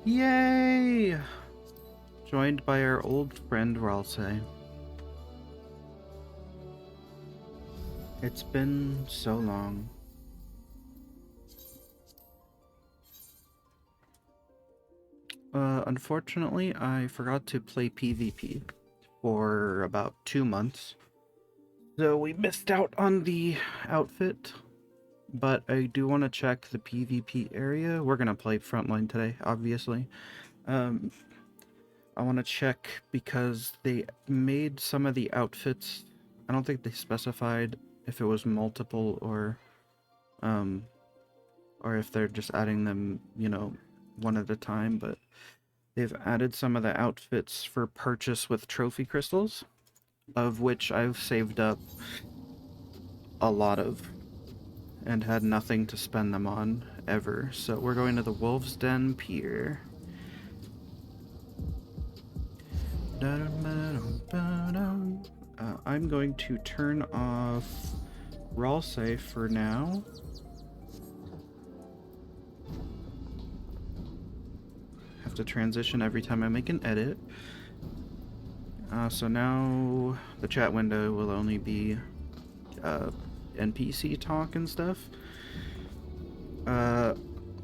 Yay! Joined by our old friend Ralsei. It's been so long. Unfortunately, I forgot to play PvP for about 2 months. So we missed out on the outfit, but I do want to check the PvP area. We're going to play frontline today, obviously. I want to check because they made some of the outfits. I don't think they specified if it was multiple or if they're just adding them, one at a time, but they've added some of the outfits for purchase with trophy crystals, of which I've saved up a lot of and had nothing to spend them on ever. So we're going to the Wolf's Den Pier. I'm going to turn off Ralsei for now. Have to transition every time I make an edit. So now the chat window will only be NPC talk and stuff.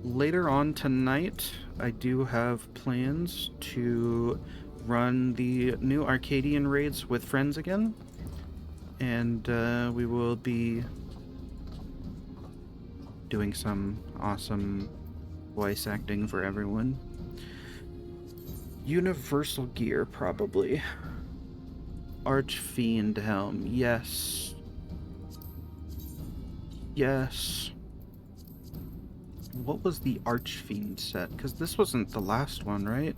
Later on tonight, I do have plans to run the new Arcadian raids with friends again. And we will be doing some awesome voice acting for everyone. Universal gear, probably. Archfiend helm, yes. Yes. What was the Archfiend set? Because this wasn't the last one, right?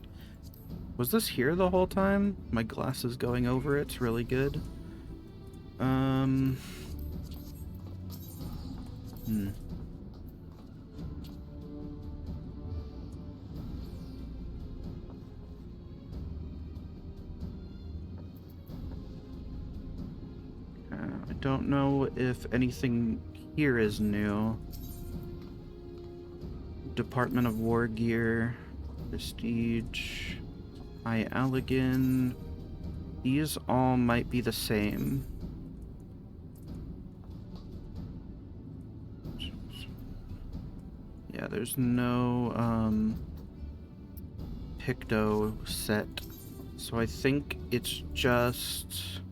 Was this here the whole time? My glasses going over it's really good. I don't know if anything here is new. Department of War gear, Prestige, High Allegan. These all might be the same. Yeah, there's no Picto set. So I think it's just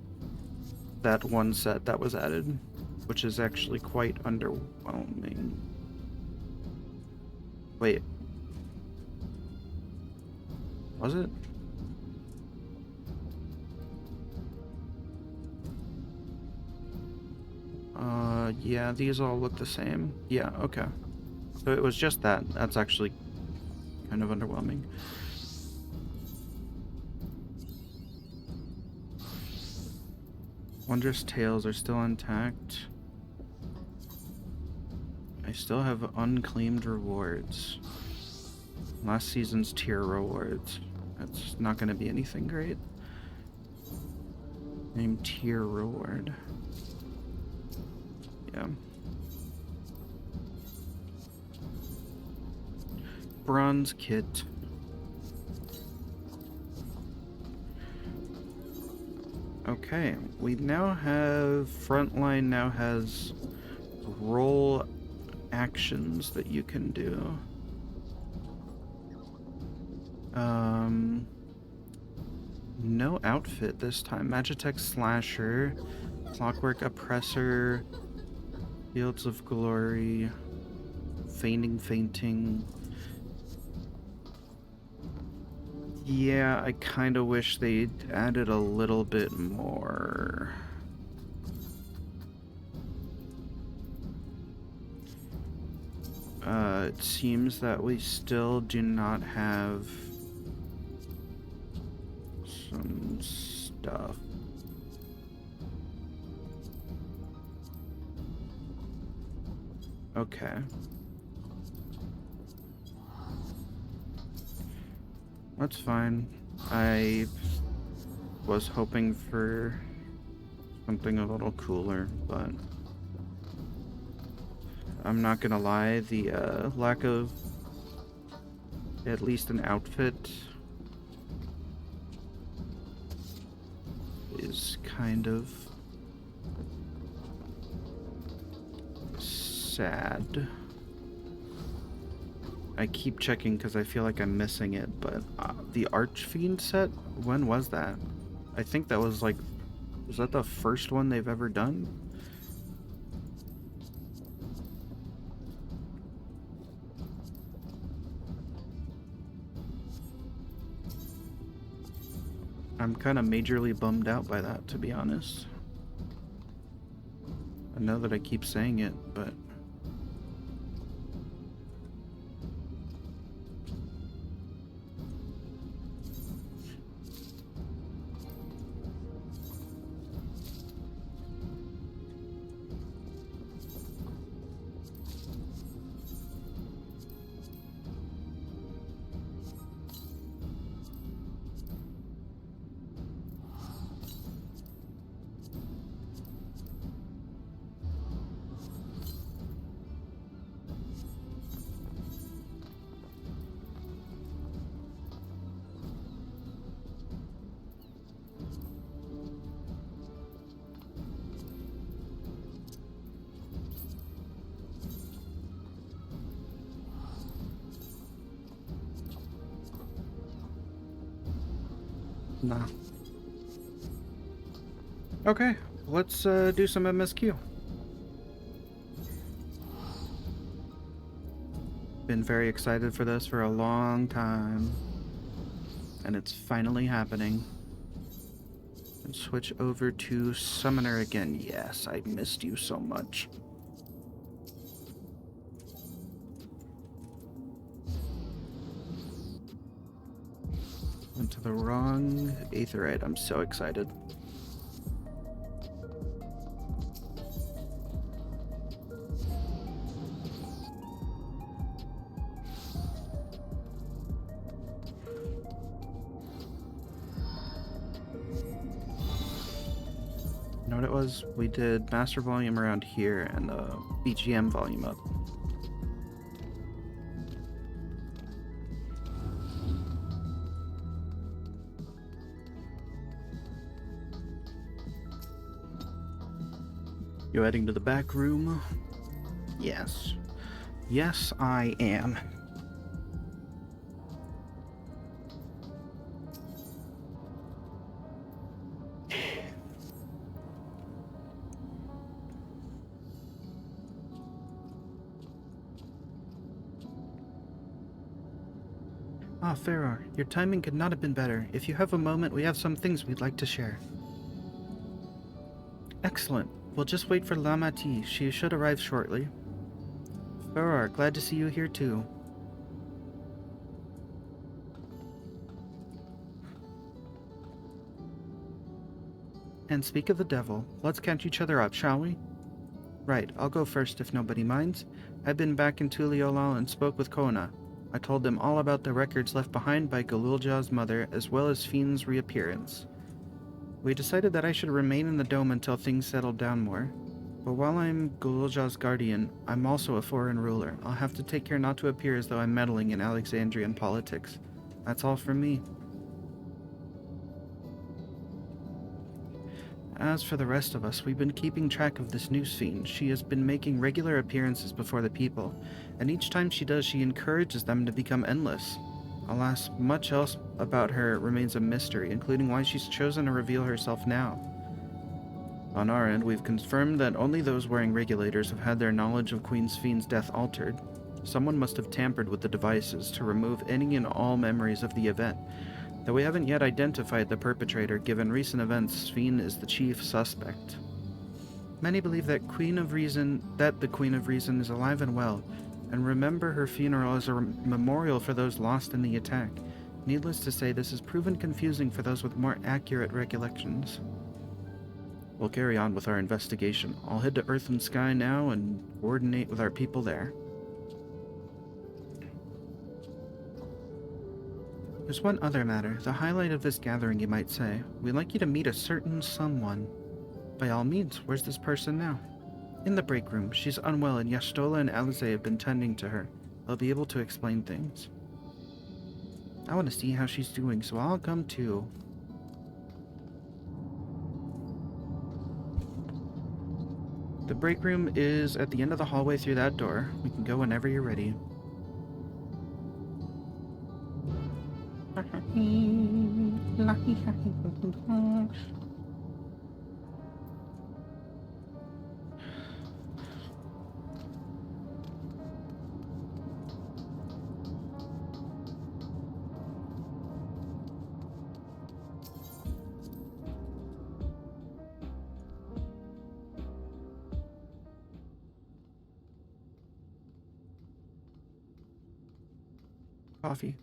that one set that was added, which is actually quite underwhelming. Wait. Was it? Yeah, these all look the same. Yeah, okay. So it was just that. That's actually kind of underwhelming. Wondrous Tales are still intact. I still have unclaimed rewards. Last season's tier rewards. That's not going to be anything great. Name tier reward. Yeah. Bronze kit. Okay, we now have... Frontline now has role actions that you can do. No outfit this time. Magitech Slasher, Clockwork Oppressor, Fields of Glory, Fainting. Yeah, I kind of wish they'd added a little bit more. It seems that we still do not have some stuff. Okay. That's fine. I was hoping for something a little cooler, but I'm not gonna lie, the lack of at least an outfit is kind of sad. I keep checking because I feel like I'm missing it, but the Archfiend set, when was that? I think that was like, was that the first one they've ever done? I'm kind of majorly bummed out by that, to be honest. I know that I keep saying it, but nah. Okay, let's do some MSQ. Been very excited for this for a long time, and it's finally happening. And switch over to Summoner again. Yes, I missed you so much. Went to the wrong Aetherite. I'm so excited. You know what it was? We did Master Volume around here and the BGM volume up. You heading to the back room? Yes. Yes, I am. Ah, Farrar, your timing could not have been better. If you have a moment, we have some things we'd like to share. Excellent. We'll just wait for Lamati. She should arrive shortly. Farrar, glad to see you here too. And speak of the devil, let's catch each other up, shall we? Right, I'll go first if nobody minds. I've been back in Tuliolal and spoke with Kona. I told them all about the records left behind by Galulja's mother, as well as Fiend's reappearance. We decided that I should remain in the dome until things settled down more. But while I'm Galulja's guardian, I'm also a foreign ruler. I'll have to take care not to appear as though I'm meddling in Alexandrian politics. That's all from me. As for the rest of us, we've been keeping track of this news fiend. She has been making regular appearances before the people, and each time she does, she encourages them to become endless. Alas, much else about her remains a mystery, including why she's chosen to reveal herself now. On our end, we've confirmed that only those wearing regulators have had their knowledge of Queen Fiend's death altered. Someone must have tampered with the devices to remove any and all memories of the event. Though we haven't yet identified the perpetrator, given recent events, Fiend is the chief suspect. Many believe that the Queen of Reason is alive and well, and remember her funeral as a memorial for those lost in the attack. Needless to say, this has proven confusing for those with more accurate recollections. We'll carry on with our investigation. I'll head to Earth and Sky now and coordinate with our people there. There's one other matter, the highlight of this gathering, you might say. We'd like you to meet a certain someone. By all means, where's this person now? In the break room. She's unwell, and Yastola and Alize have been tending to her. They'll be able to explain things. I want to see how she's doing, so I'll come too. The break room is at the end of the hallway through that door. We can go whenever you're ready. Coffee.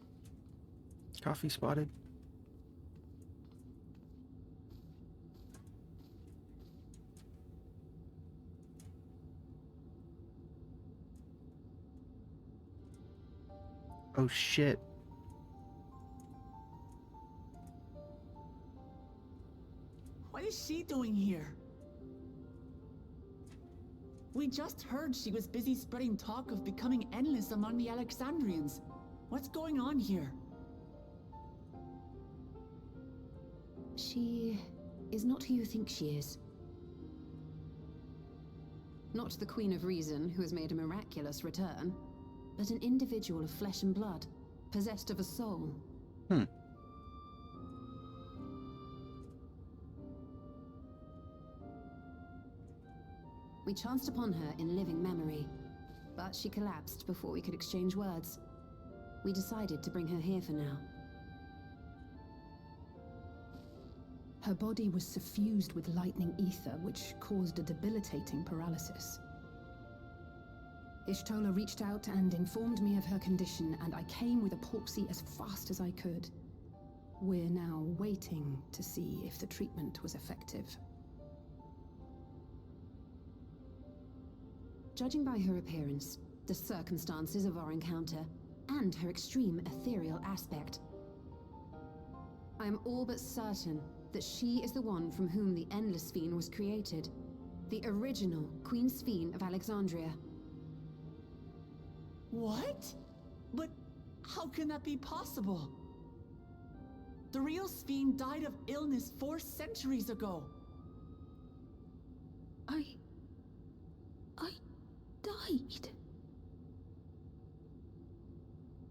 Coffee spotted. Oh shit. What is she doing here? We just heard she was busy spreading talk of becoming endless among the Alexandrians. What's going on here? She is not who you think she is. Not the Queen of Reason, who has made a miraculous return, but an individual of flesh and blood, possessed of a soul. We chanced upon her in living memory, but she collapsed before we could exchange words. We decided to bring her here for now. Her body was suffused with lightning ether, which caused a debilitating paralysis. Ishtola reached out and informed me of her condition, and I came with a Porksy as fast as I could. We're now waiting to see if the treatment was effective. Judging by her appearance, the circumstances of our encounter, and her extreme ethereal aspect, I am all but certain that she is the one from whom the Endless Fiend was created. The original Queen Sphene of Alexandria. What? But how can that be possible? The real Sphene died of illness 4 centuries ago. I died.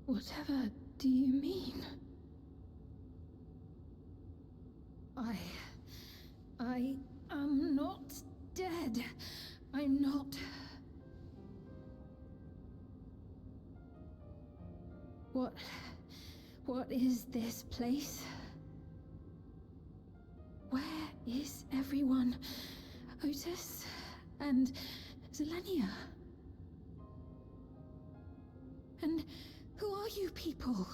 Whatever do you mean? I am not dead. I'm not. What is this place? Where is everyone? Otis and Zelenia? And who are you people?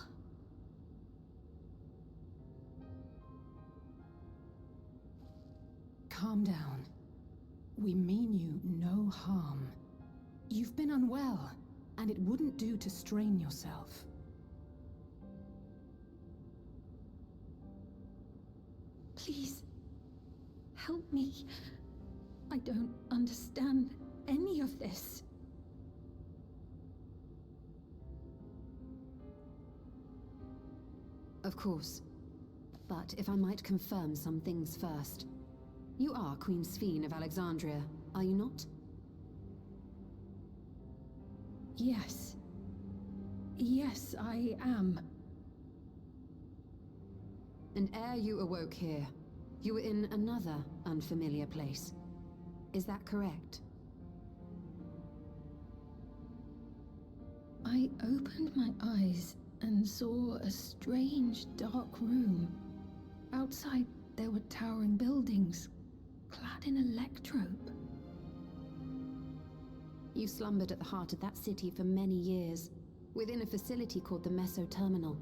Calm down. We mean you no harm. You've been unwell, and it wouldn't do to strain yourself. Please, help me. I don't understand any of this. Of course. But if I might confirm some things first. You are Queen Sphene of Alexandria, are you not? Yes. Yes, I am. And ere you awoke here, you were in another unfamiliar place. Is that correct? I opened my eyes and saw a strange, dark room. Outside, there were towering buildings, clad in electrope. You slumbered at the heart of that city for many years, within a facility called the Meso Terminal.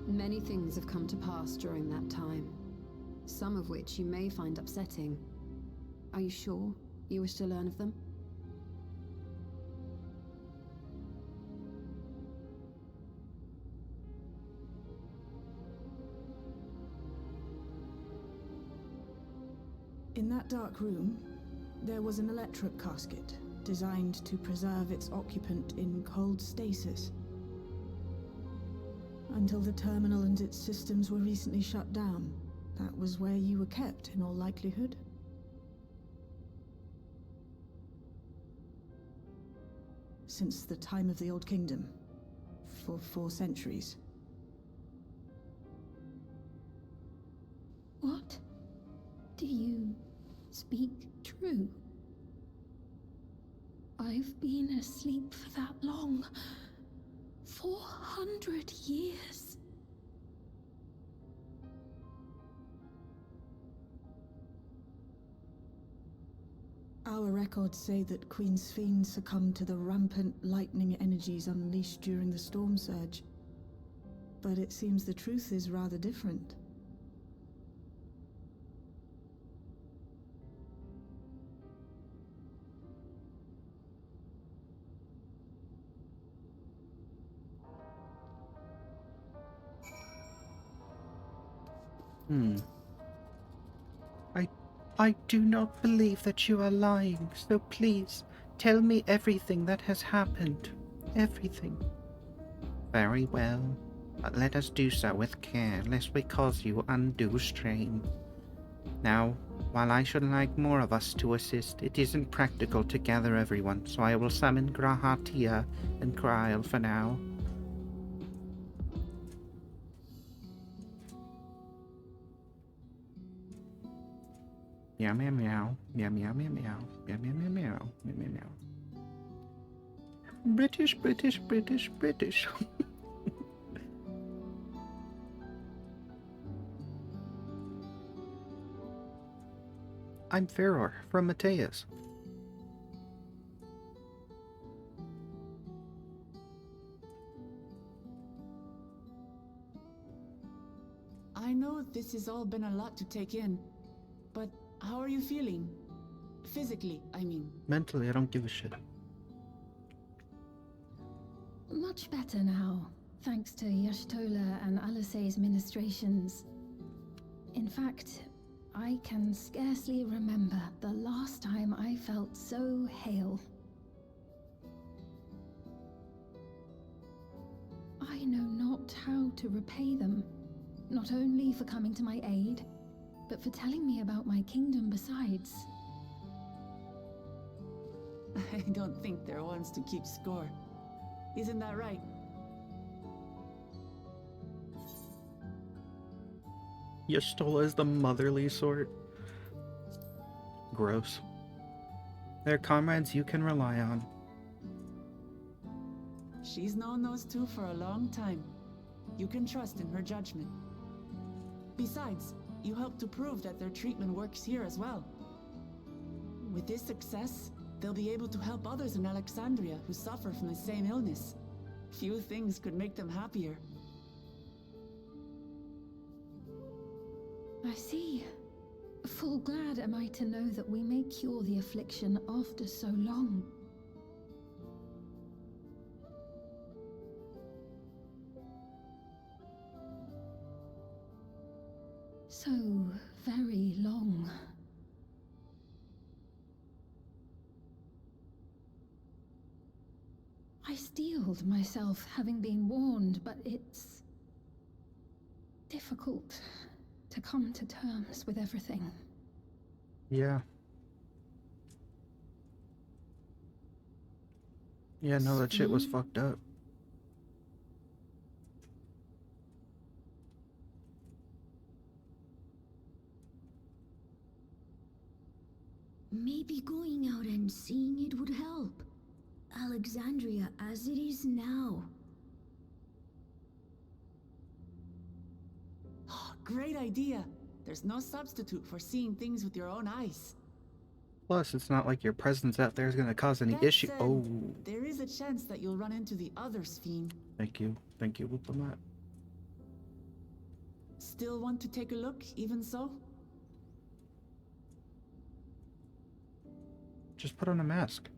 Many things have come to pass during that time, some of which you may find upsetting. Are you sure you wish to learn of them? In that dark room, there was an electric casket designed to preserve its occupant in cold stasis. Until the terminal and its systems were recently shut down, that was where you were kept in all likelihood. Since the time of the Old Kingdom, for 4 centuries. What? Do you speak true? I've been asleep for that long. 400 years. Our records say that Queen Sphene succumbed to the rampant lightning energies unleashed during the storm surge. But it seems the truth is rather different. I do not believe that you are lying, so please, tell me everything that has happened. Everything. Very well, but let us do so with care, lest we cause you undue strain. Now, while I should like more of us to assist, it isn't practical to gather everyone, so I will summon Grahatia and Kryl for now. Meow meow meow, meow meow meow meow, meow meow meow meow, meow meow meow. British, British, British, British. I'm Ferror from Mateus. I know this has all been a lot to take in, but how are you feeling? Physically, I mean. Mentally, I don't give a shit. Much better now, thanks to Yashtola and Alisay's ministrations. In fact, I can scarcely remember the last time I felt so hale. I know not how to repay them, not only for coming to my aid, but for telling me about my kingdom besides. I don't think they're ones to keep score. Isn't that right? Y'shtola is the motherly sort. Gross. They're comrades you can rely on. She's known those two for a long time. You can trust in her judgment. Besides, you helped to prove that their treatment works here as well. With this success, they'll be able to help others in Alexandria who suffer from the same illness. Few things could make them happier. I see. Full glad am I to know that we may cure the affliction after so long. So very long. I steeled myself, having been warned, but it's difficult to come to terms with everything. Yeah. Yeah, no, that shit was fucked up. Maybe going out and seeing it would help. Alexandria as it is now. Great idea. There's no substitute for seeing things with your own eyes. Plus, it's not like your presence out there is going to cause any That issue. said, Oh, there is a chance that you'll run into the other Sphene. thank you. Thank you, Diplomat. Still want to take a look, even so? Just put on a mask.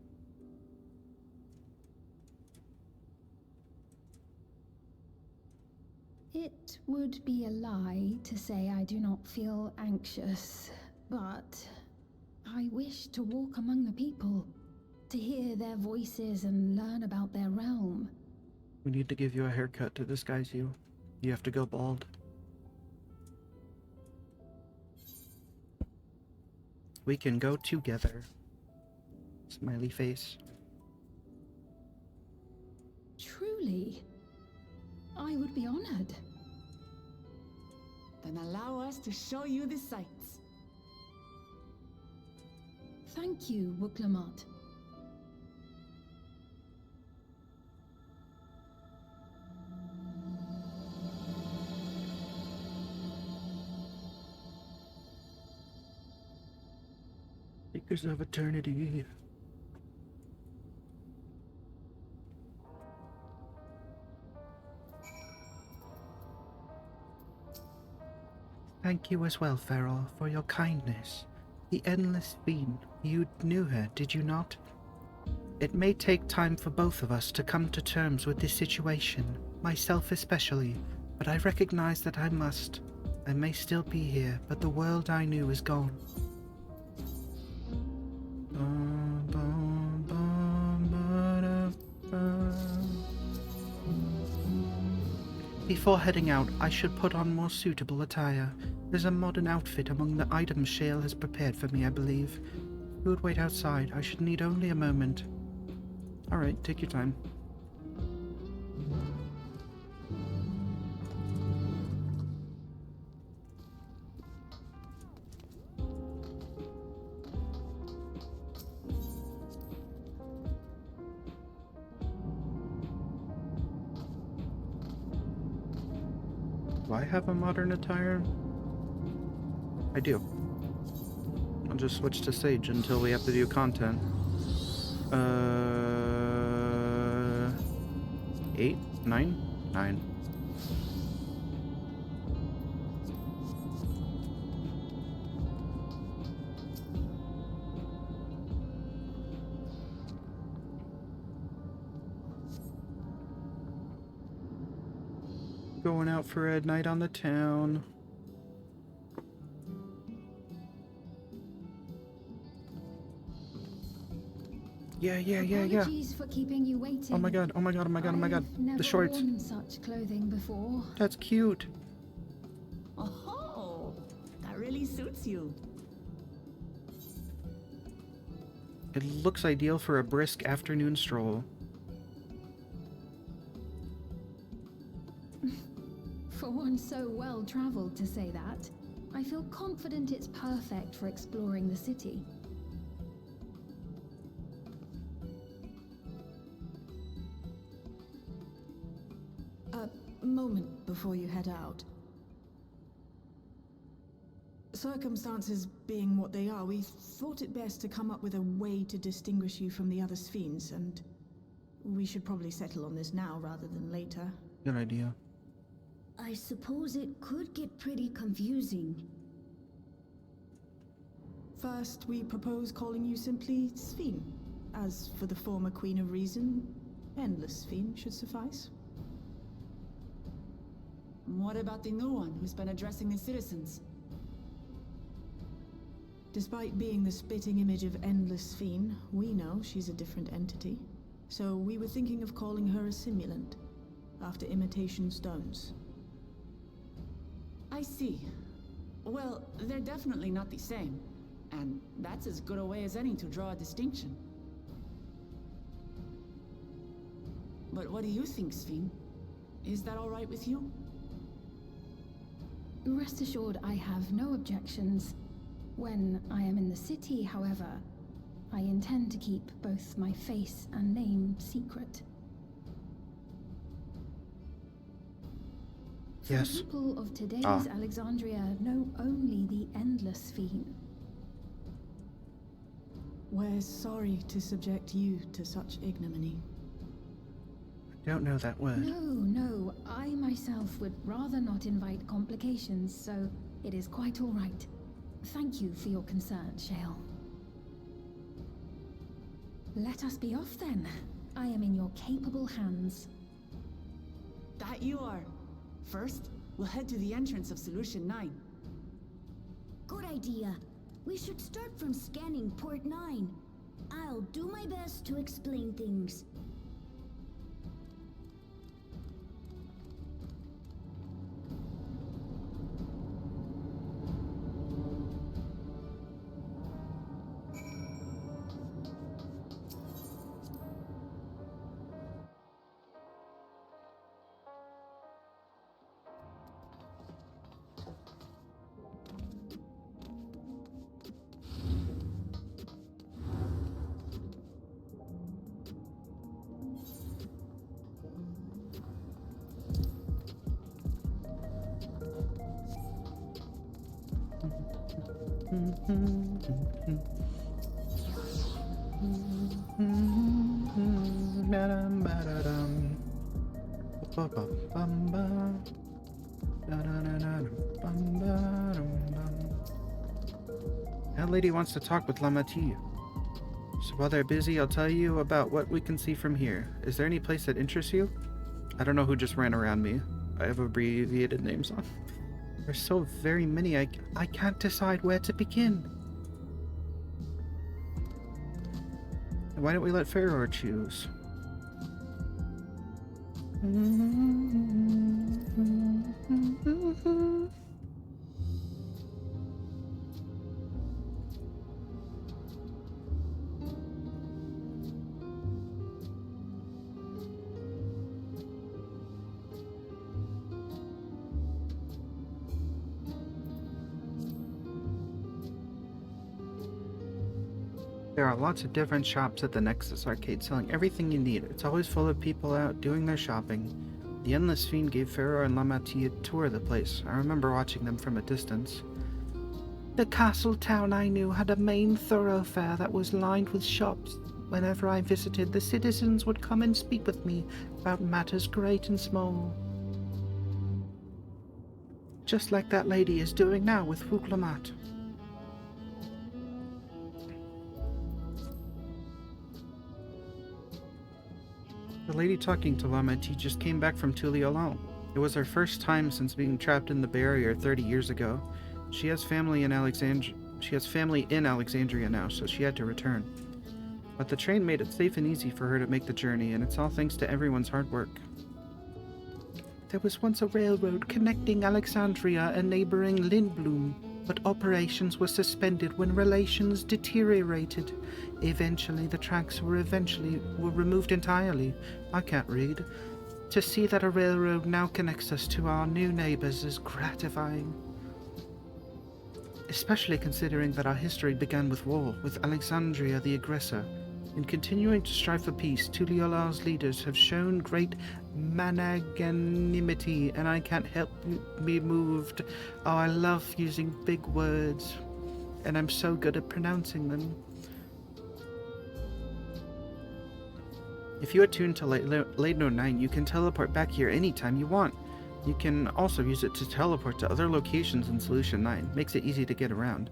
It would be a lie to say I do not feel anxious, but I wish to walk among the people, to hear their voices and learn about their realm. We need to give you a haircut to disguise you. You have to go bald. We can go together. Smiley face. Truly, I would be honored. Then allow us to show you the sights. Thank you, Wuklamot. Seekers of Eternity. Thank you as well, Farrell, for your kindness. The Endless Fiend. You knew her, did you not? It may take time for both of us to come to terms with this situation, myself especially, but I recognize that I must. I may still be here, but the world I knew is gone. Before heading out, I should put on more suitable attire. There's a modern outfit among the items Shale has prepared for me, I believe. You would wait outside. I should need only a moment. Alright, take your time. Do I have a modern attire? I do. I'll just switch to Sage until we have to do content. 8? 9? 9. Going out for a night on the town. Yeah. Apologies for keeping you waiting. Oh my god. I've never The shorts. worn such clothing before. That's cute. Oh, that really suits you. It looks ideal for a brisk afternoon stroll. For one so well traveled to say that, I feel confident it's perfect for exploring the city. A moment before you head out. Circumstances being what they are, we thought it best to come up with a way to distinguish you from the other Sphenes, and we should probably settle on this now rather than later. Good idea. I suppose it could get pretty confusing. First, we propose calling you simply Sphene. As for the former Queen of Reason, Endless Sphene should suffice. What about the new one who's been addressing the citizens? Despite being the spitting image of Endless Sphene, we know she's a different entity. So we were thinking of calling her a simulant, after imitation stones. I see. Well, they're definitely not the same. And that's as good a way as any to draw a distinction. But what do you think, Sphene? Is that all right with you? Rest assured I have no objections. When I am in the city, however, I intend to keep both my face and name secret. Yes. The people of today's Alexandria know only the Endless Fiend. We're sorry to subject you to such ignominy. Don't know that word. No, I myself would rather not invite complications, so it is quite all right. Thank you for your concern, Shale. Let us be off then. I am in your capable hands. That you are. First, we'll head to the entrance of Solution 9. Good idea. We should start from scanning Port 9. I'll do my best to explain things. That lady wants to talk with Lamati. So while they're busy, I'll tell you about what we can see from here. Is there any place that interests you? I don't know who just ran around me. I have abbreviated names on. There's so very many, I can't decide where to begin. Why don't we let Ferror choose? There are lots of different shops at the Nexus Arcade selling everything you need. It's always full of people out doing their shopping. The Endless Fiend gave Ferror and Lamati a tour of the place. I remember watching them from a distance. The castle town I knew had a main thoroughfare that was lined with shops. Whenever I visited, the citizens would come and speak with me about matters great and small. Just like that lady is doing now with Fuklamat. The lady talking to Lamati just came back from Tuliolon. It was her first time since being trapped in the barrier 30 years ago. She has family in Alexandria now, so she had to return. But the train made it safe and easy for her to make the journey, and it's all thanks to everyone's hard work. There was once a railroad connecting Alexandria and neighboring Lindblom, but operations were suspended when relations deteriorated. Eventually, the tracks were removed entirely. I can't read. To see that a railroad now connects us to our new neighbors is gratifying. Especially considering that our history began with war, with Alexandria the aggressor. In continuing to strive for peace, Tuliola's leaders have shown great magnanimity, and I can't help be moved. Oh, I love using big words, and I'm so good at pronouncing them. If you attune to Laidno 9, you can teleport back here anytime you want. You can also use it to teleport to other locations in Solution 9. Makes it easy to get around.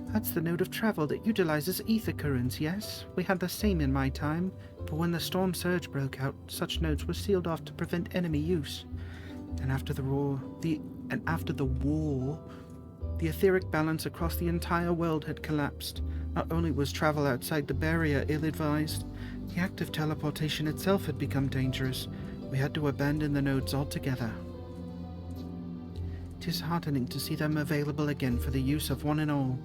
That's the node of travel that utilizes ether currents, yes? We had the same in my time, but when the storm surge broke out, such nodes were sealed off to prevent enemy use. And after the war, the etheric balance across the entire world had collapsed. Not only was travel outside the barrier ill-advised, the act of teleportation itself had become dangerous. We had to abandon the nodes altogether. It is heartening to see them available again for the use of one and all.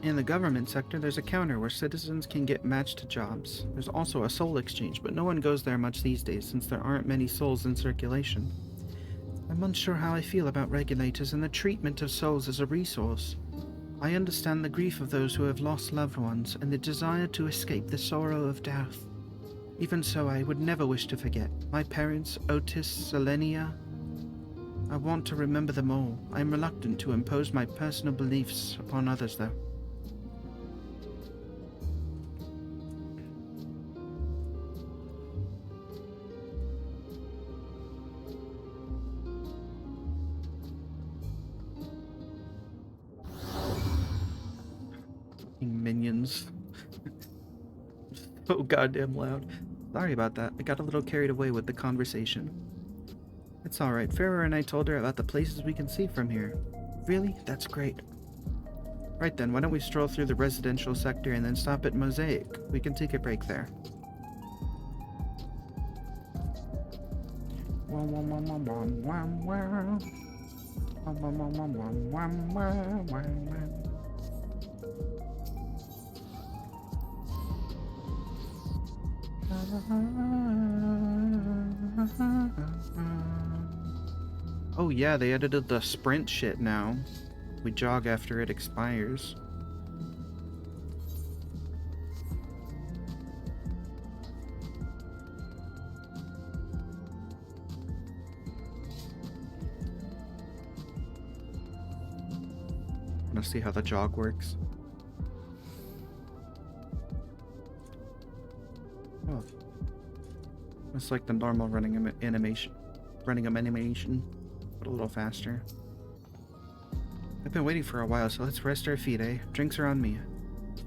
In the government sector, there's a counter where citizens can get matched to jobs. There's also a soul exchange, but no one goes there much these days since there aren't many souls in circulation. I'm unsure how I feel about regulators and the treatment of souls as a resource. I understand the grief of those who have lost loved ones and the desire to escape the sorrow of death. Even so, I would never wish to forget my parents, Otis, Selenia. I want to remember them all. I am reluctant to impose my personal beliefs upon others, though. Minions. So goddamn loud. Sorry about that. I got a little carried away with the conversation. It's alright. Farrah and I told her about the places we can see from here. Really? That's great. Right then, why don't we stroll through the residential sector and then stop at Mosaic? We can take a break there. Oh yeah, they edited the sprint shit now. We jog after it expires. Wanna see how the jog works? Oh. It's like the normal running animation, but a little faster. I've been waiting for a while, so let's rest our feet, eh? Drinks are on me.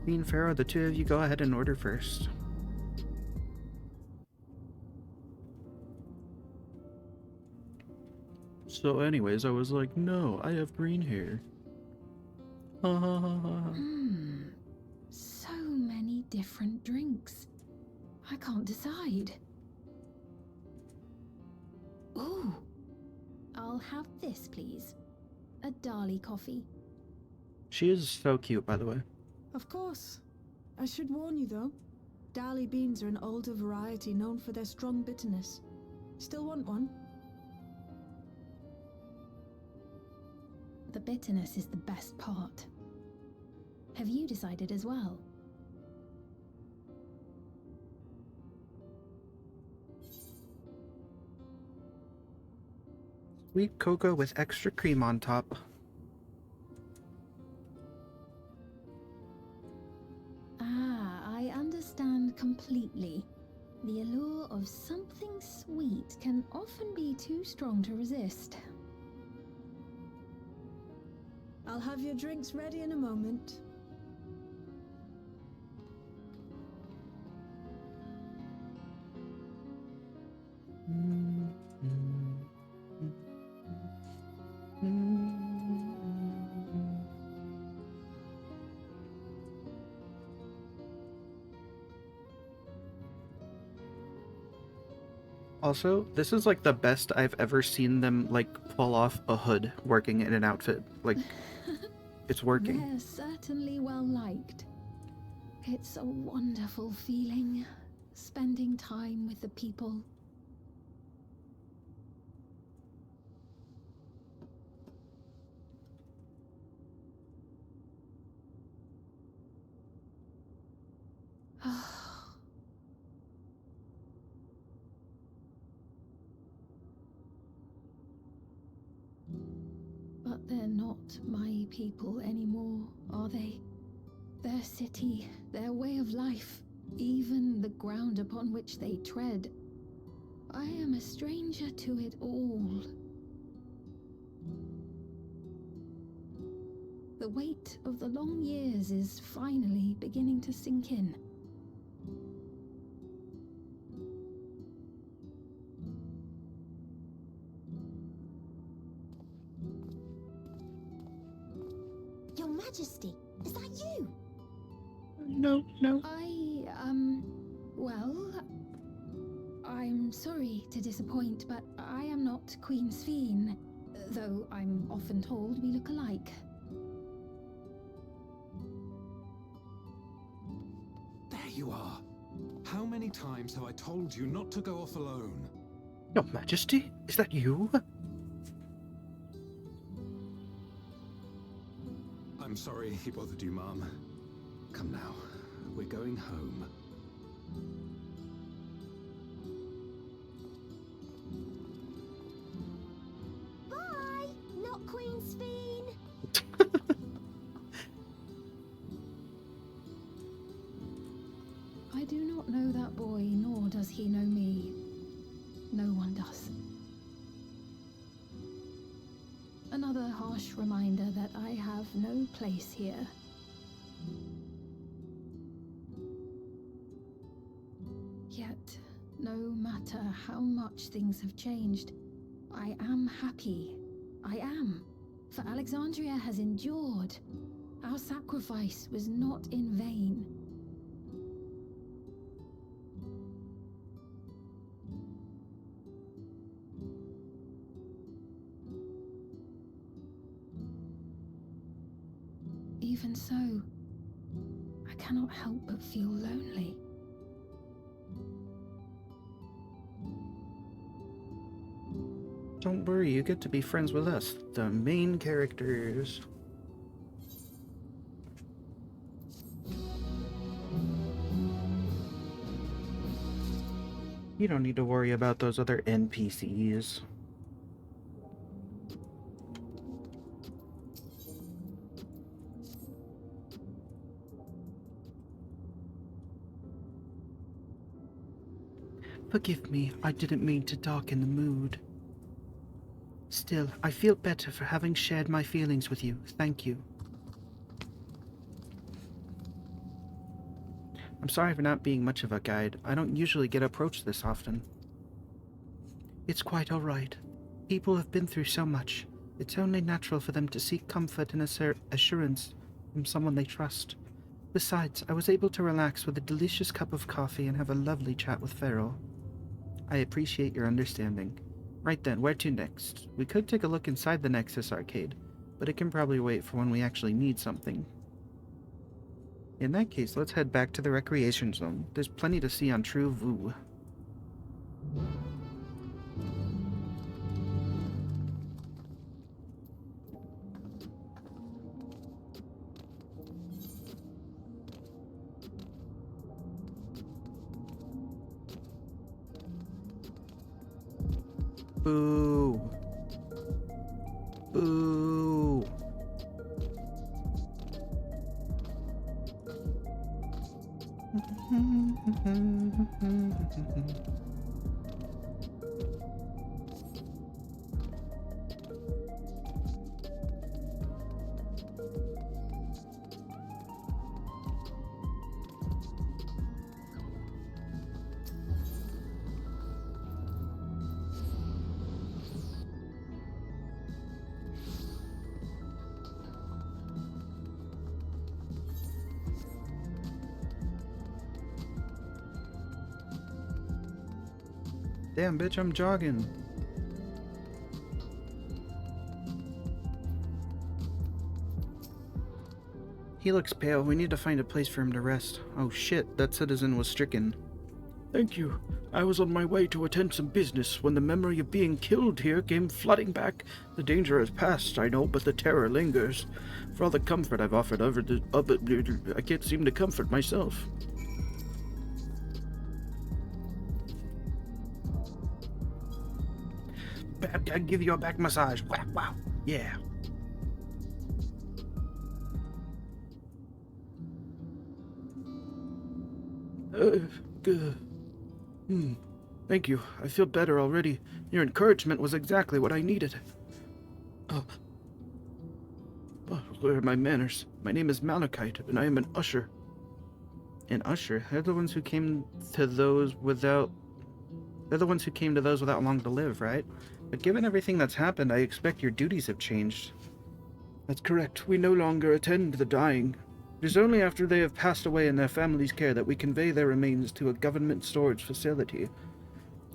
Me and Pharaoh, the two of you go ahead and order first. So anyways, I was like, no, I have green hair. Ha ha ha ha. So many different drinks. I can't decide. Ooh. I'll have this, please. A Dali coffee. She is so cute, by the way. Of course. I should warn you though. Dali beans are an older variety known for their strong bitterness. Still want one? The bitterness is the best part. Have you decided as well? Sweet cocoa with extra cream on top. I understand completely. The allure of something sweet can often be too strong to resist. I'll have your drinks ready in a moment. Also, this is like the best I've ever seen them like pull off a hood working in an outfit. Like, it's working. They're certainly well liked. It's a wonderful feeling, spending time with the people. But they're not my people anymore, are they? Their city, their way of life, even the ground upon which they tread. I am a stranger to it all. The weight of the long years is finally beginning to sink in. Your Majesty, is that you? No. Well, I'm sorry to disappoint, but I am not Queen Sphene, though I'm often told we look alike. There you are. How many times have I told you not to go off alone? Your Majesty? Is that you? I'm sorry he bothered you, Mom. Come now, we're going home. Bye, not Queen Sphene. I do not know that boy, nor does he know me. No one does. Another harsh reminder that I have no place here. Yet, no matter how much things have changed, I am happy. I am. For Alexandria has endured. Our sacrifice was not in vain. Even so, I cannot help but feel lonely. Don't worry, you get to be friends with us, the main characters. You don't need to worry about those other NPCs. Forgive me, I didn't mean to darken the mood. Still, I feel better for having shared my feelings with you. Thank you. I'm sorry for not being much of a guide. I don't usually get approached this often. It's quite all right. People have been through so much. It's only natural for them to seek comfort and assurance from someone they trust. Besides, I was able to relax with a delicious cup of coffee and have a lovely chat with Farrell. I appreciate your understanding. Right then, where to next? We could take a look inside the Nexus arcade, but it can probably wait for when we actually need something. In that case, let's head back to the recreation zone. There's plenty to see on True Vu. Boo. Boo. Damn, bitch, I'm jogging. He looks pale. We need to find a place for him to rest. Oh shit, that citizen was stricken. Thank you. I was on my way to attend some business when the memory of being killed here came flooding back. The danger has passed, I know, but the terror lingers. For all the comfort I've offered I can't seem to comfort myself. I'll give you a back massage. Wow, wow. Yeah. Good. Thank you. I feel better already. Your encouragement was exactly what I needed. Where are my manners? My name is Malachite, and I am an usher. An usher? They're the ones who came to those without... They're the ones who came to those without long to live, right? But given everything that's happened, I expect your duties have changed. That's correct. We no longer attend the dying. It is only after they have passed away in their family's care that we convey their remains to a government storage facility.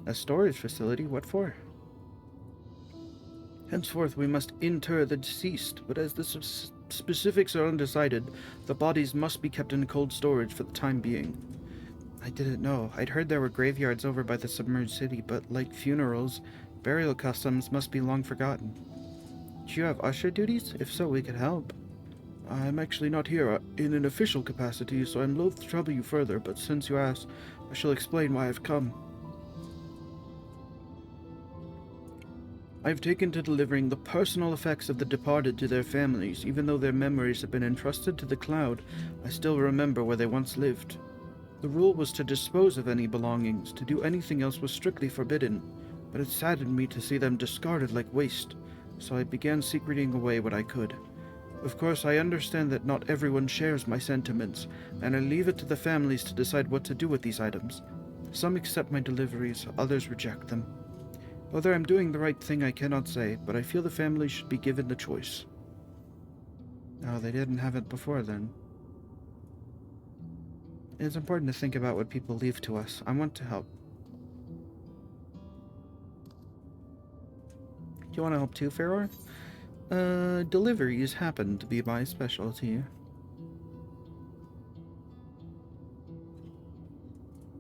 A storage facility? What for? Henceforth, we must inter the deceased, but as the specifics are undecided, the bodies must be kept in cold storage for the time being. I didn't know. I'd heard there were graveyards over by the submerged city, but like funerals, burial customs must be long forgotten. Do you have usher duties? If so, we could help. I'm actually not here in an official capacity, so I'm loath to trouble you further, but since you ask, I shall explain why I've come. I've taken to delivering the personal effects of the departed to their families. Even though their memories have been entrusted to the cloud, I still remember where they once lived. The rule was to dispose of any belongings. To do anything else was strictly forbidden, but it saddened me to see them discarded like waste, so I began secreting away what I could. Of course, I understand that not everyone shares my sentiments, and I leave it to the families to decide what to do with these items. Some accept my deliveries, others reject them. Whether I'm doing the right thing I cannot say, but I feel the family should be given the choice. Oh, they didn't have it before then. It's important to think about what people leave to us. I want to help. Do you want to help too, Feror? Deliveries happen to be my specialty.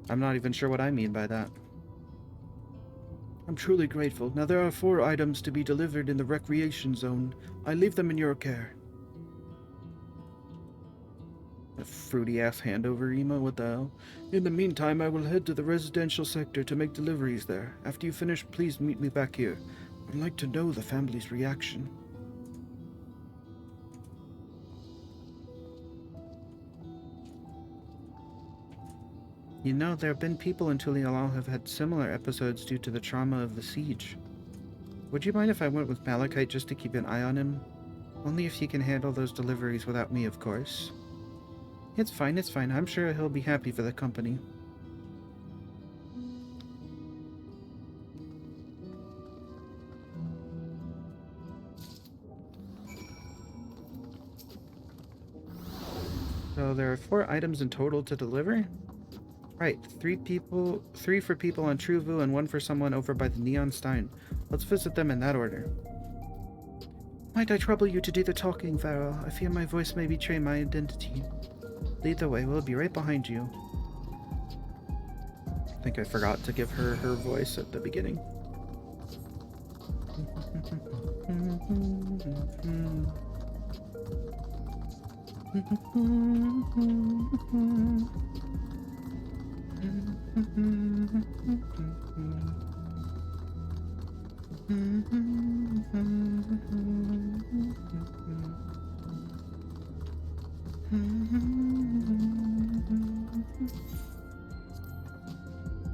I'm not even sure what I mean by that. I'm truly grateful. Now there are 4 items to be delivered in the recreation zone. I leave them in your care. A fruity-ass handover, Ema, what the hell? In the meantime, I will head to the residential sector to make deliveries there. After you finish, please meet me back here. I'd like to know the family's reaction. You know, there have been people in Tulialal who have had similar episodes due to the trauma of the siege. Would you mind if I went with Malachite just to keep an eye on him? Only if he can handle those deliveries without me, of course. It's fine, it's fine. I'm sure he'll be happy for the company. So there are 4 items in total to deliver? Right, 3 for people on Truvu and 1 for someone over by the Neon Stein. Let's visit them in that order. Might I trouble you to do the talking, Varel? I fear my voice may betray my identity. Lead the way, we'll be right behind you. I think I forgot to give her her voice at the beginning.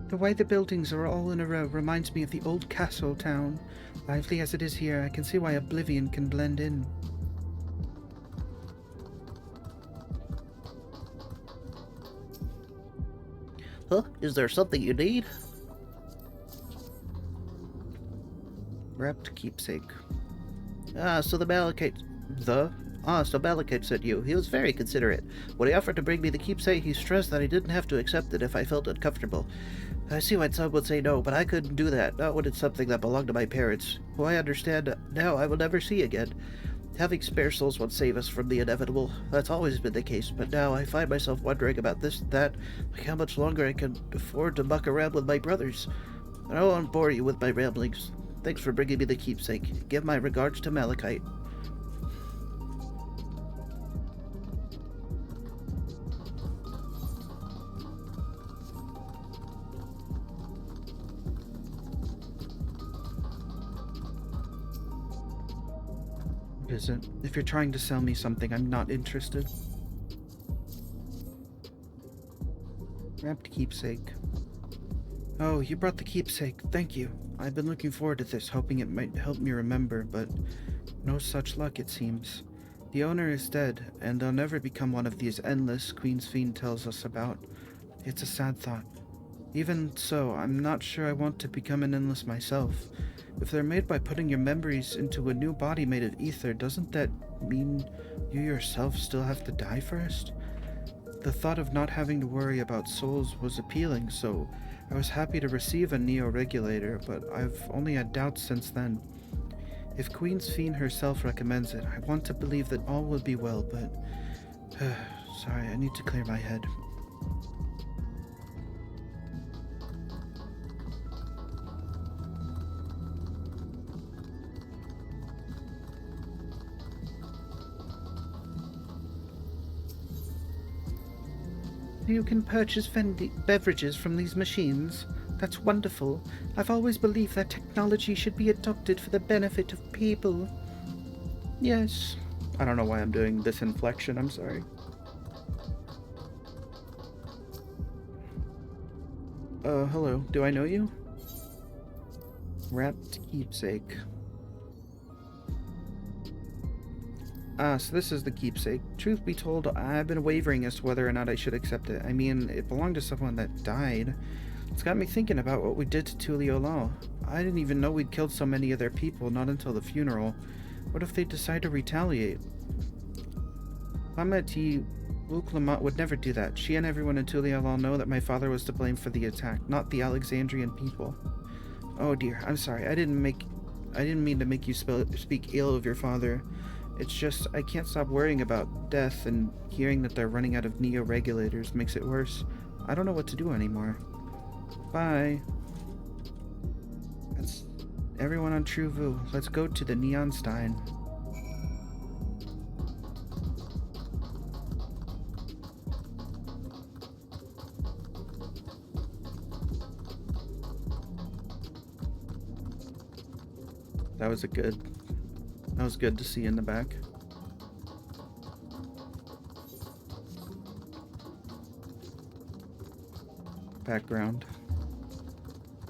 The way the buildings are all in a row reminds me of the old castle town. Lively as it is here, I can see why oblivion can blend in. Huh? Is there something you need? Wrapped keepsake. So Malachite sent you. He was very considerate. When he offered to bring me the keepsake, he stressed that I didn't have to accept it if I felt uncomfortable. I see why some would say no, but I couldn't do that, not when it's something that belonged to my parents, who I understand now I will never see again. Having spare souls won't save us from the inevitable. That's always been the case, but now I find myself wondering about this and that, like how much longer I can afford to muck around with my brothers. I won't bore you with my ramblings. Thanks for bringing me the keepsake. Give my regards to Malachite. Is it? If you're trying to sell me something, I'm not interested. Wrapped keepsake. Oh, you brought the keepsake. Thank you. I've been looking forward to this, hoping it might help me remember, but no such luck, it seems. The owner is dead, and they'll never become one of these endless Queen's Fiend tells us about. It's a sad thought. Even so, I'm not sure I want to become an endless myself. If they're made by putting your memories into a new body made of ether, doesn't that mean you yourself still have to die first? The thought of not having to worry about souls was appealing, so I was happy to receive a Neo-Regulator, but I've only had doubts since then. If Queen's Fiend herself recommends it, I want to believe that all will be well, but... sorry, I need to clear my head. You can purchase beverages from these machines. That's wonderful. I've always believed that technology should be adopted for the benefit of people. Yes. I don't know why I'm doing this inflection, I'm sorry. Hello. Do I know you? Wrapped keepsake. So this is the keepsake. Truth be told, I've been wavering as to whether or not I should accept it. I mean, it belonged to someone that died, It's got me thinking about what we did to Tulio Law. I didn't even know we'd killed so many of their people, not until the funeral. What if they decide to retaliate? Lameti Uklamat would never do that. She and everyone in Tulio Law know that my father was to blame for the attack, not the Alexandrian people. Oh dear, I'm sorry. I didn't mean to make you speak ill of your father. It's just, I can't stop worrying about death, and hearing that they're running out of neo-regulators makes it worse. I don't know what to do anymore. Bye. That's everyone on True Vu. Let's go to the Neon Stein. That was good to see in the back. Background.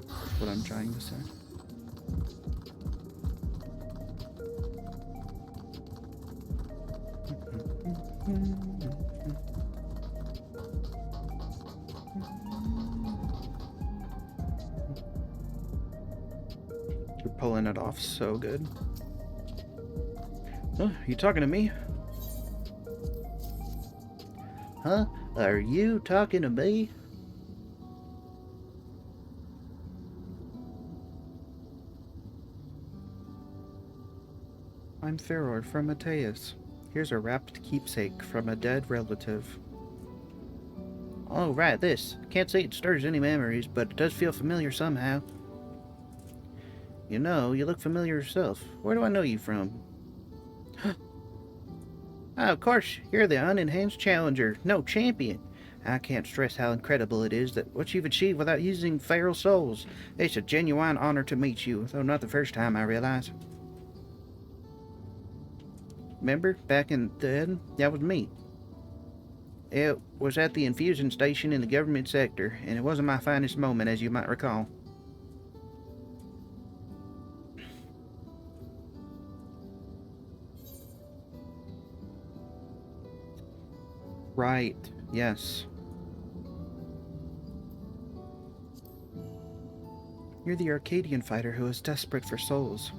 That's what I'm trying to say. You're pulling it off so good. Huh? You talking to me? Huh? Are you talking to me? I'm Feror from Mateus. Here's a wrapped keepsake from a dead relative. Oh, right, this. Can't say it stirs any memories, but it does feel familiar somehow. You know, you look familiar yourself. Where do I know you from? Oh, of course, you're the unenhanced challenger. No, champion. I can't stress how incredible it is that what you've achieved without using feral souls. It's a genuine honor to meet you, though not the first time, I realize. Remember, back in the Eden? That was me. It was at the infusion station in the government sector, and it wasn't my finest moment, as you might recall. Right, yes. You're the Arcadian fighter who is desperate for souls.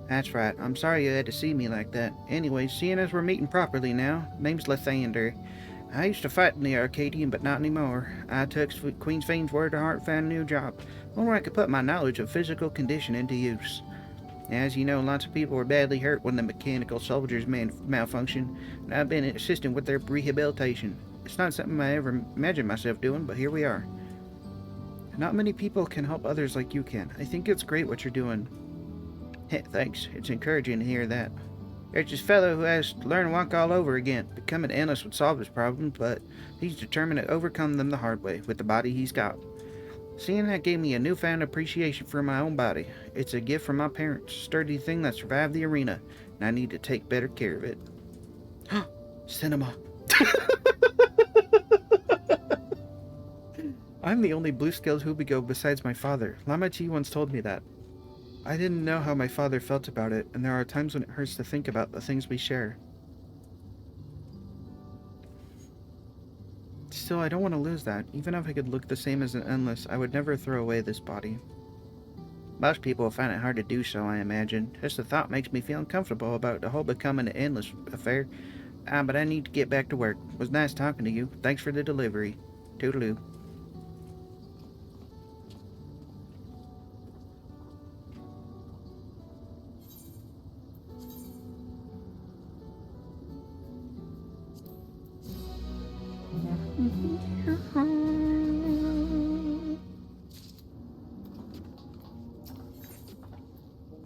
That's right. I'm sorry you had to see me like that. Anyway, seeing as we're meeting properly now, name's Lathander. I used to fight in the Arcadian, but not anymore. I took Queen's Fiend's word to heart and found a new job, one where I could put my knowledge of physical condition into use. As you know, lots of people were badly hurt when the mechanical soldiers malfunctioned, and I've been assisting with their rehabilitation. It's not something I ever imagined myself doing, but here we are. Not many people can help others like you can. I think it's great what you're doing. Hey, thanks. It's encouraging to hear that. There's this fellow who has to learn to walk all over again. Becoming endless would solve his problems, but he's determined to overcome them the hard way, with the body he's got. Seeing that gave me a newfound appreciation for my own body. It's a gift from my parents, a sturdy thing that survived the arena, and I need to take better care of it. Cinema. I'm the only blue-scaled Hubigo besides my father. Lamachi once told me that. I didn't know how my father felt about it, and there are times when it hurts to think about the things we share. Still, I don't want to lose that. Even if I could look the same as an Endless, I would never throw away this body. Most people find it hard to do so, I imagine. Just the thought makes me feel uncomfortable about the whole becoming an Endless affair. But I need to get back to work. It was nice talking to you. Thanks for the delivery. Toodaloo.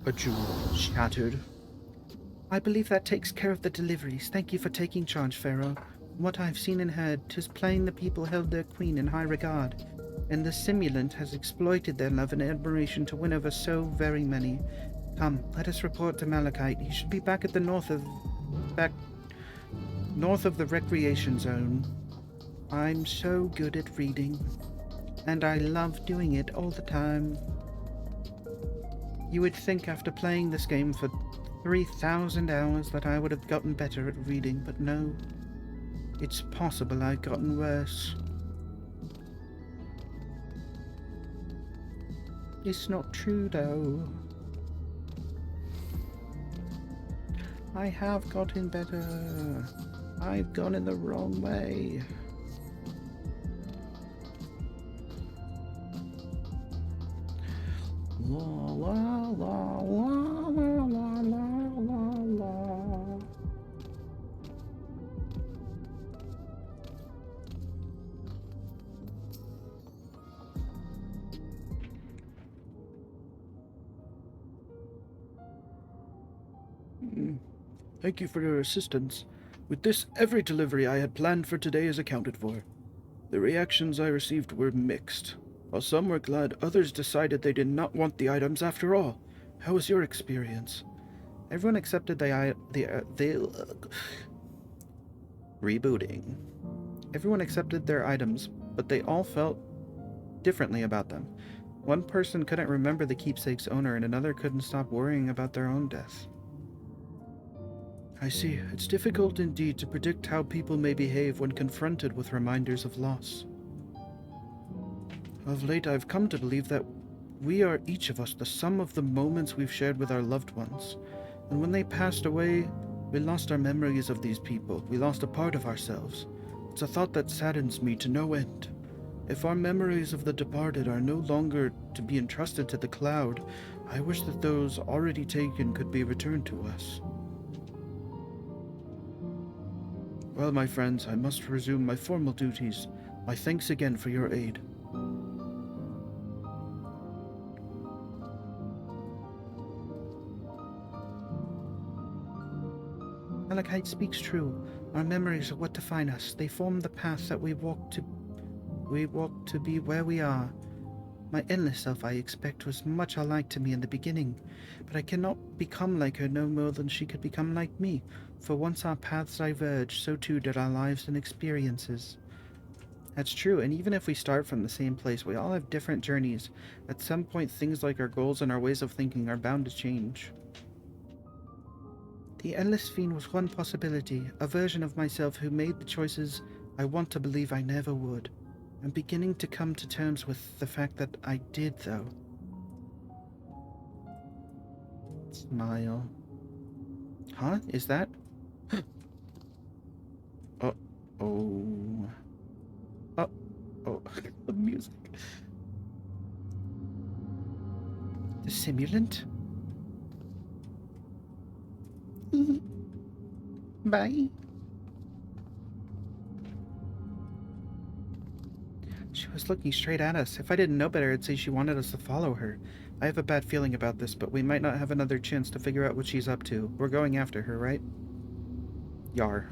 A jewel shattered. I believe that takes care of the deliveries. Thank you for taking charge, Pharaoh. From what I've seen and heard, 'tis plain the people held their queen in high regard, and the simulant has exploited their love and admiration to win over so very many. Come, let us report to Malachite. He should be back at the north of the recreation zone. I'm so good at reading, and I love doing it all the time. You would think after playing this game for 3,000 hours that I would have gotten better at reading, but no. It's possible I've gotten worse. It's not true, though. I have gotten better. I've gone in the wrong way. La la la la la la la la. Thank you for your assistance. With this, every delivery I had planned for today is accounted for. The reactions I received were mixed. While some were glad, others decided they did not want the items after all. How was your experience? Everyone accepted rebooting. Everyone accepted their items, but they all felt differently about them. One person couldn't remember the keepsake's owner, and another couldn't stop worrying about their own death. I see. It's difficult indeed to predict how people may behave when confronted with reminders of loss. Of late, I've come to believe that we are each of us the sum of the moments we've shared with our loved ones. And when they passed away, we lost our memories of these people. We lost a part of ourselves. It's a thought that saddens me to no end. If our memories of the departed are no longer to be entrusted to the cloud, I wish that those already taken could be returned to us. Well, my friends, I must resume my formal duties. My thanks again for your aid. Malachite speaks true. Our memories are what define us. They form the path that we walk to be where we are. My endless self, I expect, was much alike to me in the beginning, but I cannot become like her no more than she could become like me, for once our paths diverged, so too did our lives and experiences. That's true, and even if we start from the same place, we all have different journeys. At some point, things like our goals and our ways of thinking are bound to change. The Endless Fiend was one possibility, a version of myself who made the choices I want to believe I never would. I'm beginning to come to terms with the fact that I did, though. Smile. Huh? Is that? Uh-oh. Uh-oh. The music. The simulant? Bye. She was looking straight at us. If I didn't know better, I'd say she wanted us to follow her. I have a bad feeling about this, but we might not have another chance to figure out what she's up to. We're going after her, right? Yar.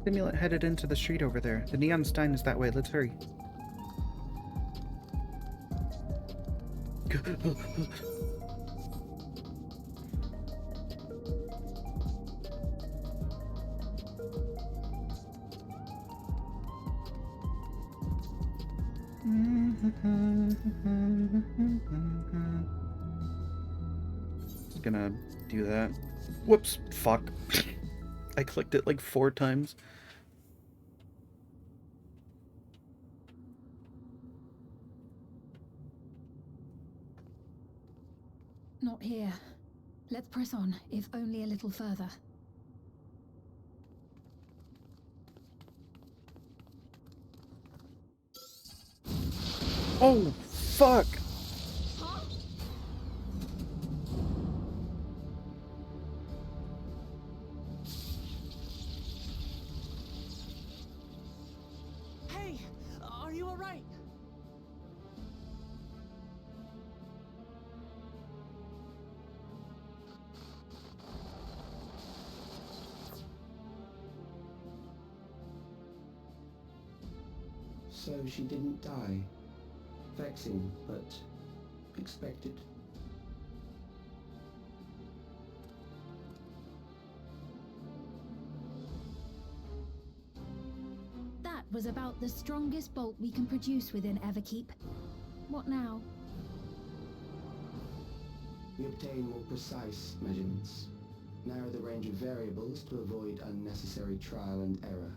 Stimulant headed into the street over there. The neon sign is that way. Let's hurry. Just gonna do that. Whoops. Fuck. I clicked it like 4 times. Not here. Let's press on, if only a little further. Oh, fuck! Hey, are you alright? So she didn't die. Vexing, but expected. was about the strongest bolt we can produce within Everkeep. What now? We obtain more precise measurements, narrow the range of variables to avoid unnecessary trial and error.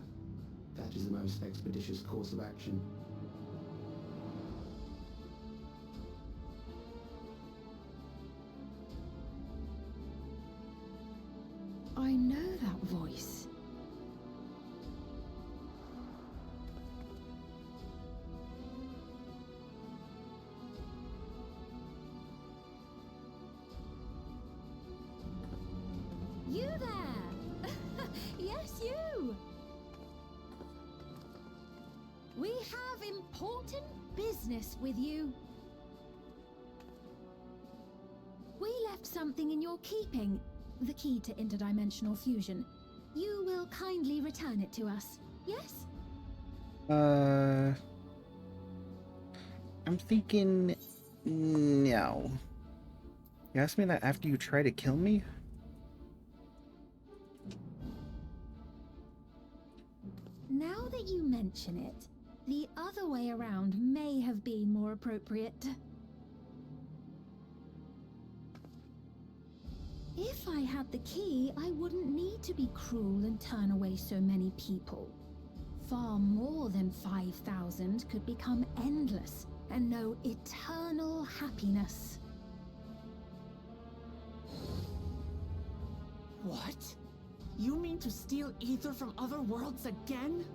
That is the most expeditious course of action. I know that voice. You there! Yes, you! We have important business with you. We left something in your keeping, the key to interdimensional fusion. You will kindly return it to us, yes? I'm thinking no. You asked me that after you try to kill me? Now that you mention it, the other way around may have been more appropriate. If I had the key, I wouldn't need to be cruel and turn away so many people. Far more than 5,000 could become endless and know eternal happiness. What? You mean to steal ether from other worlds again?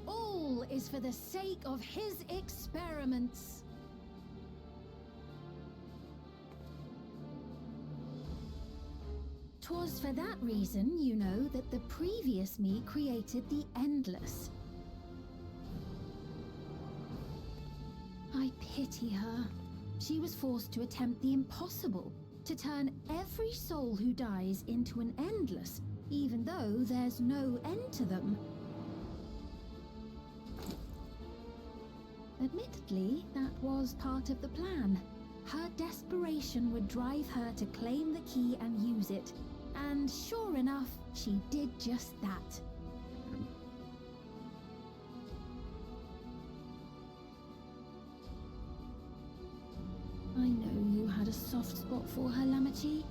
All is for the sake of his experiments. Twas for that reason, you know, that the previous me created the Endless. I pity her. She was forced to attempt the impossible, to turn every soul who dies into an Endless, even though there's no end to them. Admittedly, that was part of the plan. Her desperation would drive her to claim the key and use it. And sure enough, she did just that. I know you had a soft spot for her, Lamachi.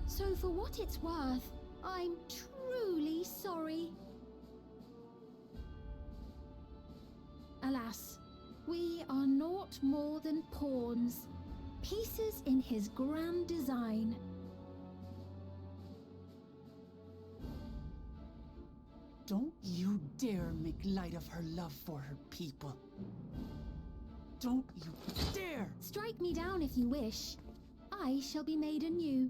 So for what it's worth, I'm truly sorry. Alas, we are naught more than pawns, pieces in his grand design. Don't you dare make light of her love for her people. Don't you dare! Strike me down if you wish. I shall be made anew.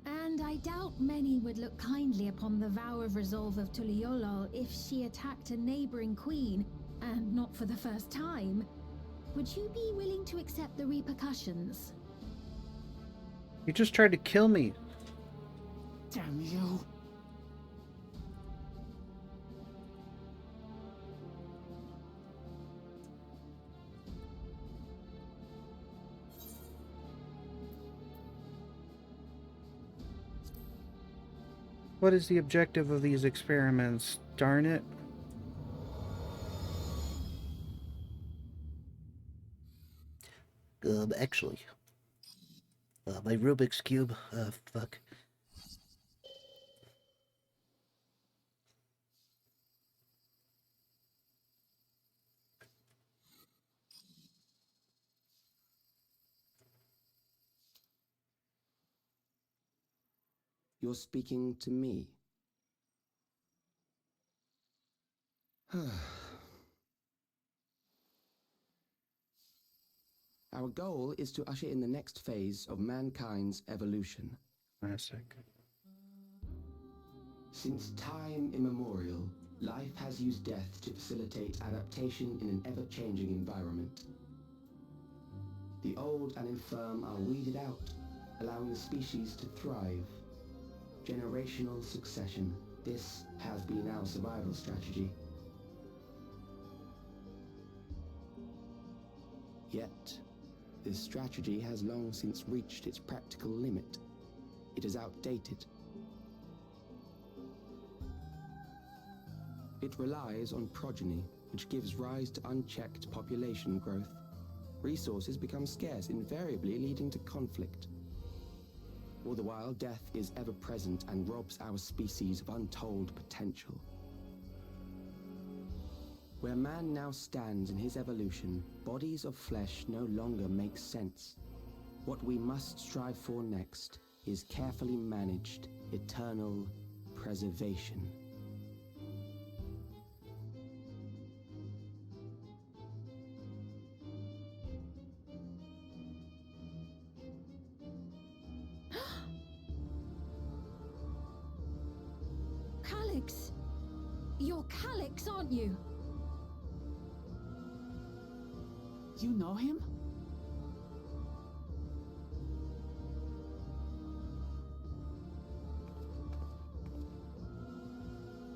And I doubt many would look kindly upon the vow of resolve of Tuliolol if she attacked a neighboring queen, and not for the first time. Would you be willing to accept the repercussions? You just tried to kill me. Damn you! What is the objective of these experiments? Darn it. Actually, my Rubik's Cube, fuck. You're speaking to me. Our goal is to usher in the next phase of mankind's evolution. Classic. Since time immemorial, life has used death to facilitate adaptation in an ever-changing environment. The old and infirm are weeded out, allowing the species to thrive. Generational succession. This has been our survival strategy. Yet, this strategy has long since reached its practical limit. It is outdated. It relies on progeny, which gives rise to unchecked population growth. Resources become scarce, invariably leading to conflict. All the while, death is ever present and robs our species of untold potential. Where man now stands in his evolution, bodies of flesh no longer make sense. What we must strive for next is carefully managed, eternal preservation. Calyx! You're Calyx, aren't you? You know him?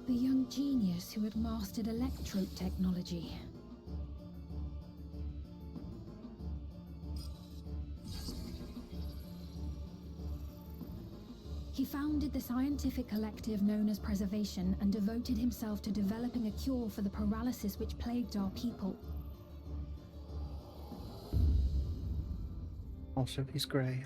The young genius who had mastered electrope technology. He founded the scientific collective known as Preservation and devoted himself to developing a cure for the paralysis which plagued our people. Also, he's grey.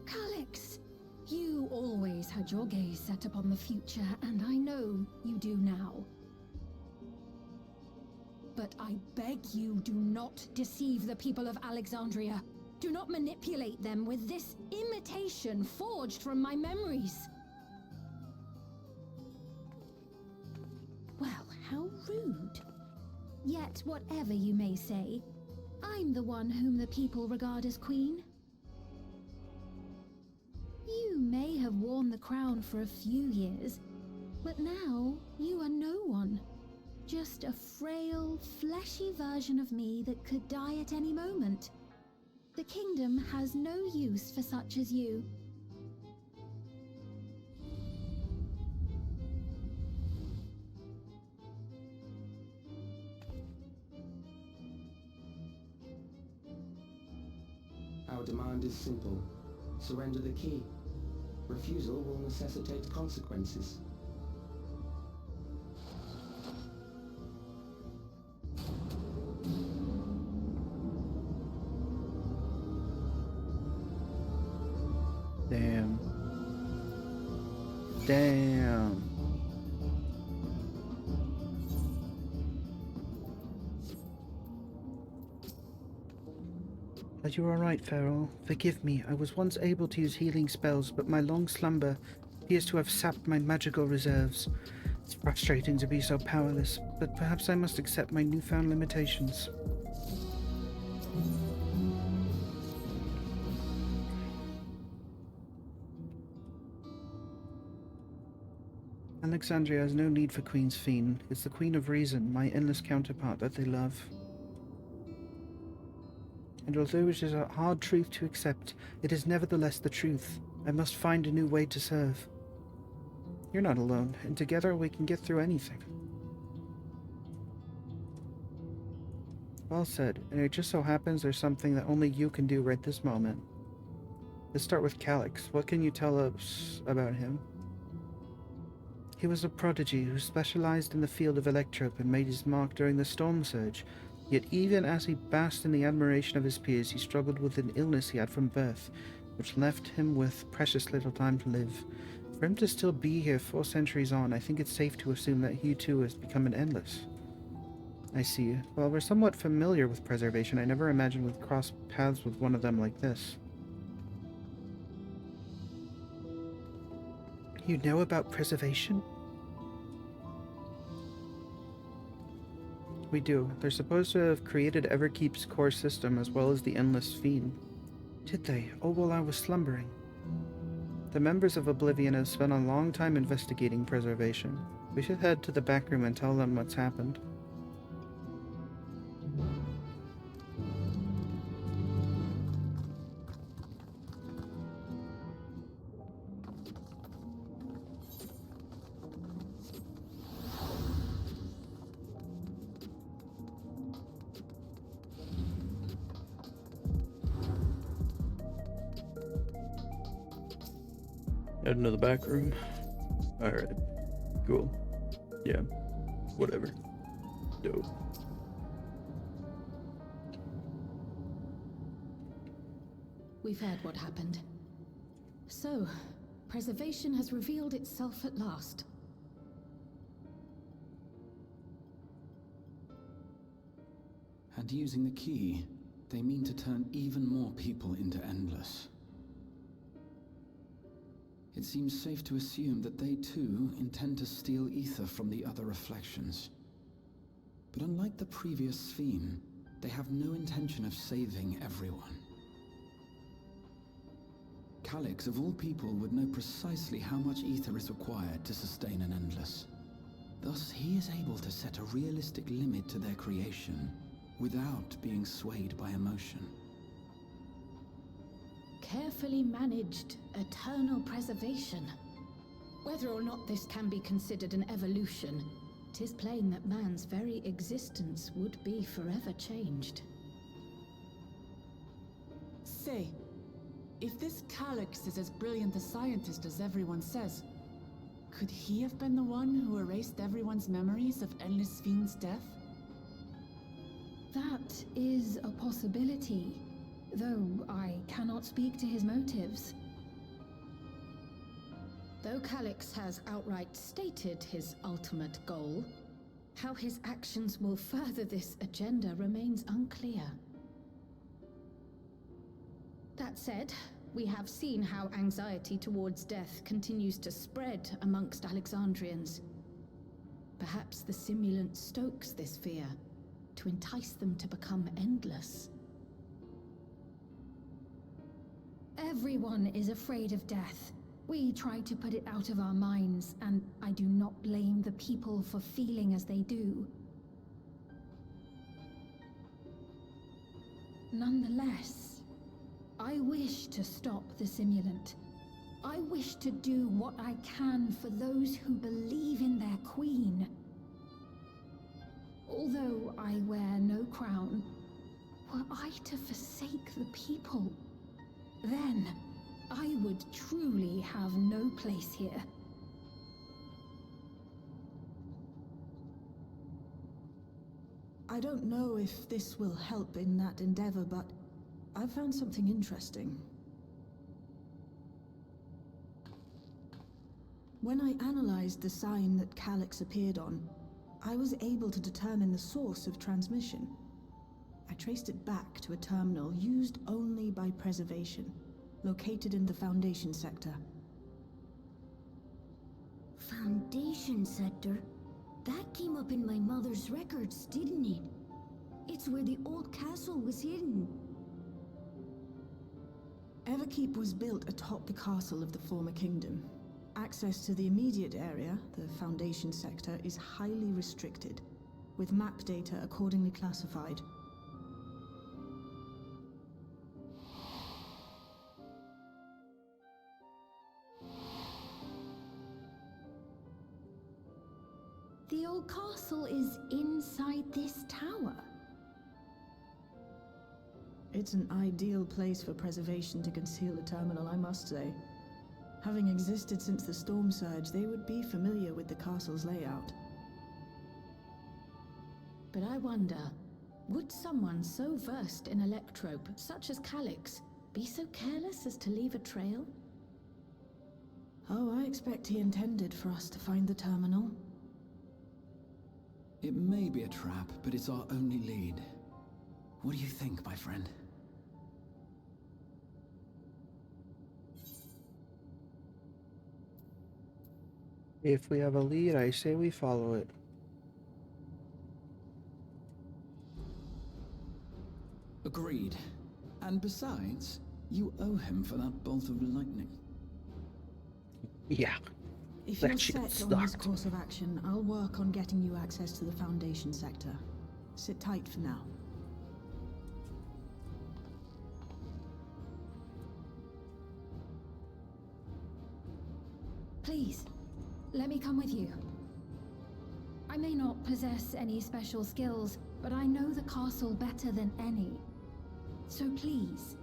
Calyx, you always had your gaze set upon the future, and I know you do now. But I beg you, do not deceive the people of Alexandria. Do not manipulate them with this imitation forged from my memories. Well, how rude. Yet, whatever you may say, I'm the one whom the people regard as queen. You may have worn the crown for a few years, but now you are no one. Just a frail, fleshy version of me that could die at any moment. The kingdom has no use for such as you. Our demand is simple. Surrender the key. Refusal will necessitate consequences. Damn. Damn. Are you alright, Farrell? Forgive me, I was once able to use healing spells, but my long slumber appears to have sapped my magical reserves. It's frustrating to be so powerless, but perhaps I must accept my newfound limitations. Alexandria has no need for Queen's Fiend. It's the Queen of Reason, my endless counterpart, that they love. And although it is a hard truth to accept, it is nevertheless the truth. I must find a new way to serve. You're not alone, and together we can get through anything. Well said, and it just so happens there's something that only you can do right this moment. Let's start with Calyx. What can you tell us about him? He was a prodigy who specialized in the field of electrope and made his mark during the storm surge. Yet even as he basked in the admiration of his peers, he struggled with an illness he had from birth, which left him with precious little time to live. For him to still be here 4 centuries on, I think it's safe to assume that he too has become an endless. I see. While we're somewhat familiar with preservation, I never imagined we'd cross paths with one of them like this. You know about preservation? We do. They're supposed to have created Everkeep's core system as well as the Endless Fiend. Did they? Oh, while I was slumbering. The members of Oblivion have spent a long time investigating preservation. We should head to the back room and tell them what's happened. Head into the back room. Alright. Cool. Yeah. Whatever. Dope. We've heard what happened. So, preservation has revealed itself at last. And using the key, they mean to turn even more people into Endless. It seems safe to assume that they too intend to steal ether from the other reflections. But unlike the previous Sphere, they have no intention of saving everyone. Calyx, of all people, would know precisely how much ether is required to sustain an Endless. Thus, he is able to set a realistic limit to their creation, without being swayed by emotion. Carefully managed, eternal preservation. Whether or not this can be considered an evolution, 'tis plain that man's very existence would be forever changed. Say, if this Calyx is as brilliant a scientist as everyone says, could he have been the one who erased everyone's memories of Endless Fiend's death? That is a possibility, though I cannot speak to his motives. Though Calyx has outright stated his ultimate goal, how his actions will further this agenda remains unclear. That said, we have seen how anxiety towards death continues to spread amongst Alexandrians. Perhaps the simulant stokes this fear, to entice them to become endless. Everyone is afraid of death. We try to put it out of our minds, and I do not blame the people for feeling as they do. Nonetheless, I wish to stop the simulant. I wish to do what I can for those who believe in their queen. Although I wear no crown, were I to forsake the people, then I would truly have no place here. I don't know if this will help in that endeavor, but I found something interesting. When I analyzed the sign that Calyx appeared on, I was able to determine the source of transmission. I traced it back to a terminal used only by preservation, located in the Foundation sector. Foundation sector? That came up in my mother's records, didn't it? It's where the old castle was hidden. Everkeep was built atop the castle of the former kingdom. Access to the immediate area, the Foundation sector, is highly restricted, with map data accordingly classified. The old castle is inside this tower. It's an ideal place for preservation to conceal a terminal, I must say. Having existed since the storm surge, they would be familiar with the castle's layout. But I wonder, would someone so versed in electrope, such as Calyx, be so careless as to leave a trail? Oh, I expect he intended for us to find the terminal. It may be a trap, but it's our only lead. What do you think, my friend? If we have a lead, I say we follow it. Agreed. And besides, you owe him for that bolt of lightning. Yeah. If That you're shit set on this sucked. course of action, I'll work on getting you access to the Foundation sector. Sit tight for now. Please, let me come with you. I may not possess any special skills, but I know the castle better than any. So please.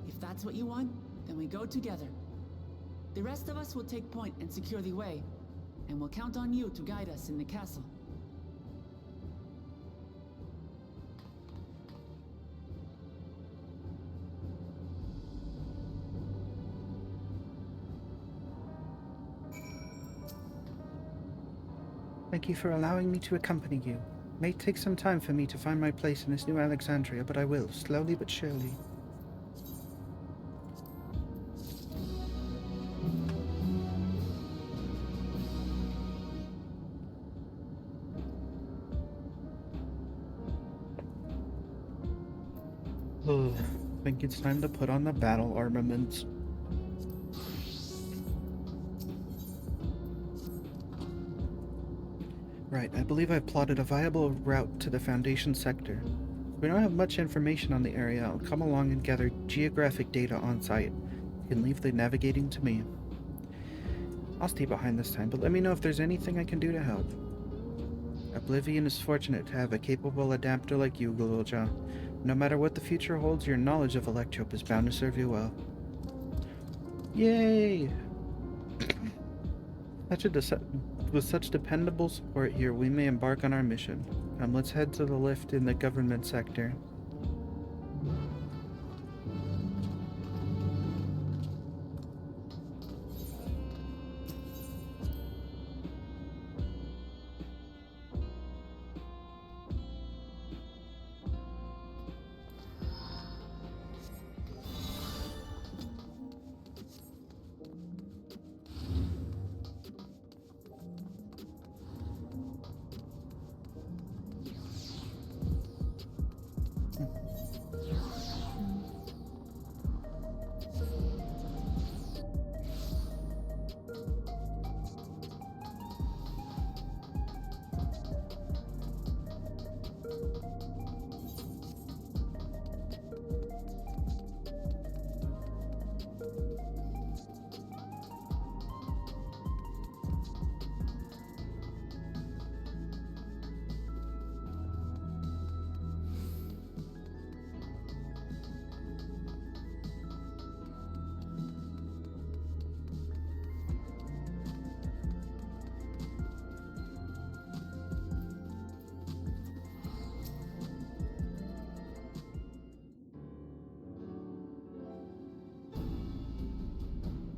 If that's what you want, then we go together. The rest of us will take point and secure the way, and we'll count on you to guide us in the castle. Thank you for allowing me to accompany you. It may take some time for me to find my place in this new Alexandria, but I will, slowly but surely. Ugh, I think it's time to put on the battle armaments. Right, I believe I've plotted a viable route to the Foundation sector. We don't have much information on the area. I'll come along and gather geographic data on site. You can leave the navigating to me. I'll stay behind this time, but let me know if there's anything I can do to help. Oblivion is fortunate to have a capable adapter like you, Gululja. No matter what the future holds, your knowledge of Electrope is bound to serve you well. Yay! With such dependable support here, we may embark on our mission. Come, let's head to the lift in the government sector.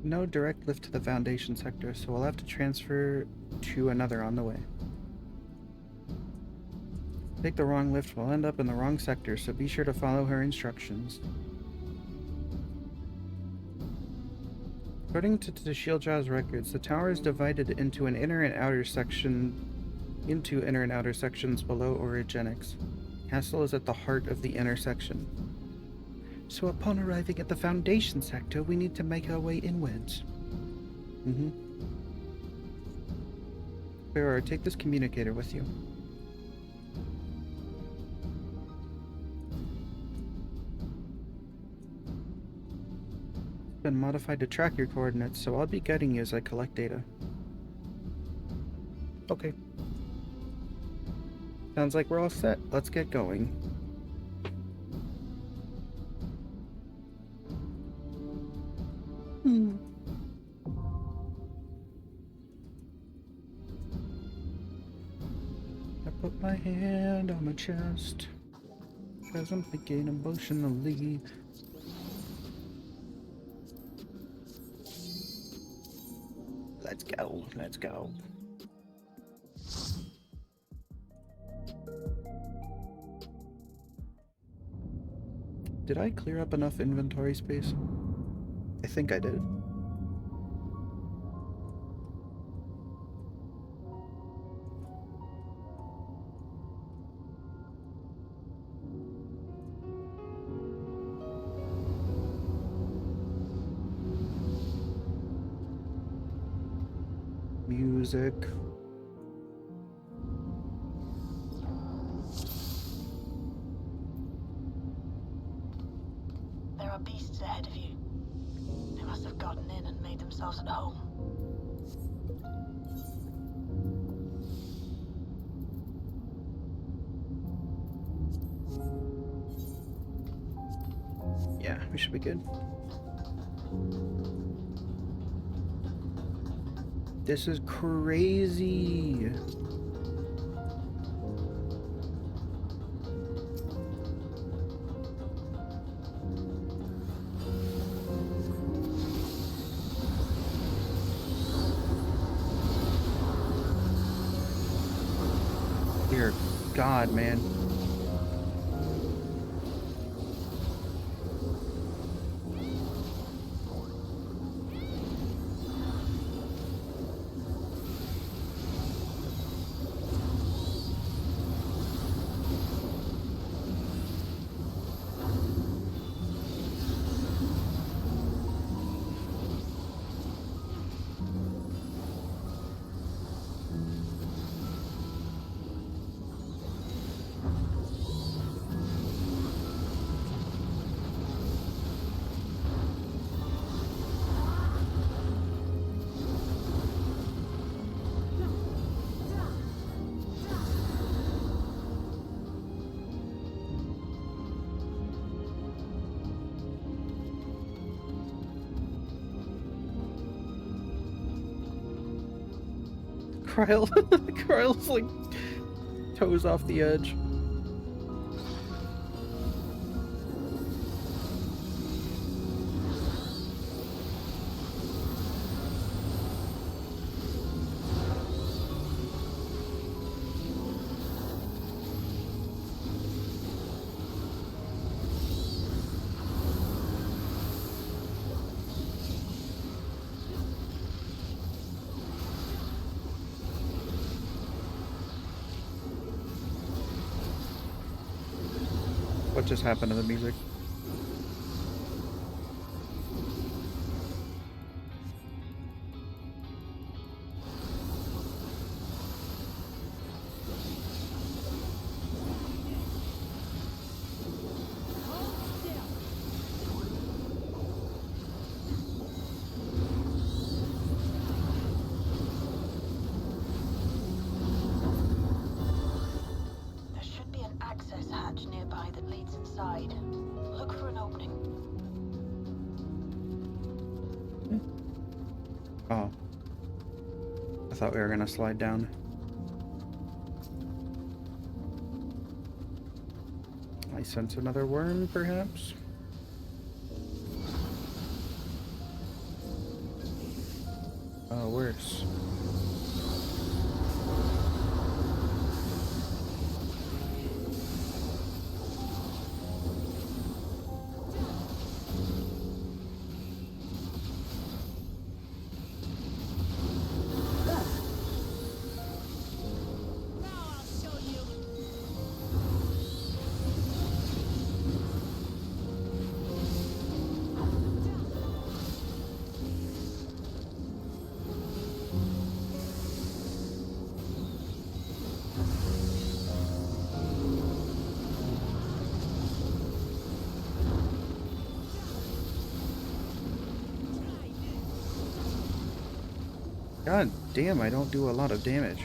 No direct lift to the Foundation sector, so we'll have to transfer to another on the way. Take the wrong lift, we'll end up in the wrong sector, so be sure to follow her instructions. According to Shieldjaw's records, the tower is divided into inner and outer sections below Origenics. Castle is at the heart of the inner section. So upon arriving at the Foundation sector, we need to make our way inwards. Bearer, take this communicator with you. It's been modified to track your coordinates, so I'll be guiding you as I collect data. Okay. Sounds like we're all set. Let's get going. I put my hand on my chest, 'cause I'm thinking emotionally. Let's go, let's go. Did I clear up enough inventory space? I think I did. Music. There are beasts ahead of you. They must have gotten in and made themselves at home. Yeah, we should be good. This is crazy. Dear God, man. Kryle, Kryle's like toes off the edge. What just happened to the music? There should be an access hatch nearby that leads inside. Look for an opening. Oh. I thought we were gonna slide down. I sense another worm, perhaps? Oh, worse. God damn, I don't do a lot of damage.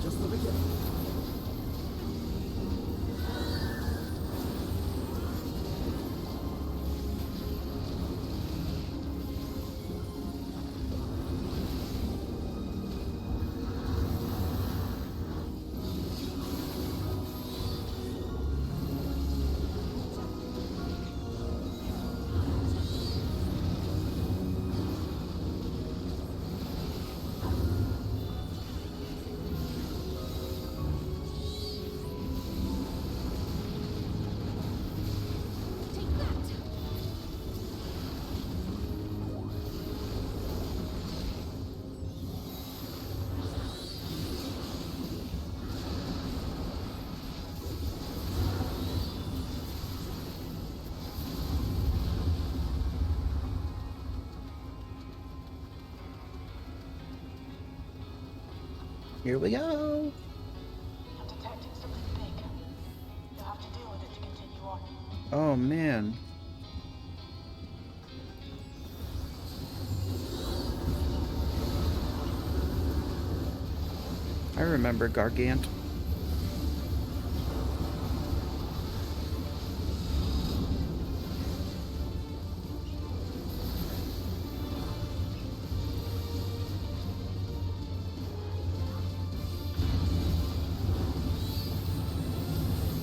Just the beginning. Here we go. I'm detecting something big. You'll have to deal with it to continue on. Oh man. I remember Gargant.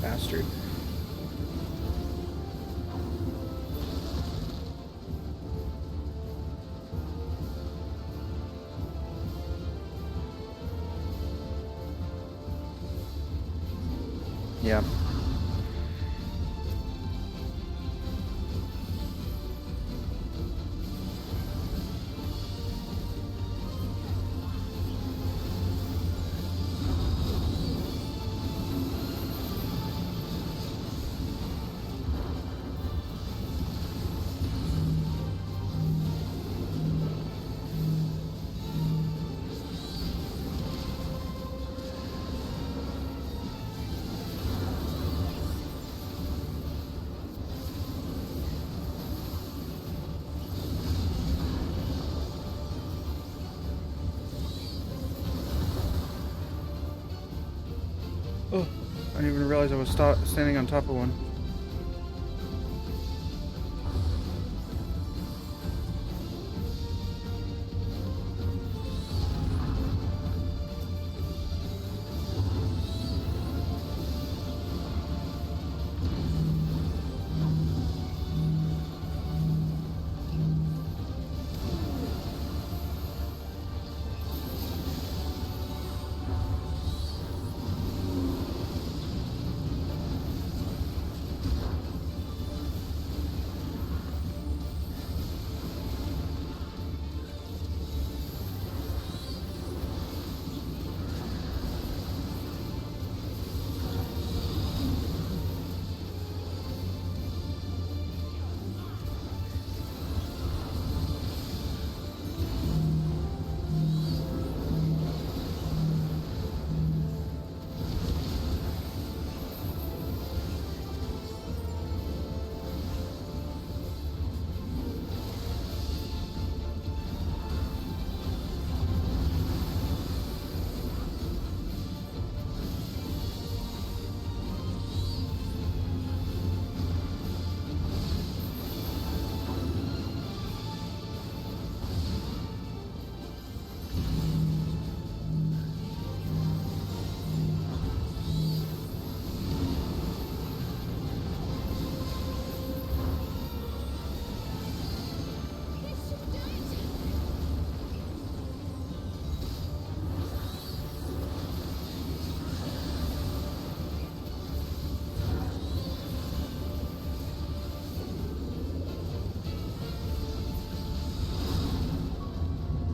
Bastard. Yeah. Oh, I didn't even realize I was standing on top of one.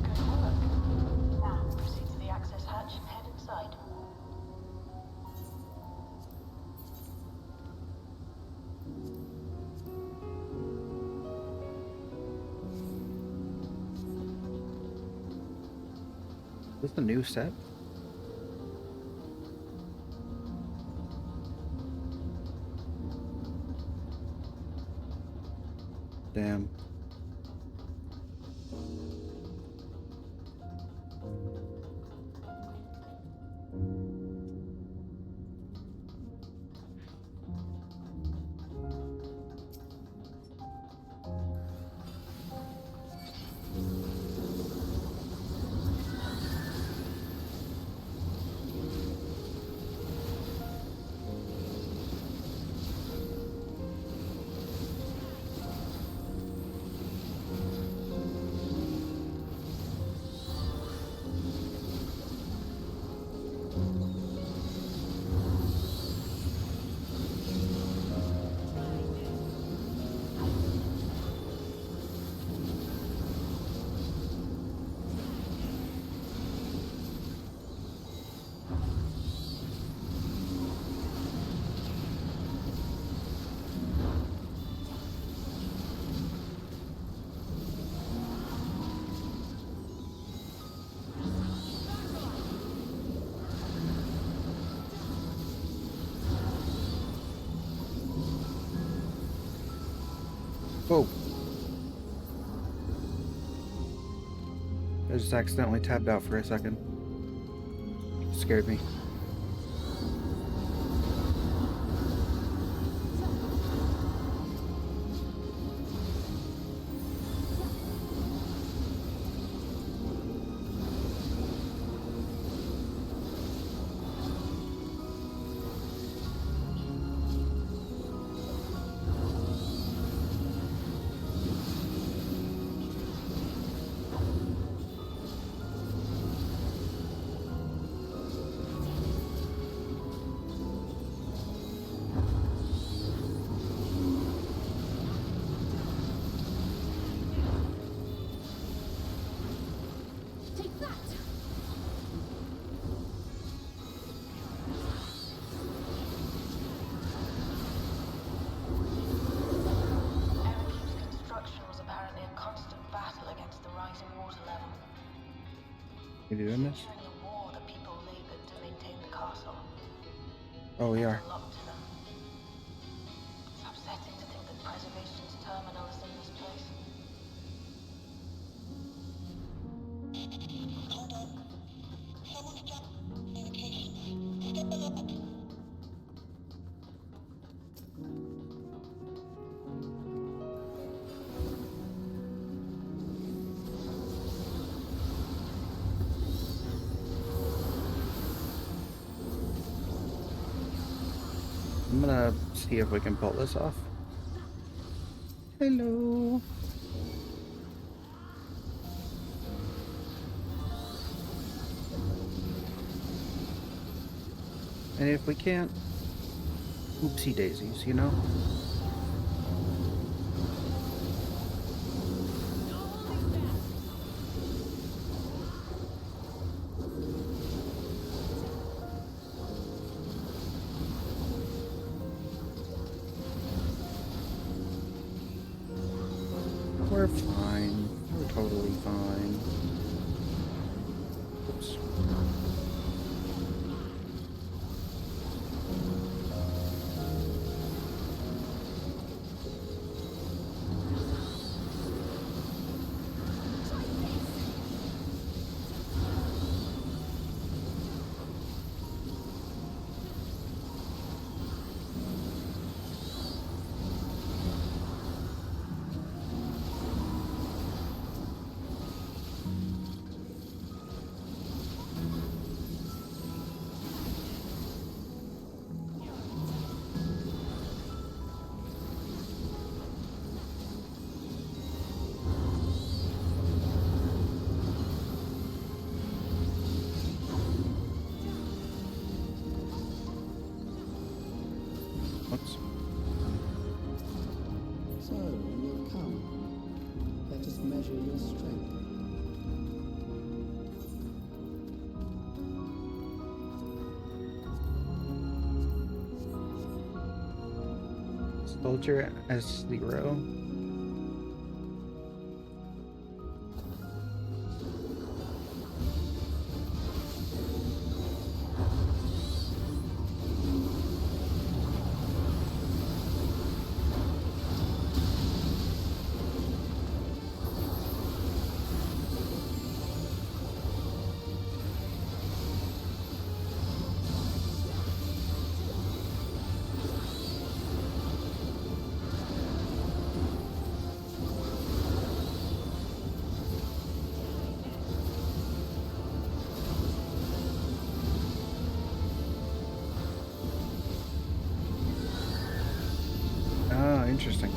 Good work. Now, proceed to the access hatch and head inside. Is this the new set? Damn. Oh. I just accidentally tabbed out for a second. Scared me. MSQ's construction was apparently a constant battle against the rising water level. You doing this? During the war, the people labored to maintain the castle. Oh, we are. There's a lot to them. It's upsetting to think that preservation's terminal is in this place. Hold on. Someone's jumped communication. Step alert. I'm gonna see if we can pull this off. Hello. And if we can't, oopsie daisies, you know? We're fine. We're totally fine. Oops. Oops. So, you've come. Let us measure your strength. Soldier S0. Ah, interesting.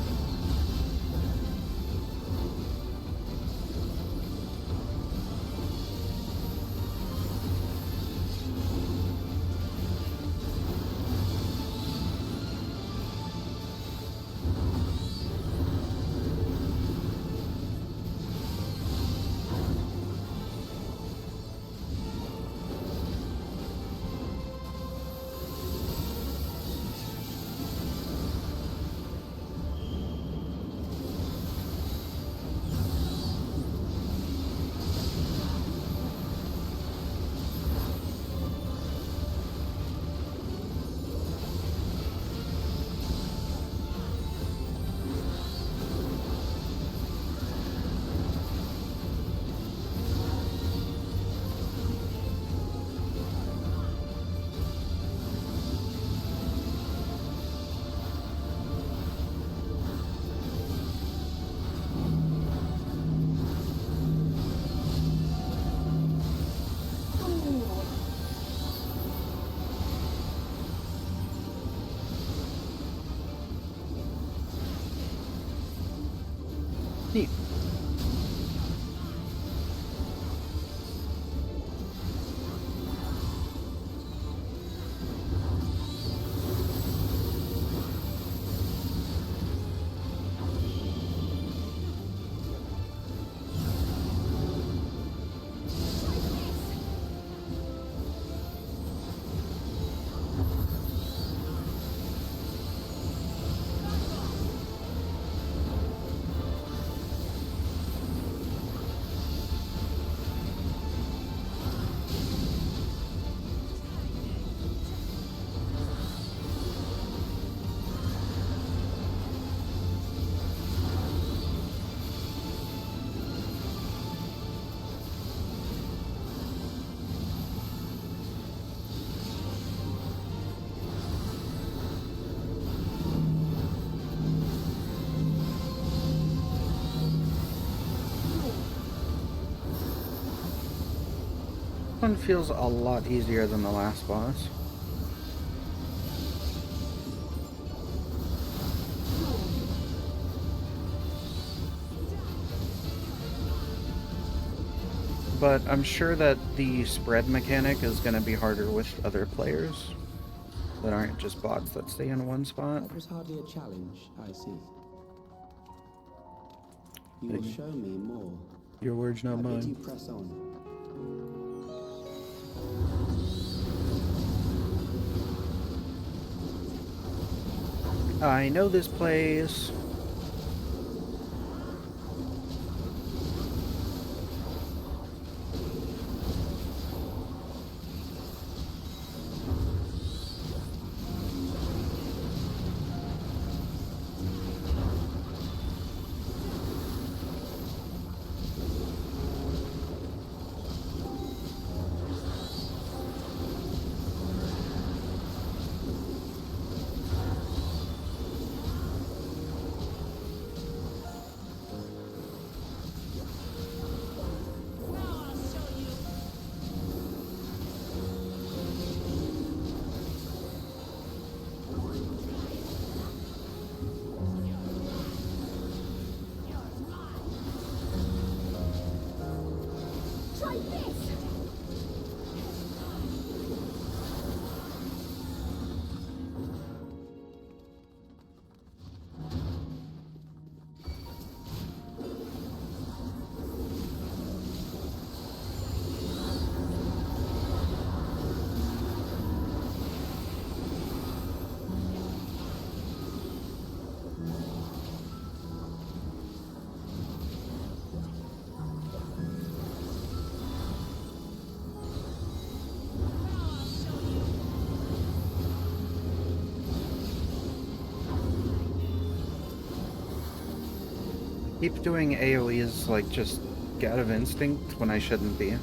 Neat. One feels a lot easier than the last boss. But I'm sure that the spread mechanic is going to be harder with other players that aren't just bots that stay in one spot. That was hardly a challenge, I see. You will show me more. Your words, not I bid mine. you press on. I know this place. Keep doing AoEs like just out of instinct when I shouldn't be.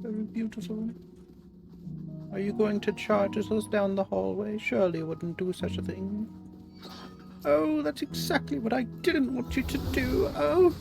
Very beautiful. Are you going to charge us down the hallway? Surely you wouldn't do such a thing. Oh, that's exactly what I didn't want you to do. Oh.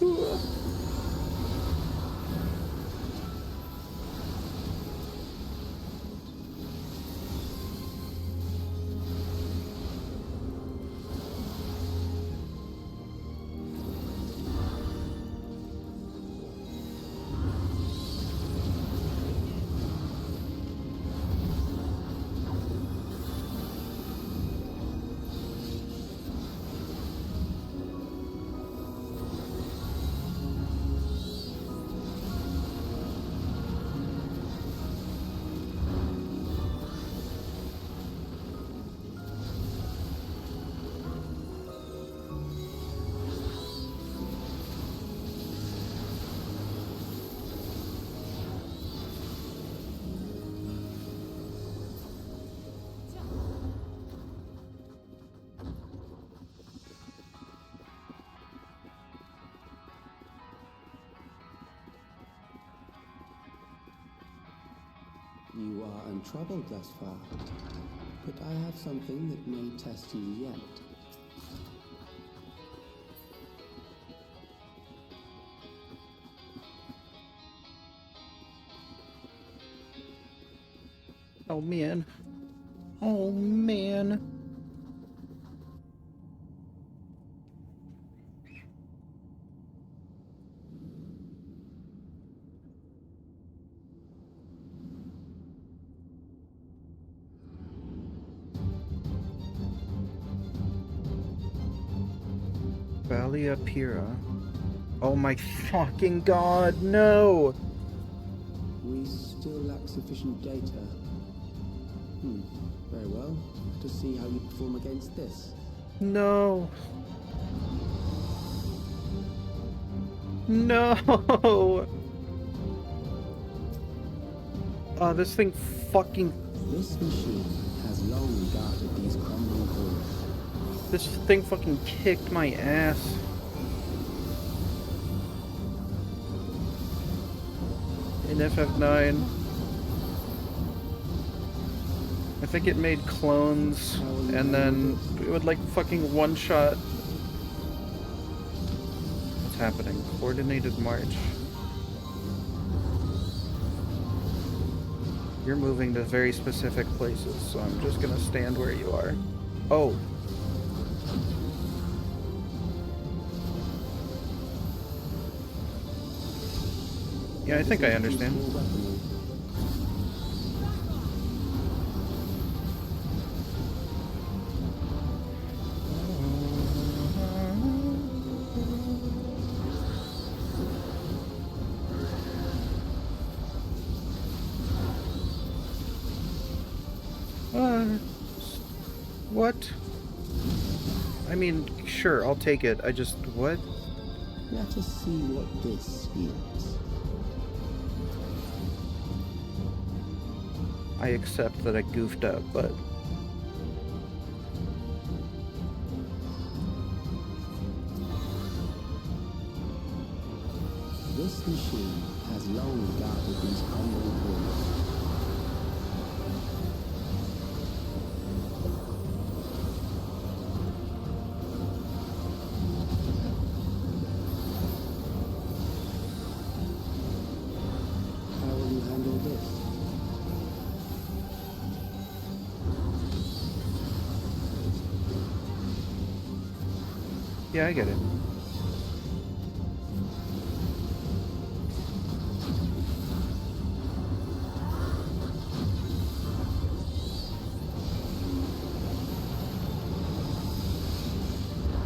You are untroubled thus far, but I have something that may test you yet. Oh man. Oh man. Valia Pira. Oh my fucking god, no! We still lack sufficient data. Very well. To see how you perform against this. No. No! Oh, this thing fucking... This machine has long guarded these crumbling halls. This thing fucking kicked my ass. In FF9. I think it made clones, and then it would like fucking one-shot. What's happening? Coordinated march. You're moving to very specific places, so I'm just gonna stand where you are. Oh. Yeah, I think I understand. What? I mean, sure, I'll take it. I just... what? Let us see what this is. I accept that I goofed up, but... This machine has long guarded these crumbling halls. How will you handle this? Yeah, I get it.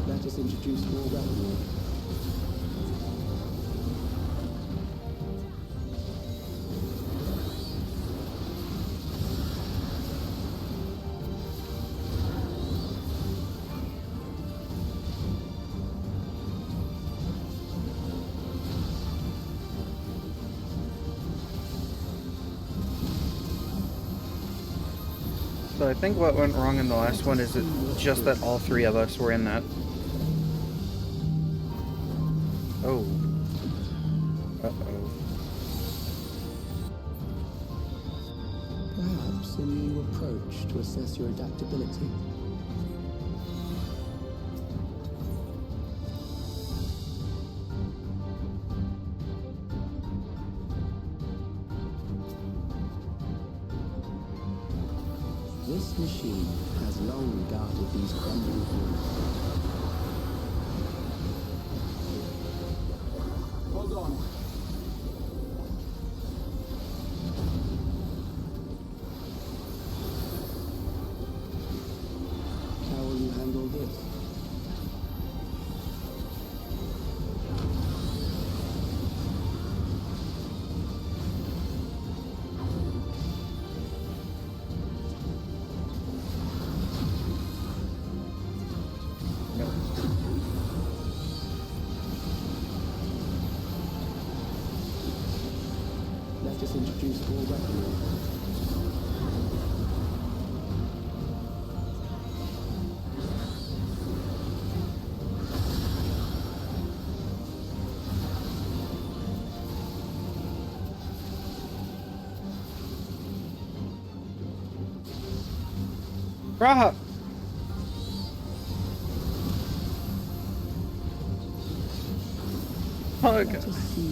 Let us introduce more weaponry. So I think what went wrong in the last one is it just that all three of us were in that. Oh. Uh-oh. Perhaps a new approach to assess your adaptability. This machine has long guarded these crumbling halls. Hold on. How will you handle this? Let's just introduce more weaponry. Raha! Fuck.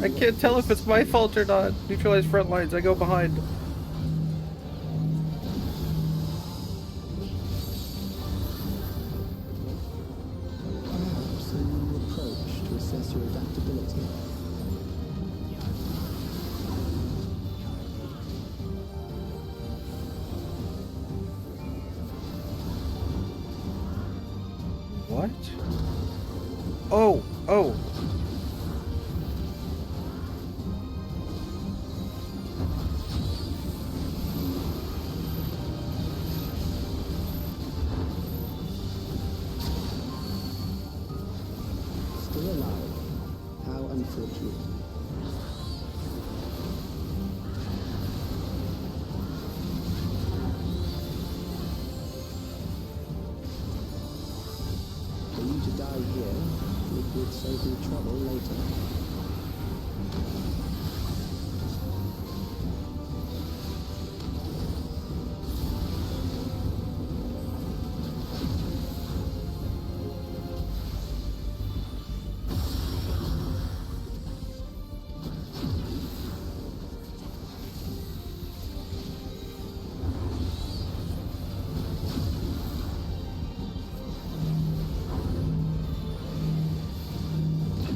I can't tell if it's my fault or not. Neutralize front lines, I go behind. Perhaps a new approach to assess your adaptability. What? Oh, oh. Still alive. How unfortunate. For you to die here, it would save you trouble later.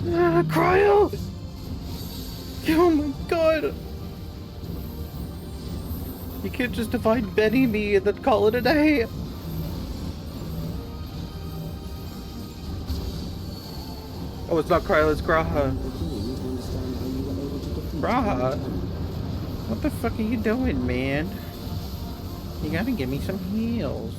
Ah, cryo! Oh my god! You can't just divide Benny me and then call it a day! Oh, it's not cryo, it's Graha. Beginning to understand how you were able to defeat Graha? Dawntrail. What the fuck are you doing, man? You gotta give me some heals.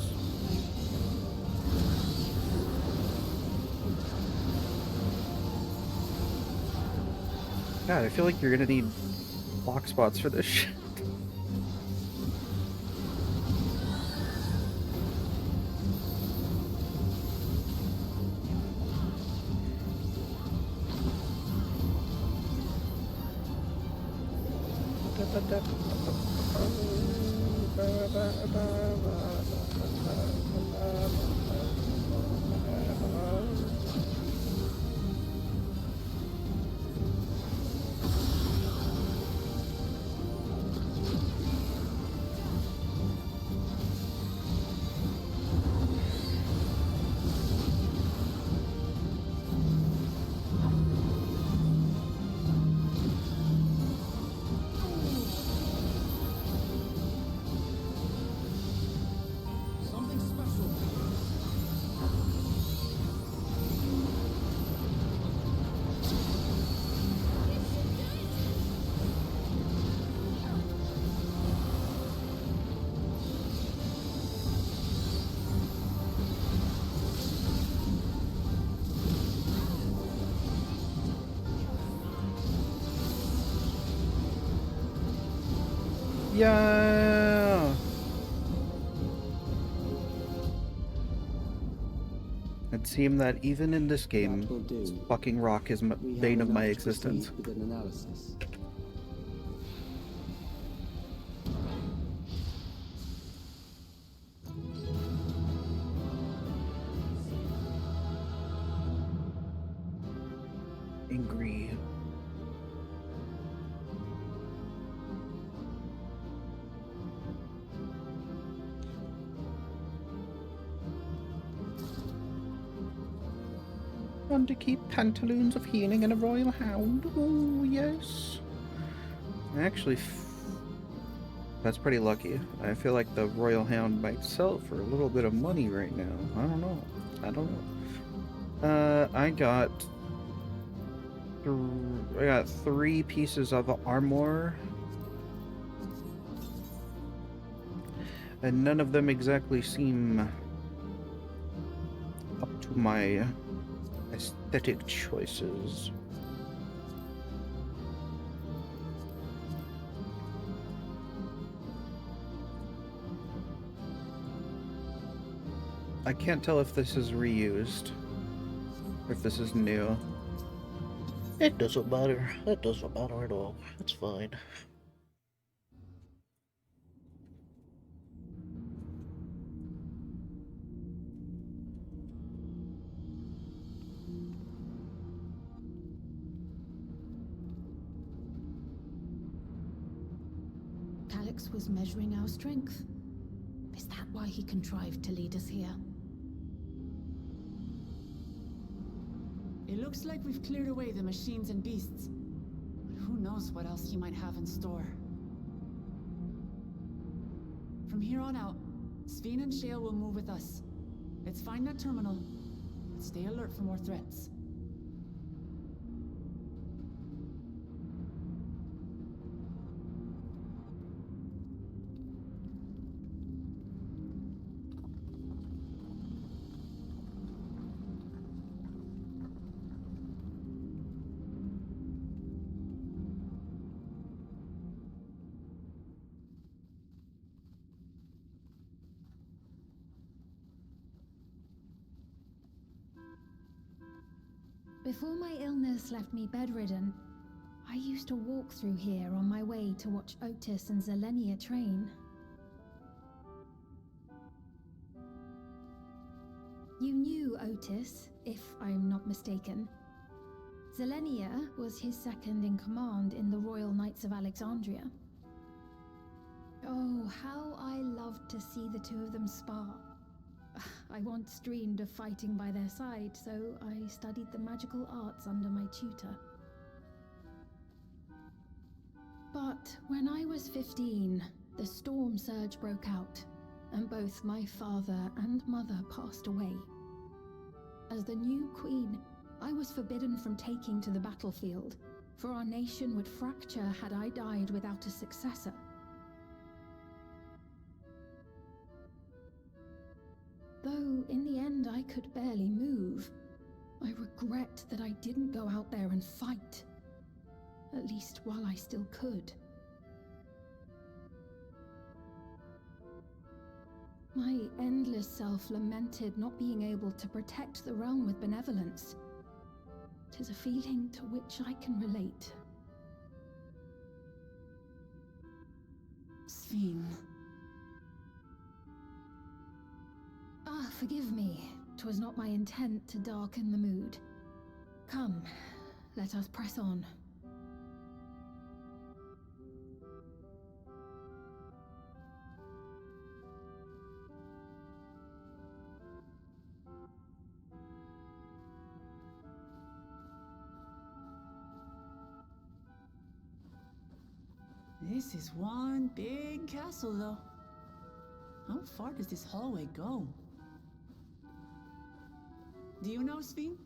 God, I feel like you're gonna need lock spots for this shit. Yeah. It seemed that even in this game, That will do. fucking rock is We have bane of enough my to existence. proceed with an analysis. fun to keep pantaloons of healing and a royal hound. Oh, yes. Actually, that's pretty lucky. I feel like the royal hound might sell for a little bit of money right now. I don't know. I got 3 pieces of armor, and none of them exactly seem up to my aesthetic choices. I can't tell if this is reused, or if this is new. It doesn't matter. That doesn't matter at all. It's fine. Calix was measuring our strength. Is that why he contrived to lead us here? It looks like we've cleared away the machines and beasts. But who knows what else he might have in store. From here on out, Sveen and Shale will move with us. Let's find that terminal, but stay alert for more threats. Before my illness left me bedridden, I used to walk through here on my way to watch Otis and Zelenia train. You knew Otis, if I'm not mistaken. Zelenia was his second in command in the Royal Knights of Alexandria. Oh, how I loved to see the two of them spar. I once dreamed of fighting by their side, so I studied the magical arts under my tutor. But when I was 15, the storm surge broke out, and both my father and mother passed away. As the new queen, I was forbidden from taking to the battlefield, for our nation would fracture had I died without a successor. Though in the end I could barely move, I regret that I didn't go out there and fight. At least while I still could. My endless self lamented not being able to protect the realm with benevolence. 'Tis a feeling to which I can relate. Sveen. Ah, forgive me. 'Twas not my intent to darken the mood. Come, let us press on. This is one big castle, though. How far does this hallway go? Do you know, Sveen?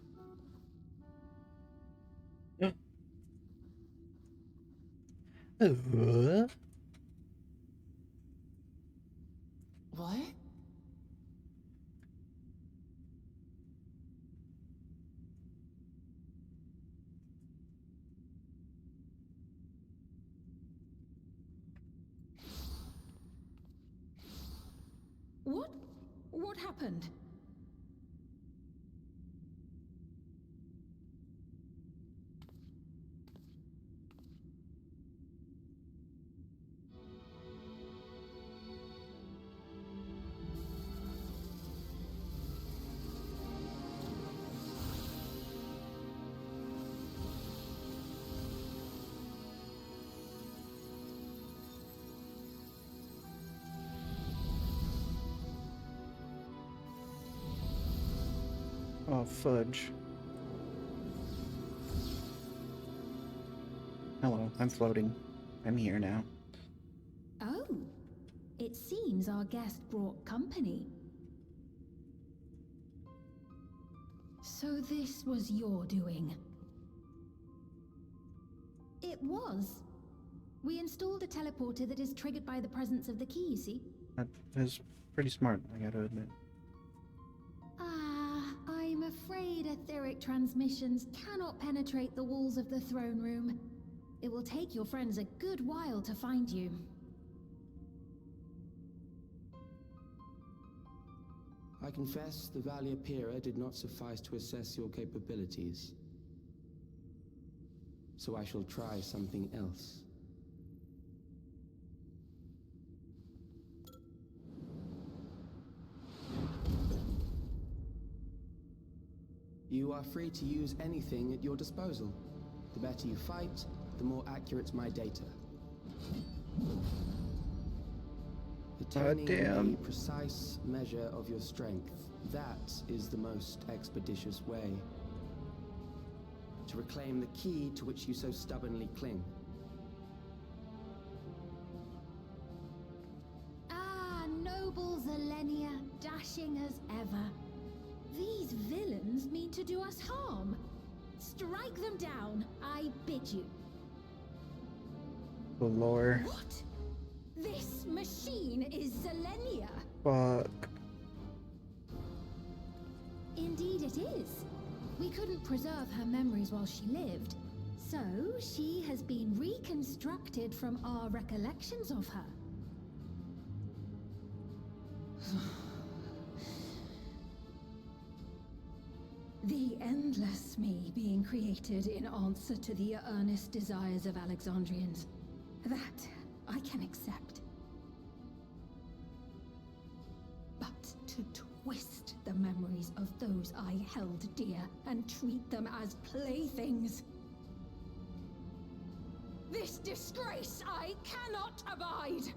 What? What happened? Oh, fudge. Hello, I'm floating. I'm here now. Oh, it seems our guest brought company. So this was your doing? It was. We installed a teleporter that is triggered by the presence of the key, you see? That is pretty smart, I gotta admit. Ah, I'm afraid etheric transmissions cannot penetrate the walls of the throne room. It will take your friends a good while to find you. I confess the Valia Pira did not suffice to assess your capabilities. So I shall try something else. You are free to use anything at your disposal. The better you fight, the more accurate my data. Attaining damn. a precise measure of your strength, that is the most expeditious way to reclaim the key to which you so stubbornly cling. Ah, noble Zelenia, dashing as ever. These villains mean to do us harm. Strike them down, I bid you. The lore. What? This machine is Zelenia. Fuck. Indeed it is. We couldn't preserve her memories while she lived, so she has been reconstructed from our recollections of her. The endless me being created in answer to the earnest desires of Alexandrians. That I can accept. But to twist the memories of those I held dear and treat them as playthings. This disgrace I cannot abide!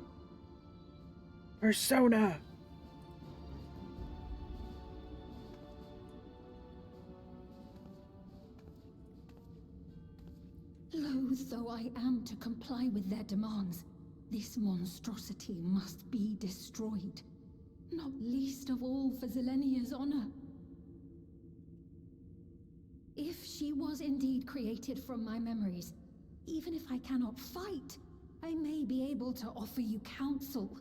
Persona! Loath though I am to comply with their demands, this monstrosity must be destroyed. Not least of all for Zelenia's honor. If she was indeed created from my memories, even if I cannot fight, I may be able to offer you counsel.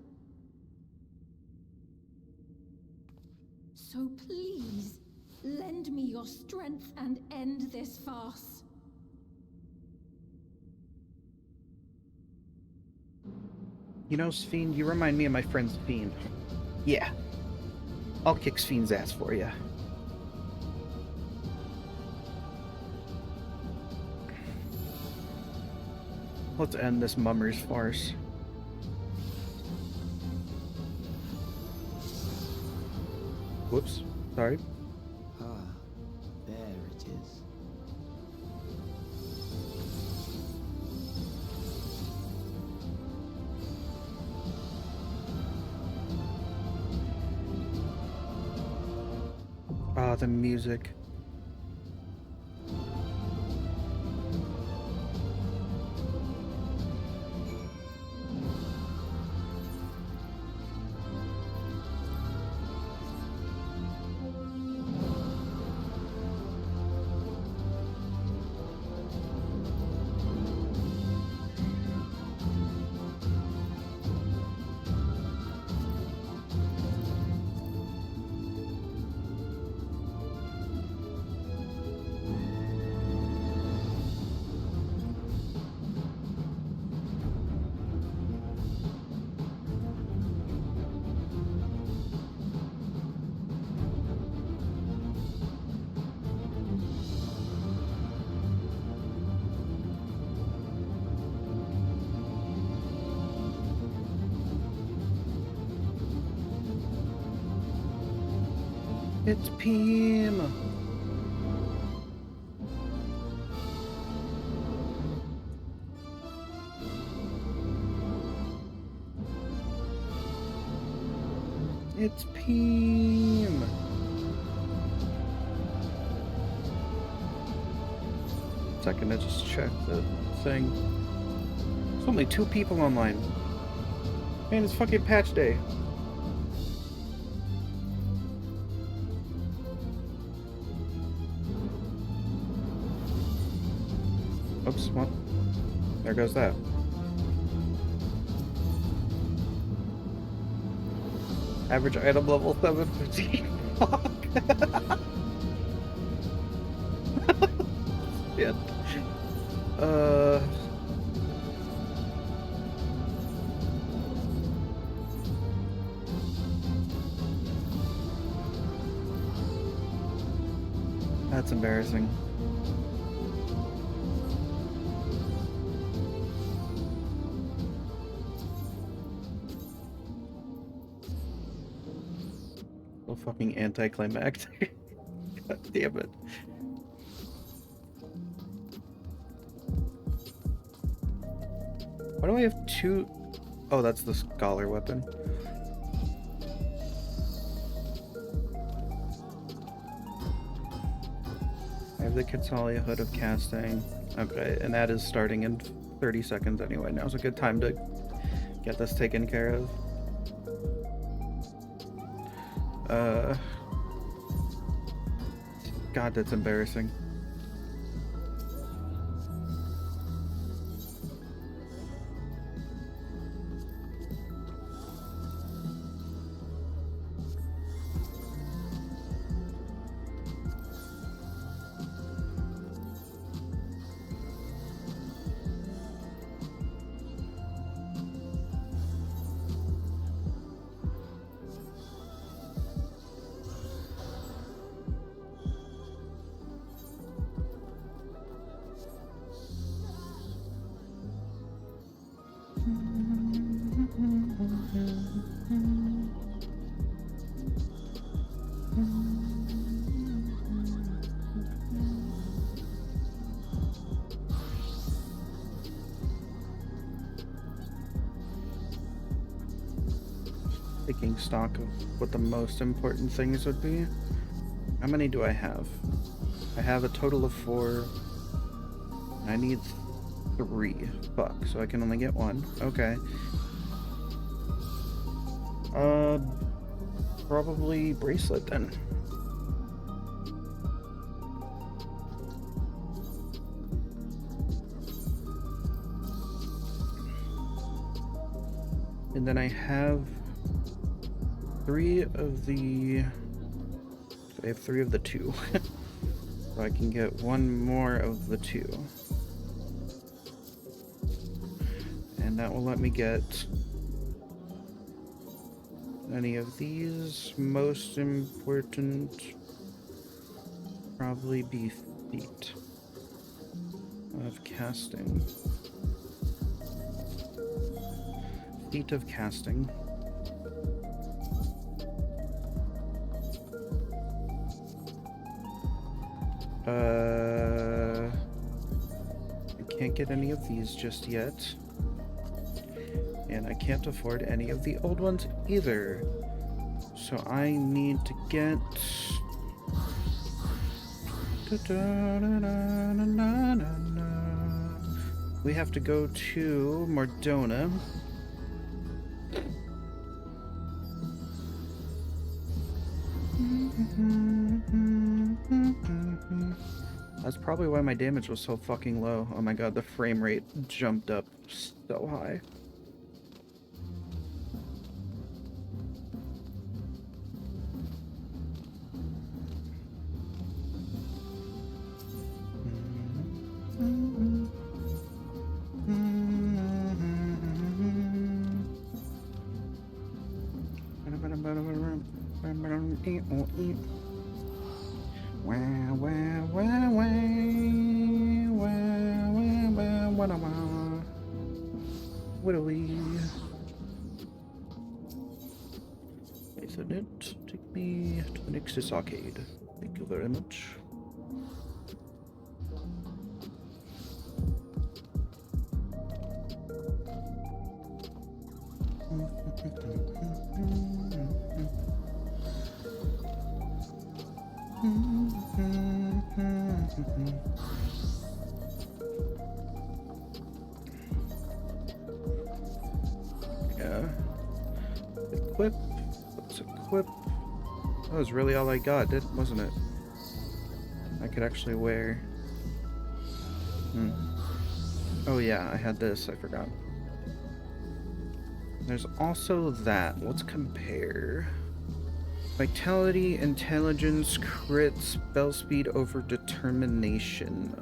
So please, lend me your strength and end this farce. You know, Sphene, you remind me of my friend Sphene. Yeah. I'll kick Sphene's ass for you. Let's end this mummer's farce. Whoops. Sorry. Ah, there it is. Ah, the music. It's Peam! It's Peam! second to just check the thing. There's only 2 people online. Man, it's fucking patch day. Oops, what? There goes that. Average item level 715. Fuck. Shit. That's embarrassing. So fucking anticlimactic. God damn it. Why do I have 2? Oh, that's the scholar weapon. I have the Quetzallia hood of casting. Okay, and that is starting in 30 seconds anyway. Now's a good time to get this taken care of. God, that's embarrassing. Taking stock of what the most important things would be. How many do I have? I have a total of 4. I need 3. Fuck, so I can only get 1. Okay. Probably bracelet then. And then I have 3 of the... I have 3 of the 2. So I can get 1 more of the 2. And that will let me get any of these. Most important, probably be feet of casting. Feet of casting. I can't get any of these just yet. And I can't afford any of the old ones either. So I need to get... We have to go to Mordona. That's probably why my damage was so fucking low. Oh my god, the frame rate jumped up so high. What are we? Ethernet, take me to the Nexus Arcade. Thank you very much. equip. Let's equip. That was really all I got, wasn't it? I could actually wear... Oh yeah, I had this, I forgot. There's also that. Let's compare. Vitality, intelligence, crit, spell speed over determination.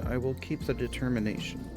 I will keep the determination.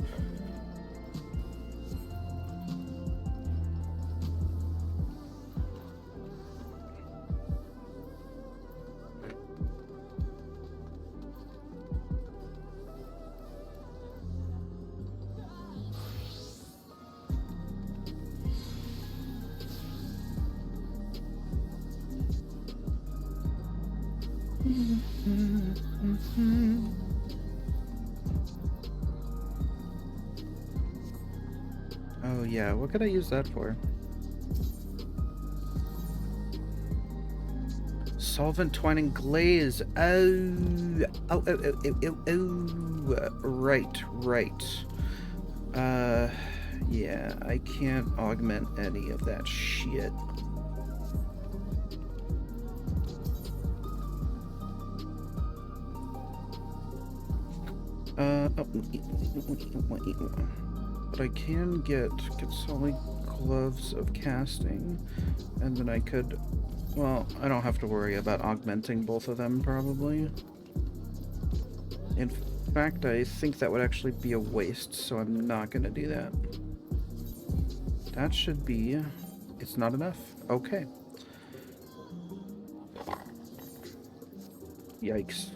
Oh yeah, what could I use that for? Solvent, twine, and glaze. Oh, right. Yeah, I can't augment any of that shit. But I can get solid gloves of casting, and then I could, well, I don't have to worry about augmenting both of them, probably. In fact, I think that would actually be a waste, so I'm not gonna do that. That should be, it's not enough. Okay. Yikes.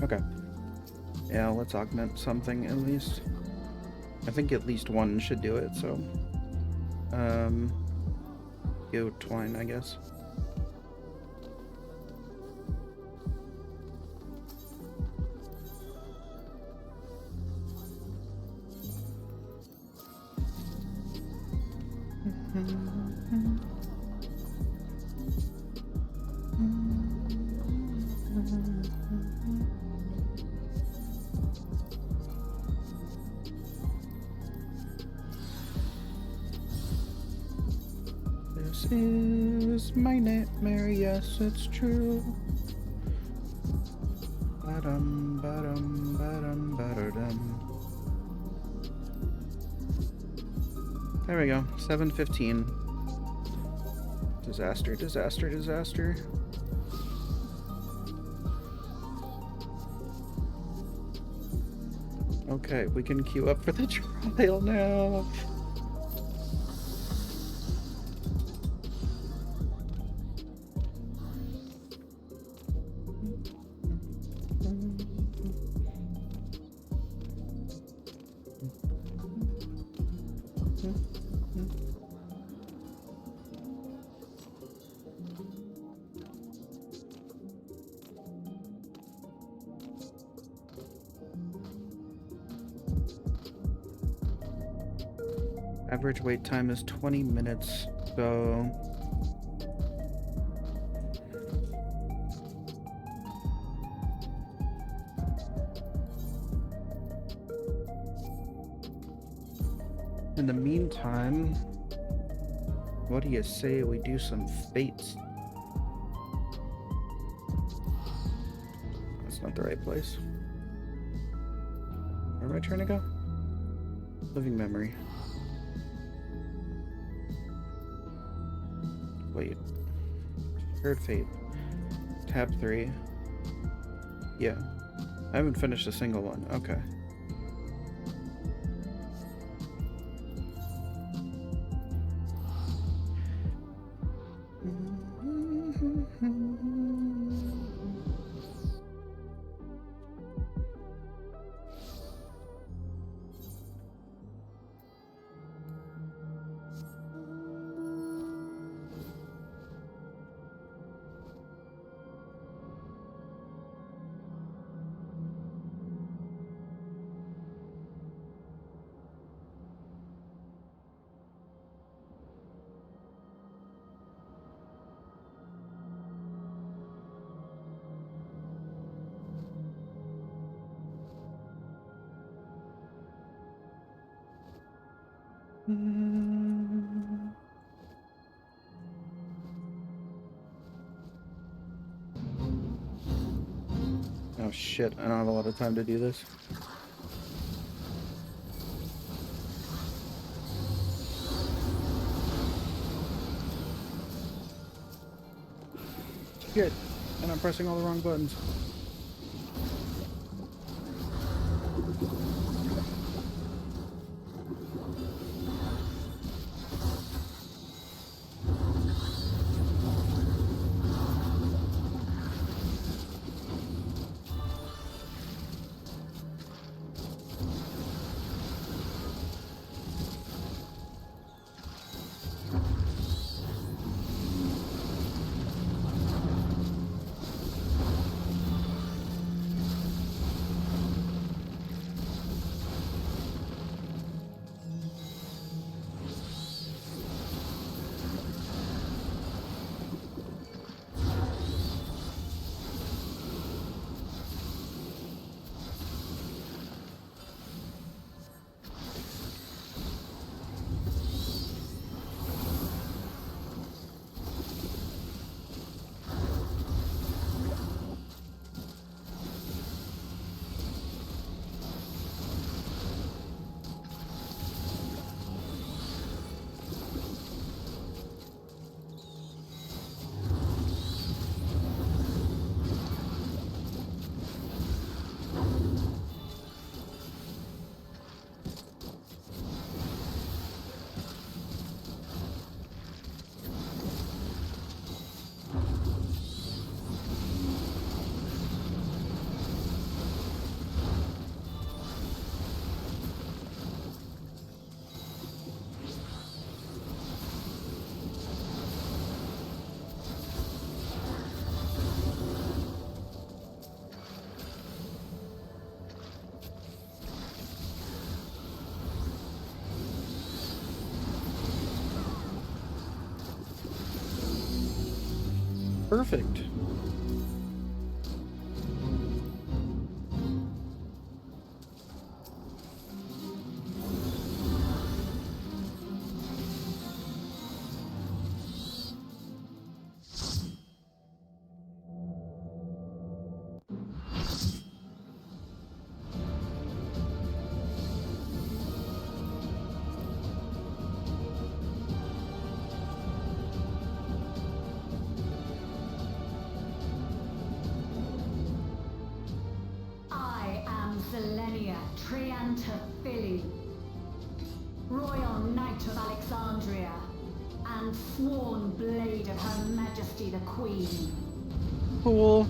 Okay. Yeah, let's augment something at least. I think at least one should do it, so... Go twine, I guess. This is my nightmare, yes, it's true. Ba-dum, ba-dum, ba-dum, ba-da-dum. There we go, 7:15. Disaster, disaster, disaster. Okay, we can queue up for the trial now. Average wait time is 20 minutes, so... In the meantime, what do you say we do some fates? That's not the right place. Where am I trying to go? Living memory. Wait. Shared fate. Tab 3. Yeah. I haven't finished a single one. Okay. Oh shit, I don't have a lot of time to do this. Shit, and I'm pressing all the wrong buttons. Perfect. I am Zelenia Triantaphili, Royal Knight of Alexandria, and sworn blade of Her Majesty the Queen. Cool.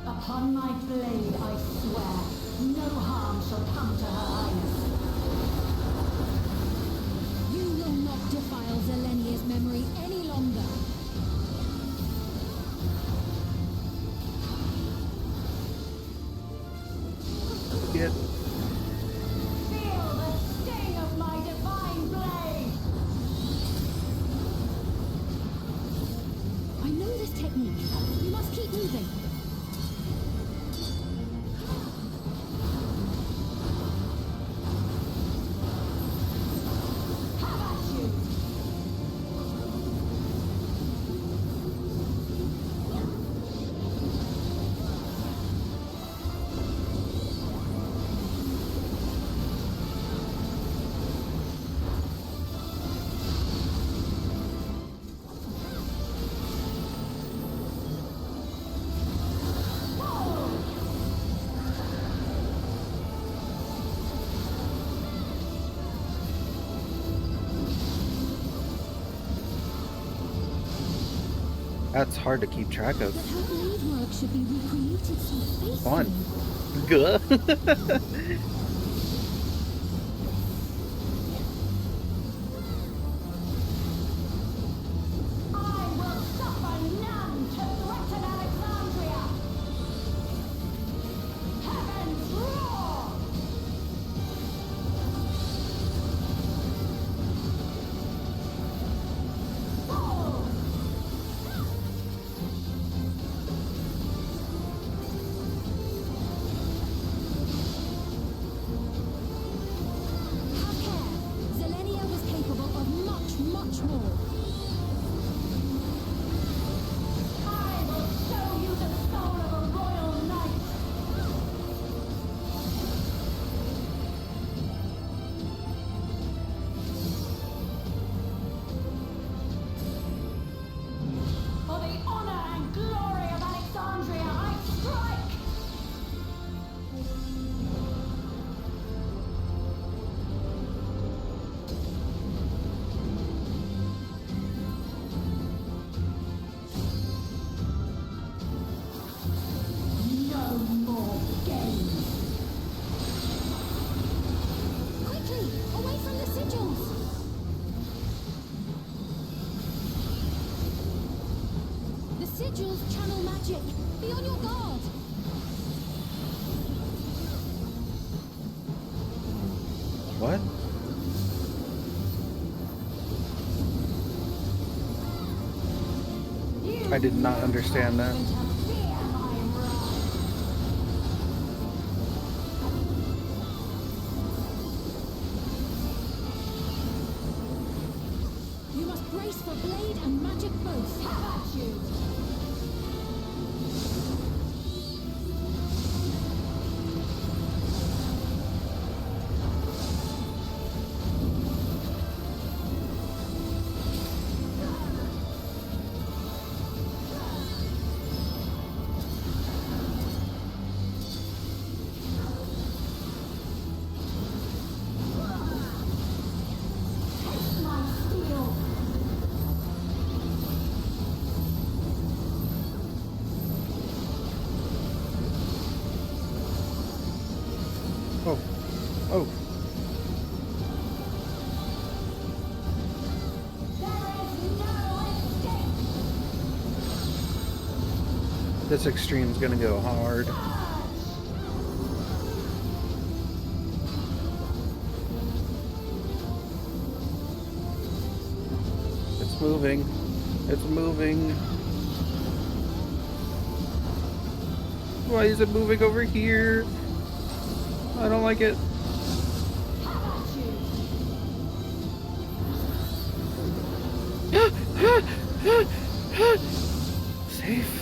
Upon my blade I swear, no harm shall come to Her Highness. You will not defile Zelenia's memory any longer. Get. Feel the sting of my divine blade! I know this technique. You must keep moving. Have at you! That's hard to keep track of. But her blade work should be recreated so faithfully. Fun. Good. I will suffer none to threaten Alexandria! Portals channel magic. Be on your guard. What? I did not understand that. You must brace for blade and magic both. Have at you. Oh. Oh. This extreme's gonna go hard. It's moving. It's moving. Why is it moving over here? I don't like it. Safe.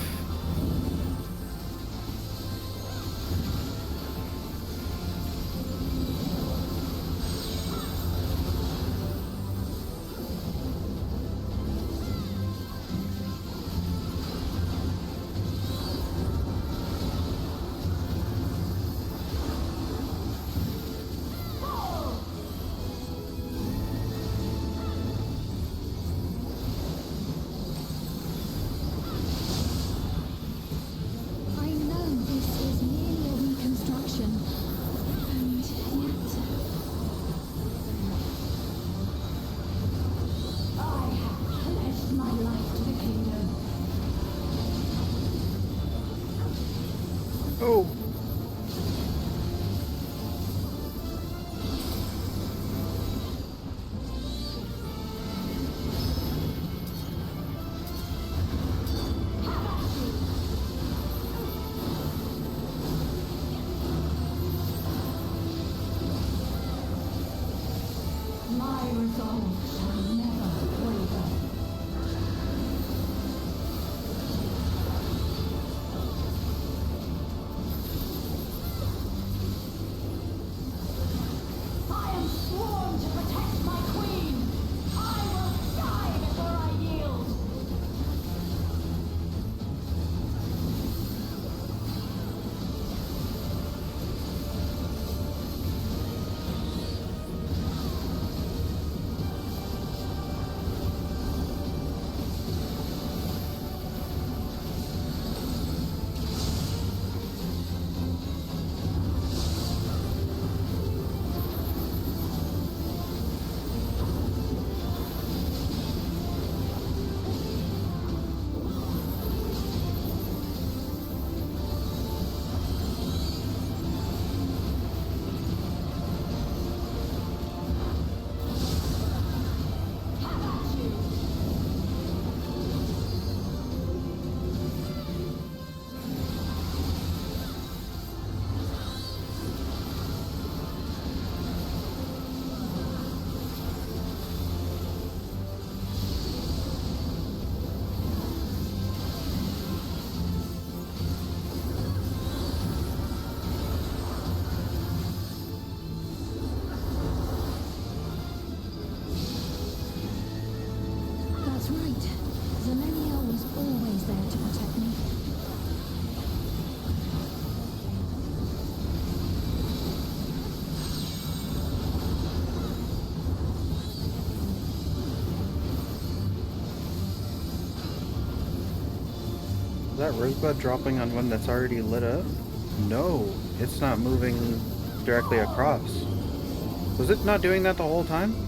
I know this is merely a reconstruction, and yet I have pledged my life to the kingdom. Oh. My resolve shall never waver. I am sworn to protect my queen. I will die before I yield. that's right. Zelenia was always there to protect me. Is that rosebud dropping on one that's already lit up? No, it's not moving directly across. Was it not doing that the whole time?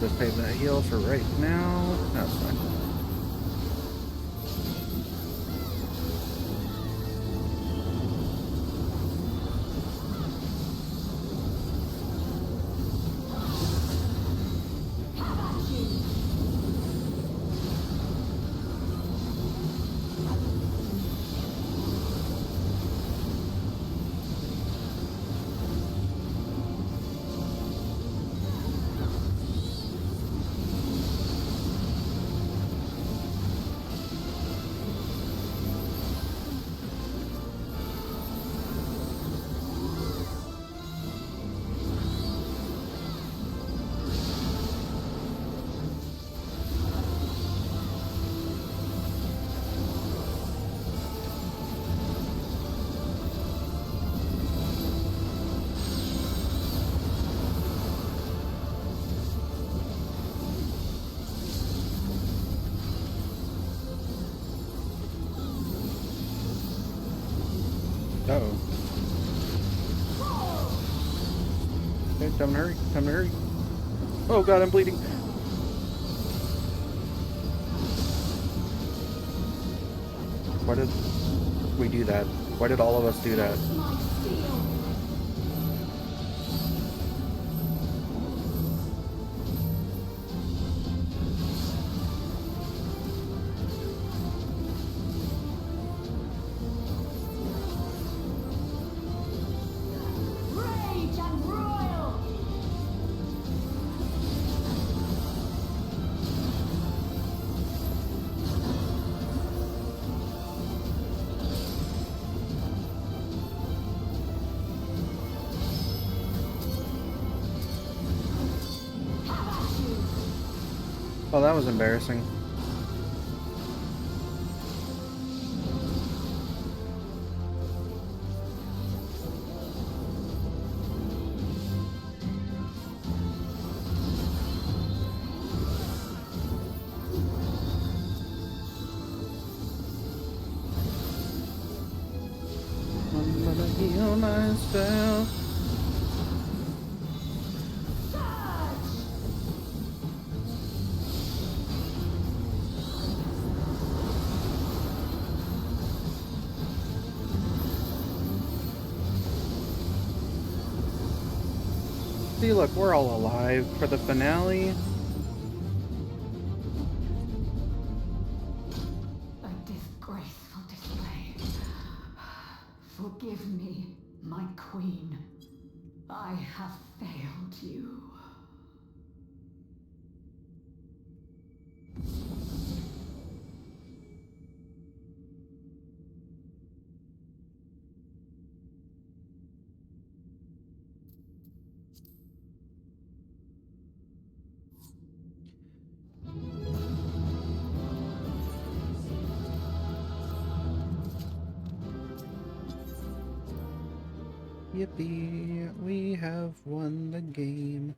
just pay the heal for right now. That's fine. Uh-oh. Okay, time to hurry. Time to hurry. Oh god, I'm bleeding. Why did we do that? Why did all of us do that? Oh, that was embarrassing. I'm gonna heal myself. See, look, we're all alive for the finale. A disgraceful display. Forgive me, my queen. I have failed you. Yippee, we have won the game.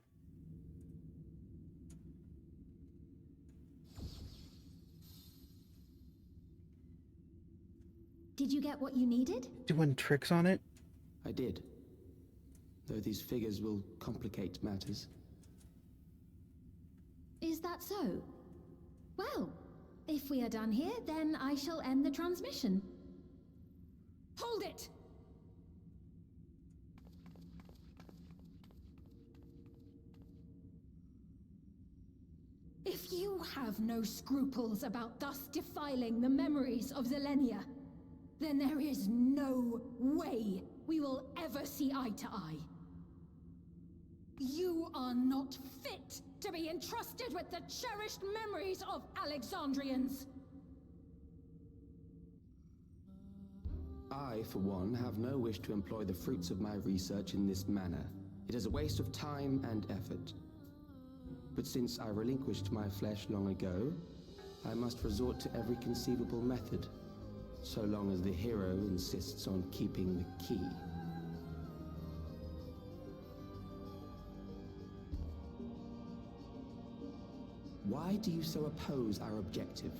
Did you get what you needed? Doing tricks on it? I did. Though these figures will complicate matters. Is that so? Well, if we are done here, then I shall end the transmission. Hold it! If you have no scruples about thus defiling the memories of Zelenia, then there is no way we will ever see eye to eye. You are not fit to be entrusted with the cherished memories of Alexandrians. I, for one, have no wish to employ the fruits of my research in this manner. It is a waste of time and effort. But since I relinquished my flesh long ago, I must resort to every conceivable method, so long as the hero insists on keeping the key. Why do you so oppose our objective?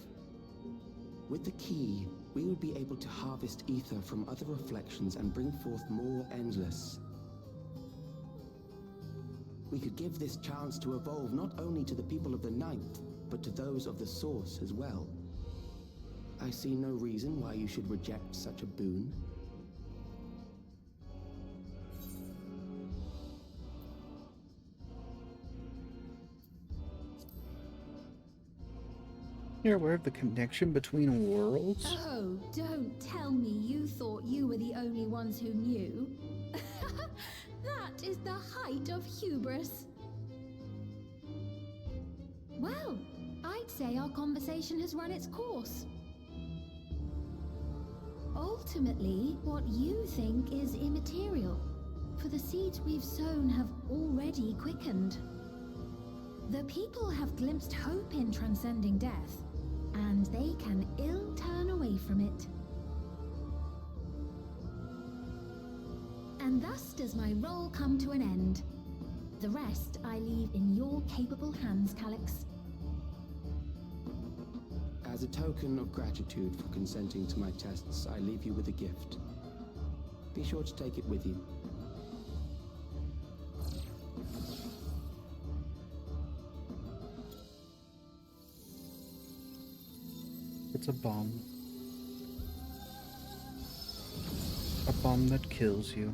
With the key, we would be able to harvest ether from other reflections and bring forth more endless. we could give this chance to evolve not only to the people of the Ninth, but to those of the Source as well. I see no reason why you should reject such a boon. You're aware of the connection between worlds? Oh, don't tell me you thought you were the only ones who knew. That is the height of hubris. Well, I'd say our conversation has run its course. Ultimately, what you think is immaterial, for the seeds we've sown have already quickened. The people have glimpsed hope in transcending death, and they can ill turn away from it. And thus does my role come to an end. The rest I leave in your capable hands, Calyx. As a token of gratitude for consenting to my tests, I leave you with a gift. Be sure to take it with you. It's a bomb. A bomb that kills you.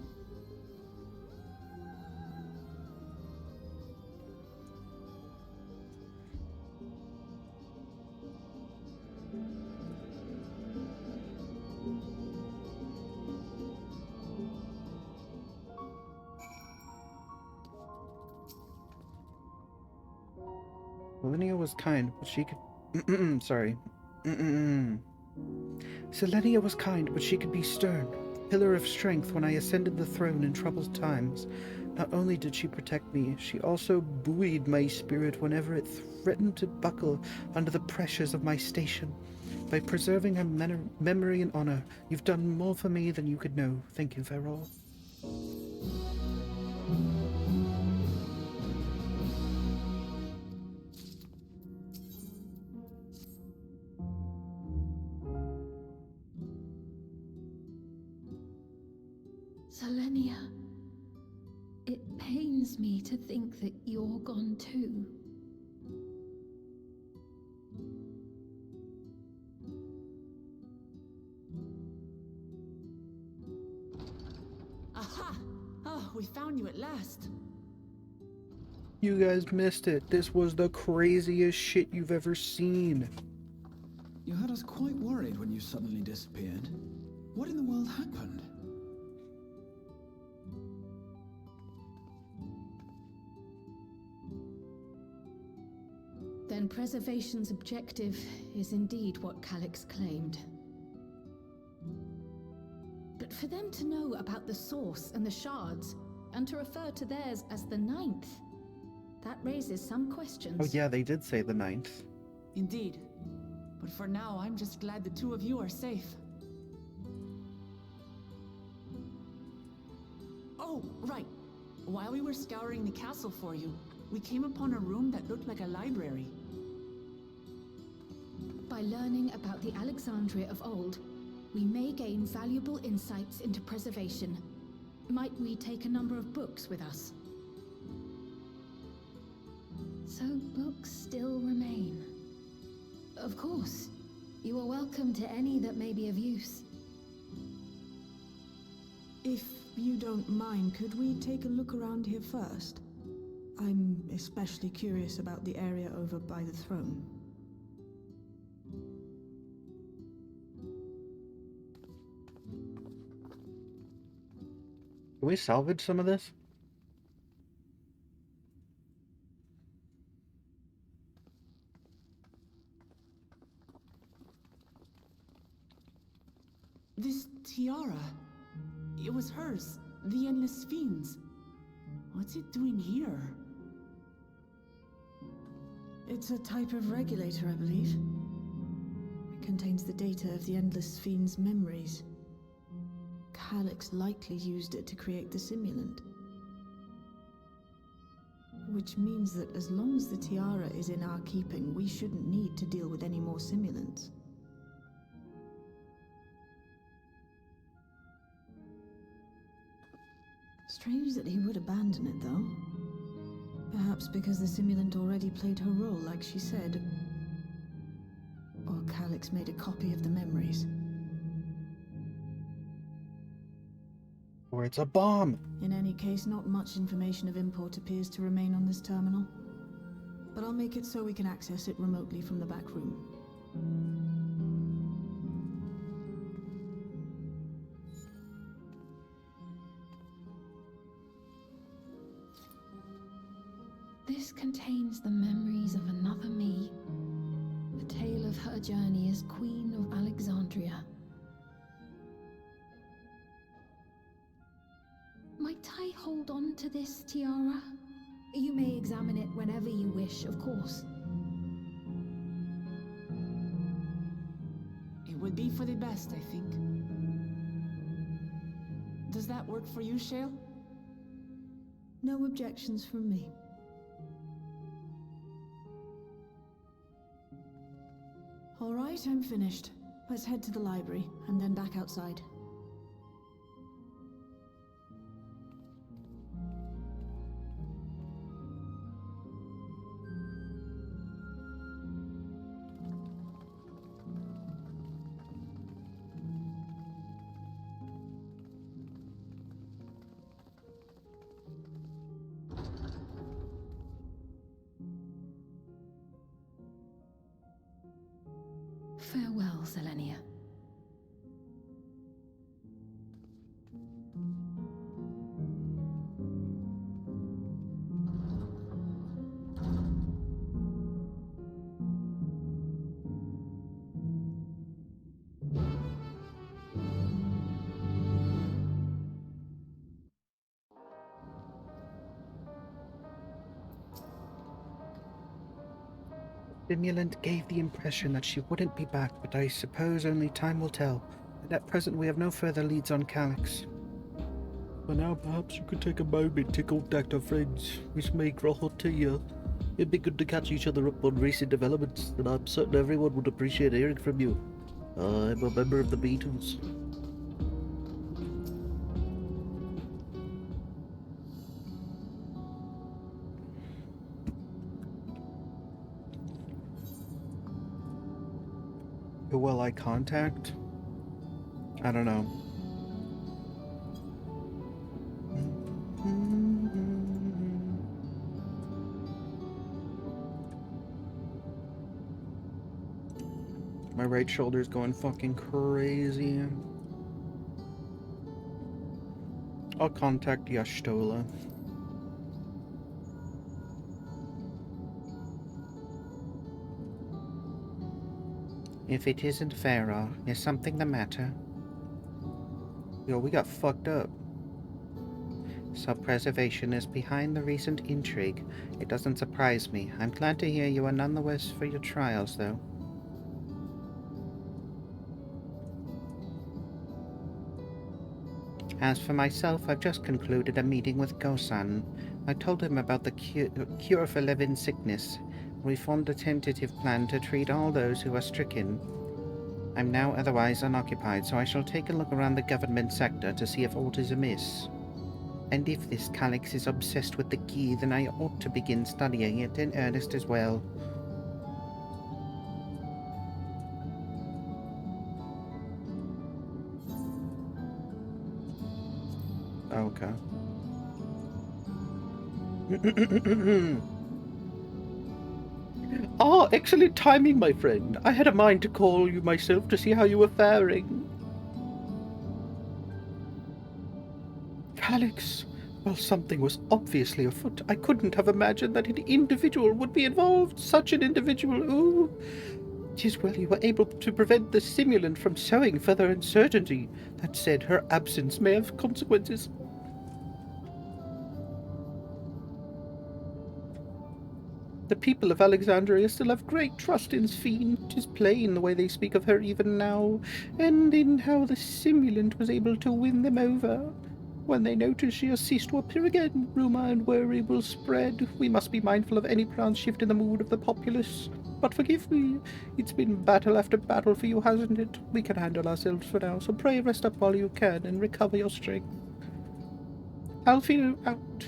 Selenia was kind, but she could... sorry. Selenia was kind, but she could be stern. Pillar of strength when I ascended the throne in troubled times. Not only did she protect me, she also buoyed my spirit whenever it threatened to buckle under the pressures of my station. By preserving her memory and honor, you've done more for me than you could know. Thank you, Verol. Selenia, it pains me to think that you're gone too. Aha! Oh, we found you at last. You guys missed it. This was the craziest shit you've ever seen. You had us quite worried when you suddenly disappeared. What in the world happened? Then Preservation's objective is indeed what Calyx claimed. But for them to know about the Source and the Shards, and to refer to theirs as the Ninth, that raises some questions. Oh yeah, they did say the Ninth. Indeed. But for now, I'm just glad the two of you are safe. Oh, right. While we were scouring the castle for you, we came upon a room that looked like a library. By learning about the Alexandria of old, we may gain valuable insights into preservation. Might we take a number of books with us? So books still remain. Of course. You are welcome to any that may be of use. If you don't mind, could we take a look around here first? I'm especially curious about the area over by the throne. Can we salvage some of this? This tiara, it was hers, the Endless Fiend's. What's it doing here? It's a type of regulator, I believe. It contains the data of the Endless Fiend's memories. Calyx likely used it to create the simulant. Which means that as long as the tiara is in our keeping, we shouldn't need to deal with any more simulants. Strange that he would abandon it, though. Perhaps because the simulant already played her role, like she said. Or Calyx made a copy of the memories. Or it's a bomb. In any case, not much information of import appears to remain on this terminal. But I'll make it so we can access it remotely from the back room. This contains the memories of another me. The tale of her journey as Queen of Alexandria. Might I hold on to this tiara? You may examine it whenever you wish, of course. It would be for the best, I think. Does that work for you, Shale? No objections from me. All right, I'm finished. Let's head to the library, and then back outside. Farewell, Selenia. Stimulant gave the impression that she wouldn't be back, but I suppose only time will tell. And at present we have no further leads on Calyx. For now, perhaps you could take a moment to contact our friends. We may grow hot to you. It'd be good to catch each other up on recent developments, and I'm certain everyone would appreciate hearing from you. I'm a member of the Beatles. Who will I contact? I don't know. My right shoulder's going fucking crazy. I'll contact Y'shtola. If it isn't Farah, is something the matter? Yo, we got fucked up. Self-preservation is behind the recent intrigue. It doesn't surprise me. I'm glad to hear you are none the worse for your trials, though. As for myself, I've just concluded a meeting with Gosan. I told him about the cure for Levin's sickness. We formed a tentative plan to treat all those who are stricken. I'm now otherwise unoccupied, so I shall take a look around the government sector to see if aught is amiss. And if this Calyx is obsessed with the key, then I ought to begin studying it in earnest as well. Okay. Ah, excellent timing, my friend. I had a mind to call you myself to see how you were faring. Calyx, well, something was obviously afoot. I couldn't have imagined that an individual would be involved. Such an individual, ooh. 'Tis well you were able to prevent the simulant from sowing further uncertainty. That said, her absence may have consequences. The people of Alexandria still have great trust in Sphene. 'Tis plain the way they speak of her even now, and in how the simulant was able to win them over. When they notice she has ceased to appear again, rumour and worry will spread. We must be mindful of any planned shift in the mood of the populace. But forgive me, it's been battle after battle for you, hasn't it? We can handle ourselves for now, so pray rest up while you can and recover your strength. Alfino out.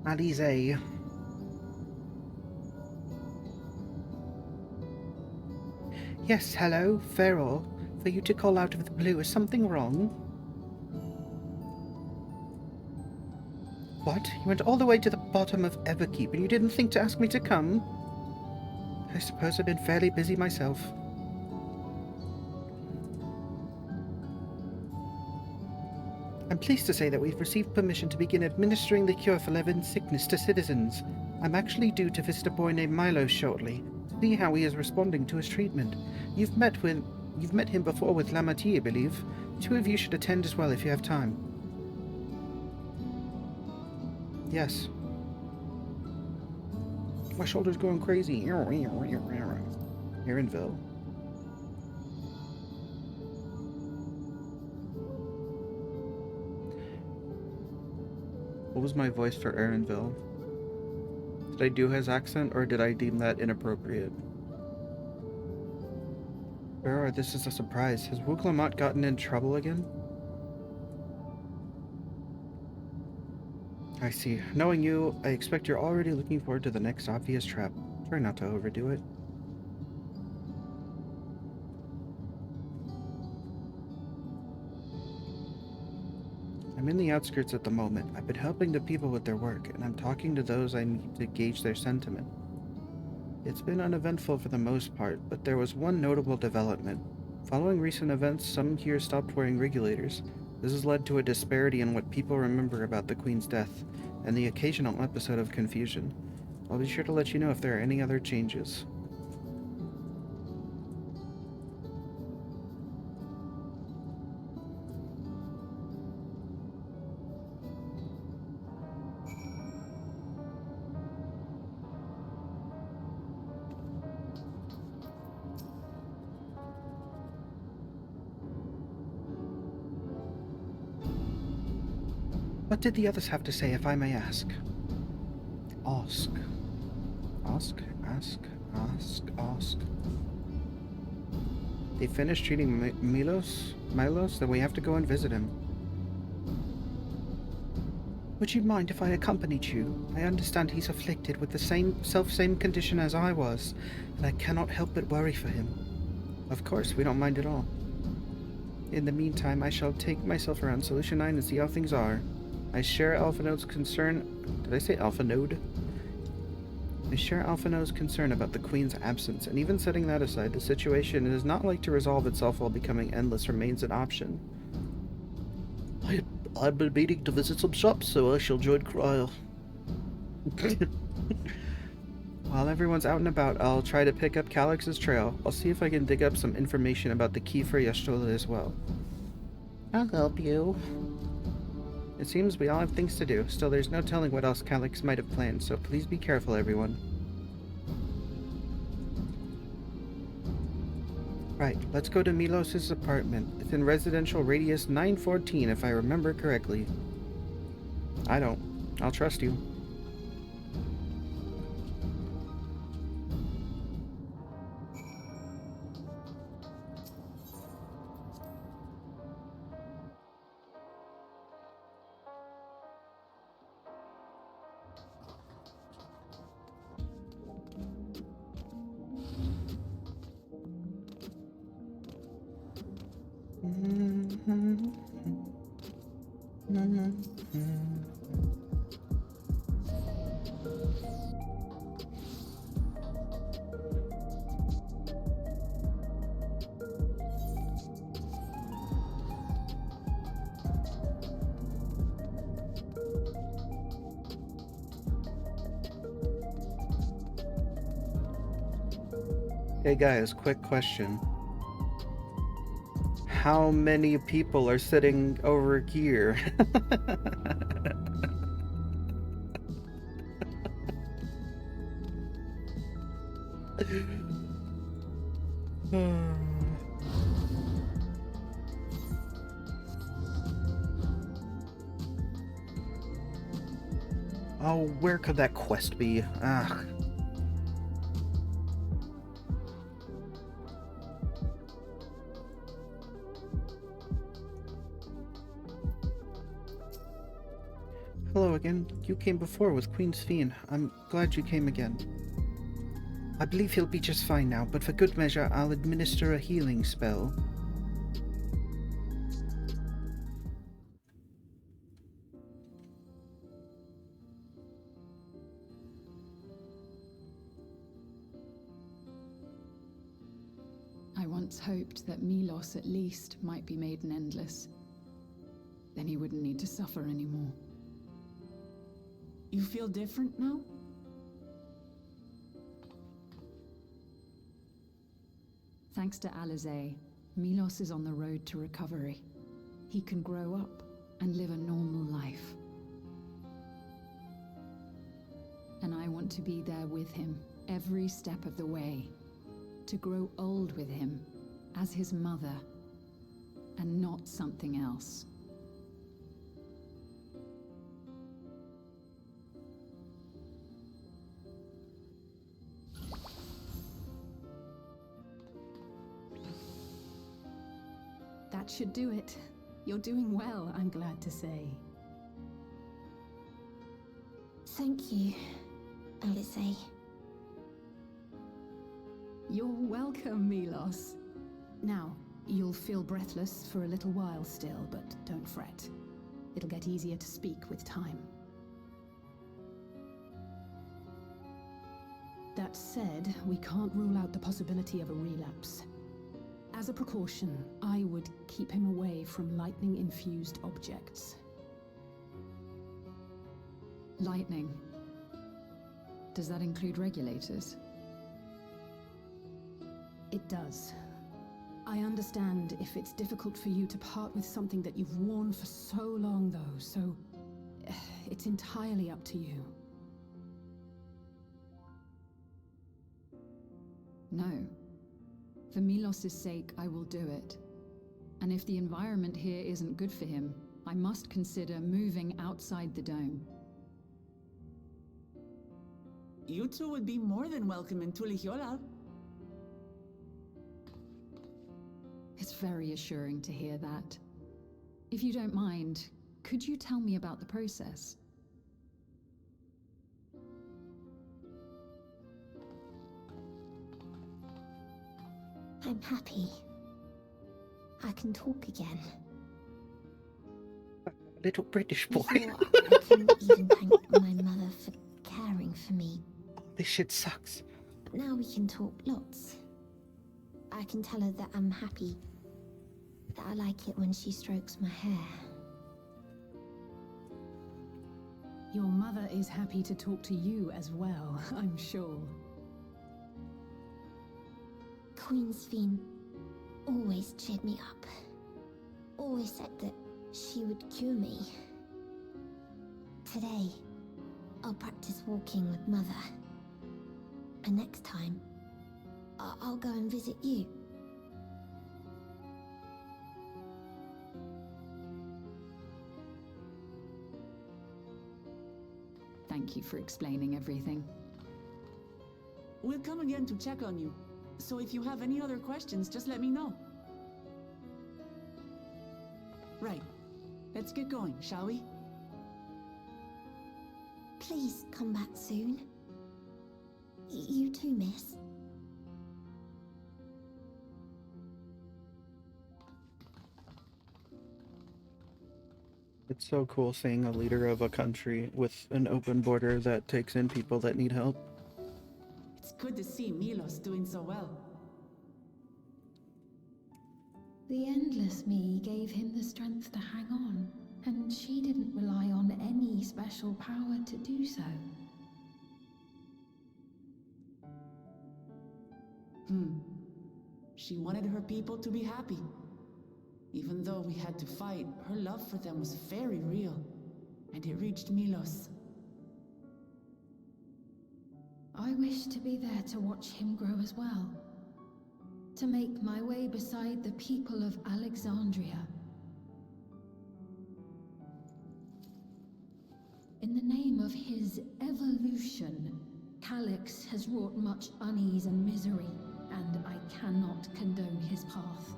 Alize. Yes, hello, Feral. For you to call out of the blue, is something wrong? What? You went all the way to the bottom of Everkeep and you didn't think to ask me to come? I suppose I've been fairly busy myself. I'm pleased to say that we've received permission to begin administering the cure for Levin's sickness to citizens. I'm actually due to visit a boy named Milo shortly, to see how he is responding to his treatment. You've met him before with Lamatier, I believe. Two of you should attend as well if you have time. Yes. My shoulder's going crazy. Erinville. What was my voice for Erinville? Did I do his accent, or did I deem that inappropriate? Or this is a surprise. Has Wooglamot gotten in trouble again? I see. Knowing you, I expect you're already looking forward to the next obvious trap. Try not to overdo it. I'm in the outskirts at the moment. I've been helping the people with their work, and I'm talking to those I meet to gauge their sentiment. It's been uneventful for the most part, but there was one notable development. Following recent events, some here stopped wearing regulators. This has led to a disparity in what people remember about the Queen's death, and the occasional episode of confusion. I'll be sure to let you know if there are any other changes. What did the others have to say, if I may ask? Ask. Ask. They finished treating Milos, then we have to go and visit him. Would you mind if I accompanied you? I understand he's afflicted with the same condition as I was, and I cannot help but worry for him. Of course, we don't mind at all. In the meantime, I shall take myself around Solution 9 and see how things are. I share Alphanode's concern... Did I say Alphanode? I share Alphanode's concern about the Queen's absence, and even setting that aside, the situation is not like to resolve itself while becoming endless remains an option. I've been meaning to visit some shops, so I shall join Cryle. While everyone's out and about, I'll try to pick up Calyx's trail. I'll see if I can dig up some information about the key for Y'shtola as well. I'll help you. It seems we all have things to do. Still, there's no telling what else Calyx might have planned, so please be careful, everyone. Right, let's go to Milos' apartment. It's in residential radius 914, if I remember correctly. I don't. I'll trust you. Hey guys, quick question. How many people are sitting over here? Oh, where could that quest be? Ugh. Hello, again. You came before with Queen's Fiend. I'm glad you came again. I believe he'll be just fine now, but for good measure, I'll administer a healing spell. I once hoped that Milos at least might be made an endless. Then he wouldn't need to suffer anymore. You feel different now? Thanks to Alizé, Milos is on the road to recovery. He can grow up and live a normal life. And I want to be there with him every step of the way. To grow old with him as his mother and not something else. That should do it. You're doing well, I'm glad to say. Thank you, Alizé. You're welcome, Milos. Now, you'll feel breathless for a little while still, but don't fret. It'll get easier to speak with time. That said, we can't rule out the possibility of a relapse. As a precaution, I would keep him away from lightning-infused objects. Lightning. Does that include regulators? It does. I understand if it's difficult for you to part with something that you've worn for so long, though, so it's entirely up to you. No. For Milos' sake, I will do it. And if the environment here isn't good for him, I must consider moving outside the dome. You two would be more than welcome in Tulihiola. It's very assuring to hear that. If you don't mind, could you tell me about the process? I'm happy. I can talk again. Little British boy. Before, I couldn't even thank my mother for caring for me. This shit sucks. But now we can talk lots. I can tell her that I'm happy. That I like it when she strokes my hair. Your mother is happy to talk to you as well, I'm sure. Queen's Fiend always cheered me up. Always said that she would cure me. Today, I'll practice walking with Mother. And next time, I'll go and visit you. Thank you for explaining everything. We'll come again to check on you. So if you have any other questions, just let me know. Right. Let's get going, shall we? Please come back soon. You too, miss. It's so cool seeing a leader of a country with an open border that takes in people that need help. It's good to see Milos doing so well. The Endless Me gave him the strength to hang on, and she didn't rely on any special power to do so. She wanted her people to be happy. Even though we had to fight, her love for them was very real, and it reached Milos. I wish to be there to watch him grow as well. To make my way beside the people of Alexandria. In the name of his evolution, Calyx has wrought much unease and misery, and I cannot condone his path.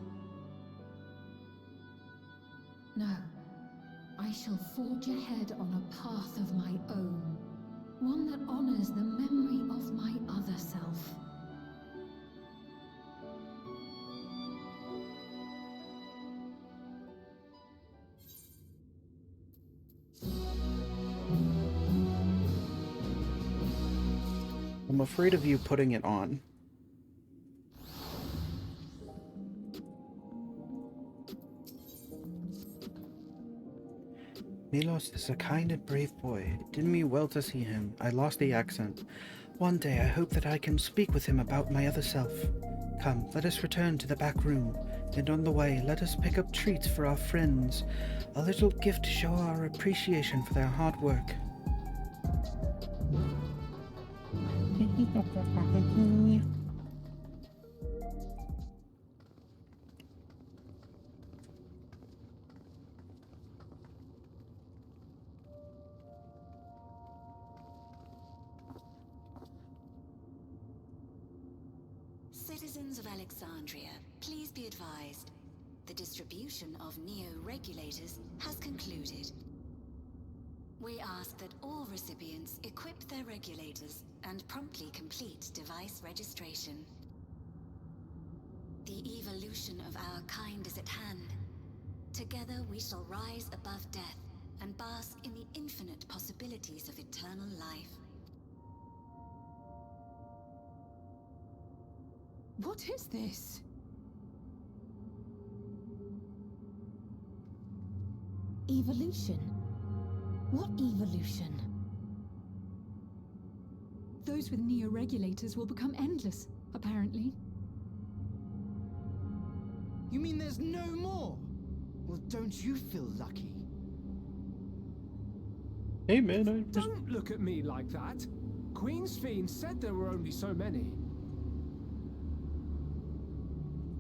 No, I shall forge ahead on a path of my own, one that honors the memory of my other self. I'm afraid of you putting it on. Milos is a kind and brave boy. It did me well to see him. I lost the accent. One day I hope that I can speak with him about my other self. Come, let us return to the back room, and on the way let us pick up treats for our friends. A little gift to show our appreciation for their hard work. Citizens of Alexandria, please be advised. The distribution of neo-regulators has concluded. We ask that all recipients equip their regulators and promptly complete device registration. The evolution of our kind is at hand. Together we shall rise above death and bask in the infinite possibilities of eternal life. What is this? Evolution? What evolution? Those with neo-regulators will become endless, apparently. You mean there's no more? Well, don't you feel lucky? Hey man, Don't look at me like that. Queen's Fiend said there were only so many.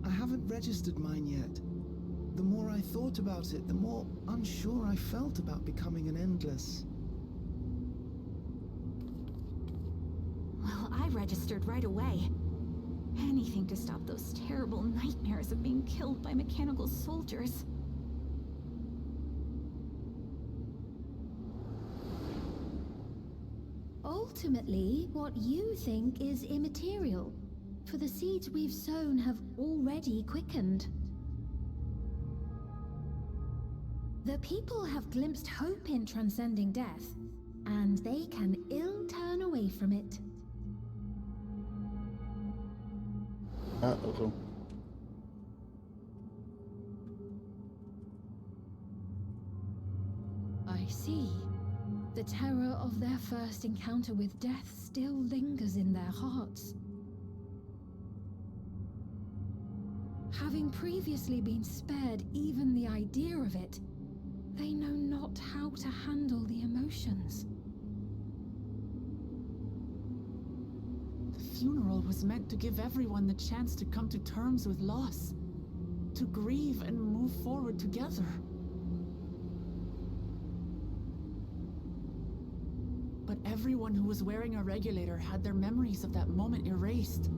I haven't registered mine yet. The more I thought about it, the more unsure I felt about becoming an Endless. Well, I registered right away. Anything to stop those terrible nightmares of being killed by mechanical soldiers. Ultimately, what you think is immaterial, for the seeds we've sown have already quickened. The people have glimpsed hope in transcending death, and they can ill turn away from it. Uh-oh. I see. The terror of their first encounter with death still lingers in their hearts. Having previously been spared even the idea of it, they know not how to handle the emotions. The funeral was meant to give everyone the chance to come to terms with loss, to grieve and move forward together. But everyone who was wearing a regulator had their memories of that moment erased.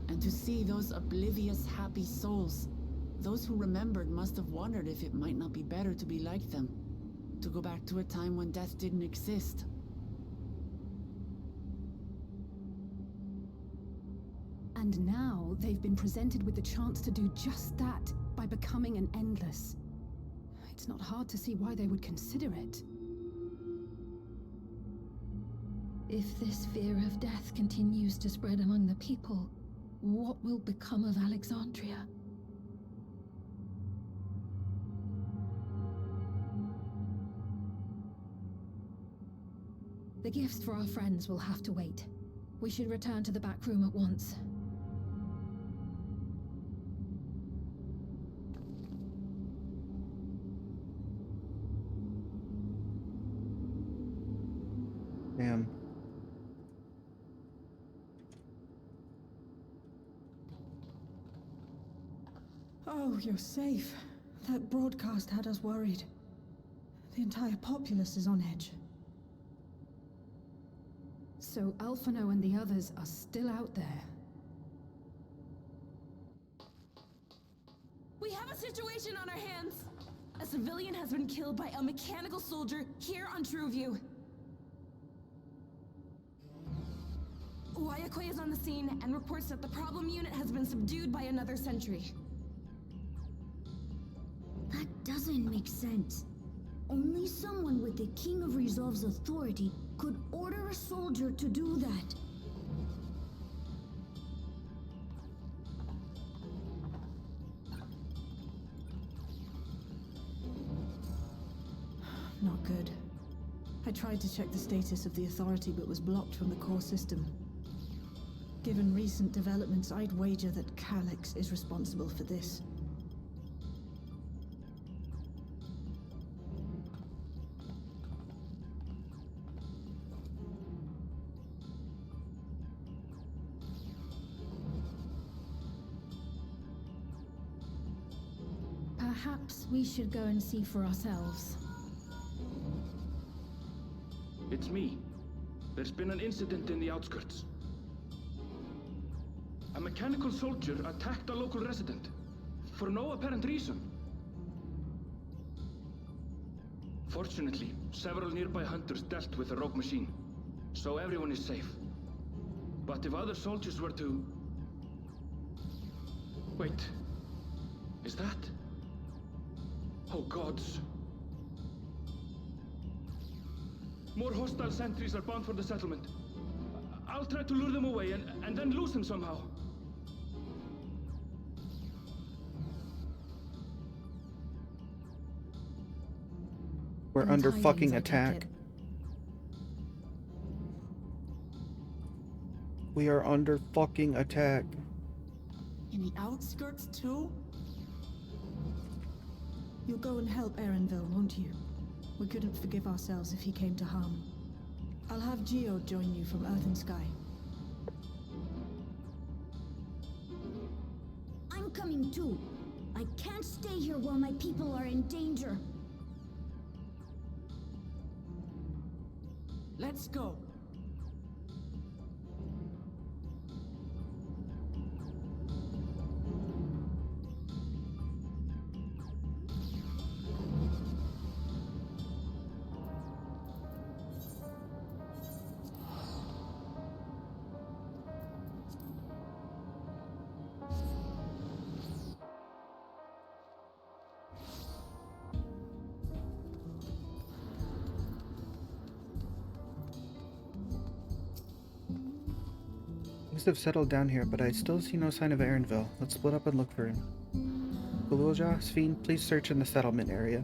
And to see those oblivious, happy souls, those who remembered must have wondered if it might not be better to be like them, to go back to a time when death didn't exist. And now they've been presented with the chance to do just that by becoming an Endless. It's not hard to see why they would consider it. If this fear of death continues to spread among the people, what will become of Alexandria? The gifts for our friends will have to wait. We should return to the back room at once. Damn. Oh, you're safe. That broadcast had us worried. The entire populace is on edge. So Alphino and the others are still out there. We have a situation on our hands. A civilian has been killed by a mechanical soldier here on Trueview. Wayakwe is on the scene and reports that the problem unit has been subdued by another sentry. That doesn't make sense. Only someone with the King of Resolve's authority could order a soldier to do that. Not good. I tried to check the status of the authority but was blocked from the core system. Given recent developments, I'd wager that Calyx is responsible for this. Perhaps we should go and see for ourselves. It's me. There's been an incident in the outskirts. A mechanical soldier attacked a local resident, for no apparent reason. Fortunately, several nearby hunters dealt with the rogue machine, so everyone is safe. But if other soldiers were to... Wait. Is that... Oh gods. More hostile sentries are bound for the settlement. I'll try to lure them away and then lose them somehow. We're under fucking attack. We are under fucking attack. In the outskirts too? You'll go and help Erenville, won't you? We couldn't forgive ourselves if he came to harm. I'll have Geo join you from Earth and Sky. I'm coming too. I can't stay here while my people are in danger. Let's go. Things have settled down here, but I still see no sign of Erenville. Let's split up and look for him. Gululja, Sphene, please search in the settlement area.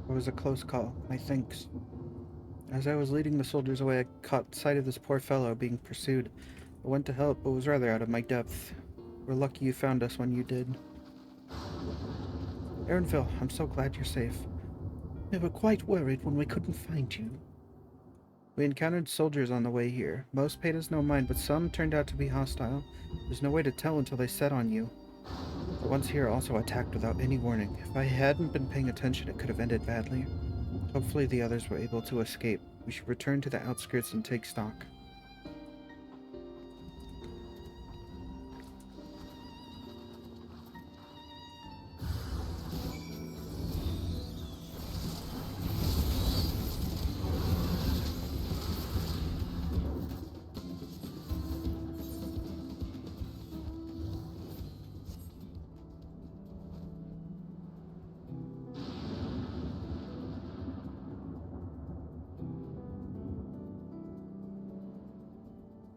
It was a close call, my thanks. As I was leading the soldiers away, I caught sight of this poor fellow being pursued. I went to help, but was rather out of my depth. We're lucky you found us when you did. Erenville, I'm so glad you're safe. We were quite worried when we couldn't find you. We encountered soldiers on the way here. Most paid us no mind, but some turned out to be hostile. There's no way to tell until they set on you. The ones here also attacked without any warning. If I hadn't been paying attention, it could have ended badly. Hopefully the others were able to escape. We should return to the outskirts and take stock.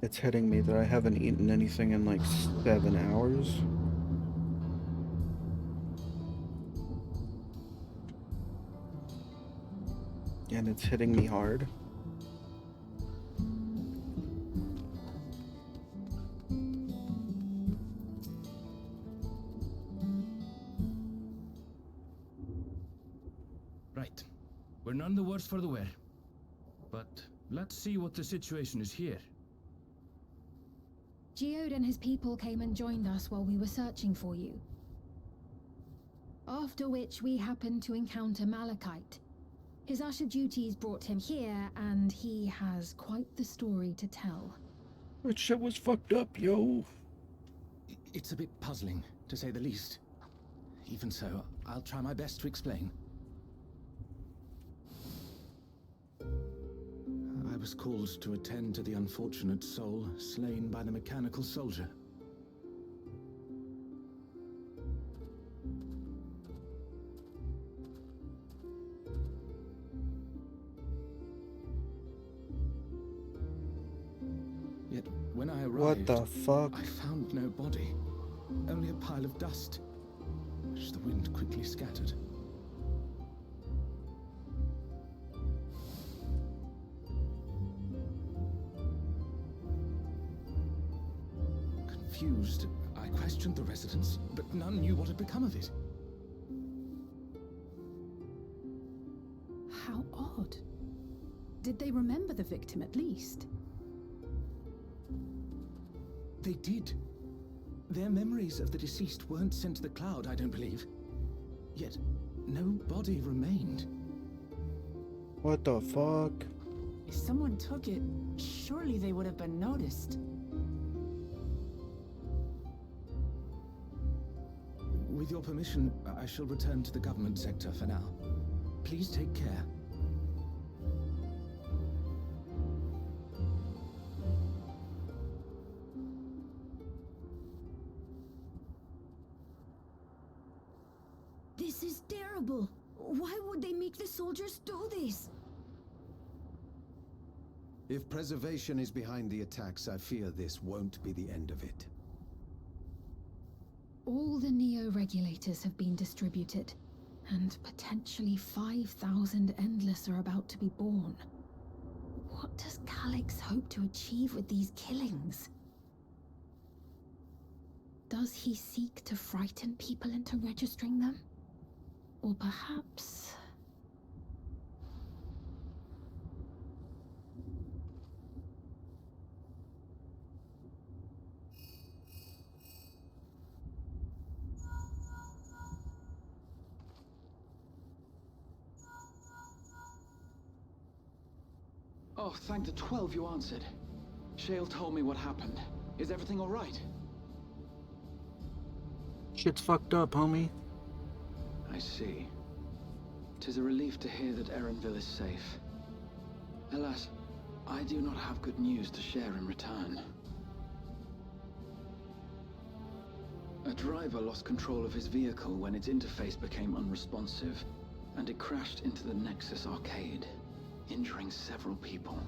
It's hitting me that I haven't eaten anything in like 7 hours. And it's hitting me hard. Right. We're none the worse for the wear. But let's see what the situation is here. Geode and his people came and joined us while we were searching for you. After which we happened to encounter Malachite. His usher duties brought him here, and he has quite the story to tell. That shit was fucked up, yo. It's a bit puzzling, to say the least. Even so, I'll try my best to explain. I was called to attend to the unfortunate soul slain by the mechanical soldier. Yet, when I arrived, What the fuck? I found no body, only a pile of dust, which the wind quickly scattered. Confused, I questioned the residents, but none knew what had become of it. How odd. Did they remember the victim at least? They did. Their memories of the deceased weren't sent to the cloud, I don't believe. Yet, no body remained. What the fuck? If someone took it, surely they would have been noticed. With your permission, I shall return to the government sector for now. Please take care. This is terrible. Why would they make the soldiers do this? If preservation is behind the attacks, I fear this won't be the end of it. All the Neo-regulators have been distributed, and potentially 5,000 Endless are about to be born. What does Calyx hope to achieve with these killings? Does he seek to frighten people into registering them? Or perhaps... Oh, thank the 12 you answered. Shale told me what happened. Is everything all right? Shit's fucked up, homie. I see. 'Tis a relief to hear that Erenville is safe. Alas, I do not have good news to share in return. A driver lost control of his vehicle when its interface became unresponsive, and it crashed into the Nexus arcade, injuring several people.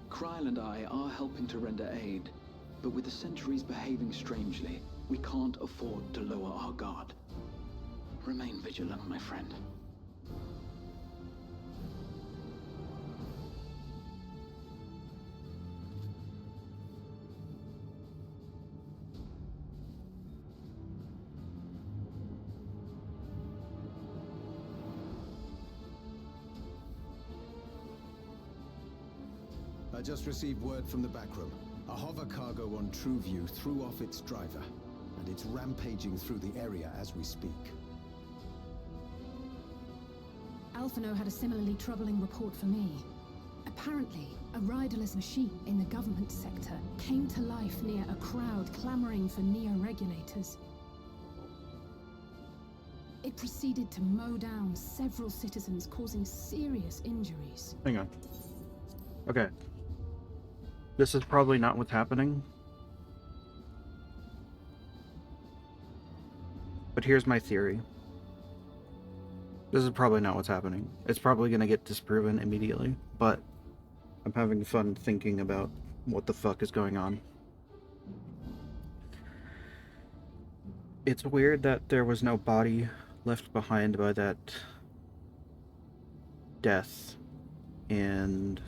Kryl and I are helping to render aid, but with the Sentries behaving strangely, we can't afford to lower our guard. Remain vigilant, my friend. I just received word from the backroom. A hover cargo on TrueView threw off its driver, and it's rampaging through the area as we speak. Alphino had a similarly troubling report for me. Apparently, a riderless machine in the government sector came to life near a crowd clamoring for Neo-regulators. It proceeded to mow down several citizens, causing serious injuries. Hang on. Okay. This is probably not what's happening. But here's my theory. This is probably not what's happening. It's probably going to get disproven immediately, but I'm having fun thinking about what the fuck is going on. It's weird that there was no body left behind by that death, and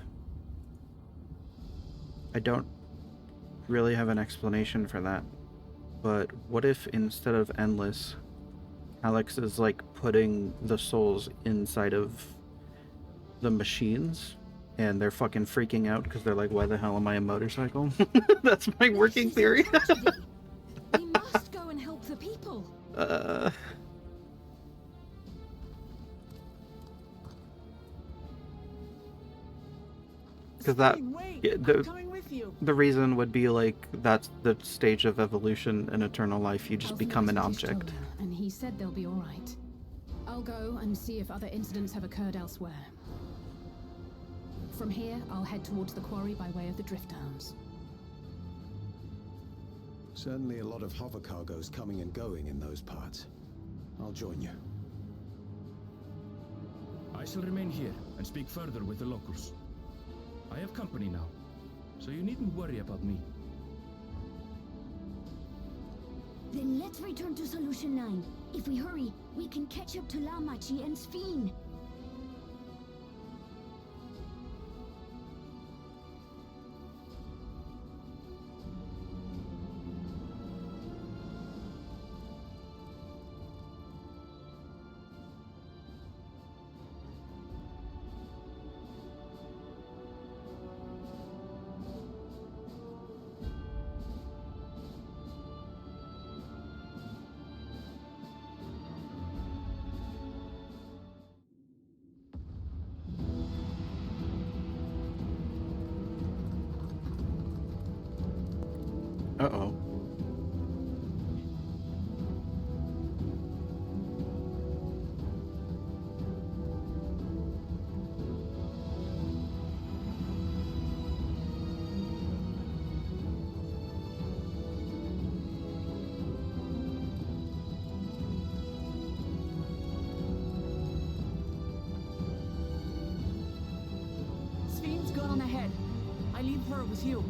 I don't really have an explanation for that. But what if instead of Endless, Alex is like putting the souls inside of the machines, and they're fucking freaking out because they're like, why the hell am I a motorcycle? That's my working theory. We must go and help the people. Because that, Wait, yeah, I'm coming with you. the reason would be like, that's the stage of evolution in eternal life. You just become an object. And he said they'll be all right. I'll go and see if other incidents have occurred elsewhere. From here, I'll head towards the quarry by way of the drift downs. Certainly a lot of hover cargoes coming and going in those parts. I'll join you. I shall remain here and speak further with the locals. I have company now, so you needn't worry about me. Then let's return to Solution 9. If we hurry, we can catch up to Lamachi and Sphene. Uh-oh. Sphene's gone ahead. I leave her with you.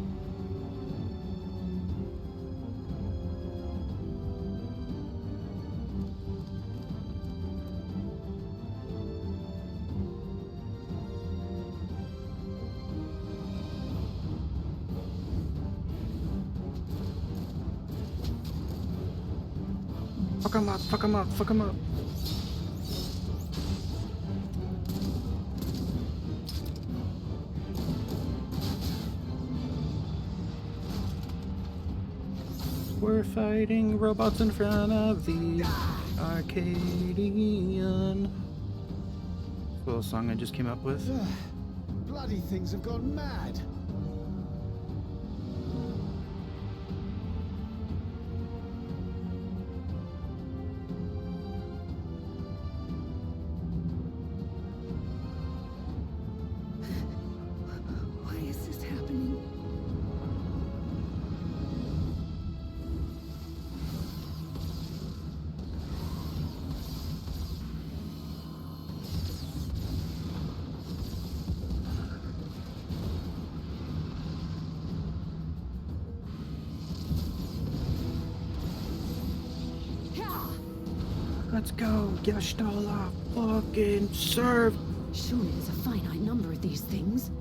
Fuck him up, fuck him up, fuck him up. We're fighting robots in front of the Arcadian. Little song I just came up with. Bloody things have gone mad. Why is this happening? Let's go, Gestala, fucking serve. Surely there's a finite number of these things.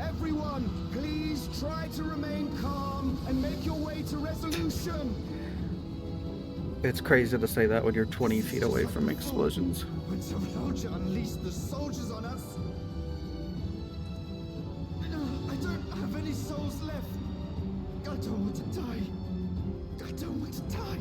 Everyone, please try to remain calm and make your way to resolution. It's crazy to say that when you're 20 feet away from explosions. When Savage unleashed the soldiers on us. I don't have any souls left. I don't want to die. I don't want to die.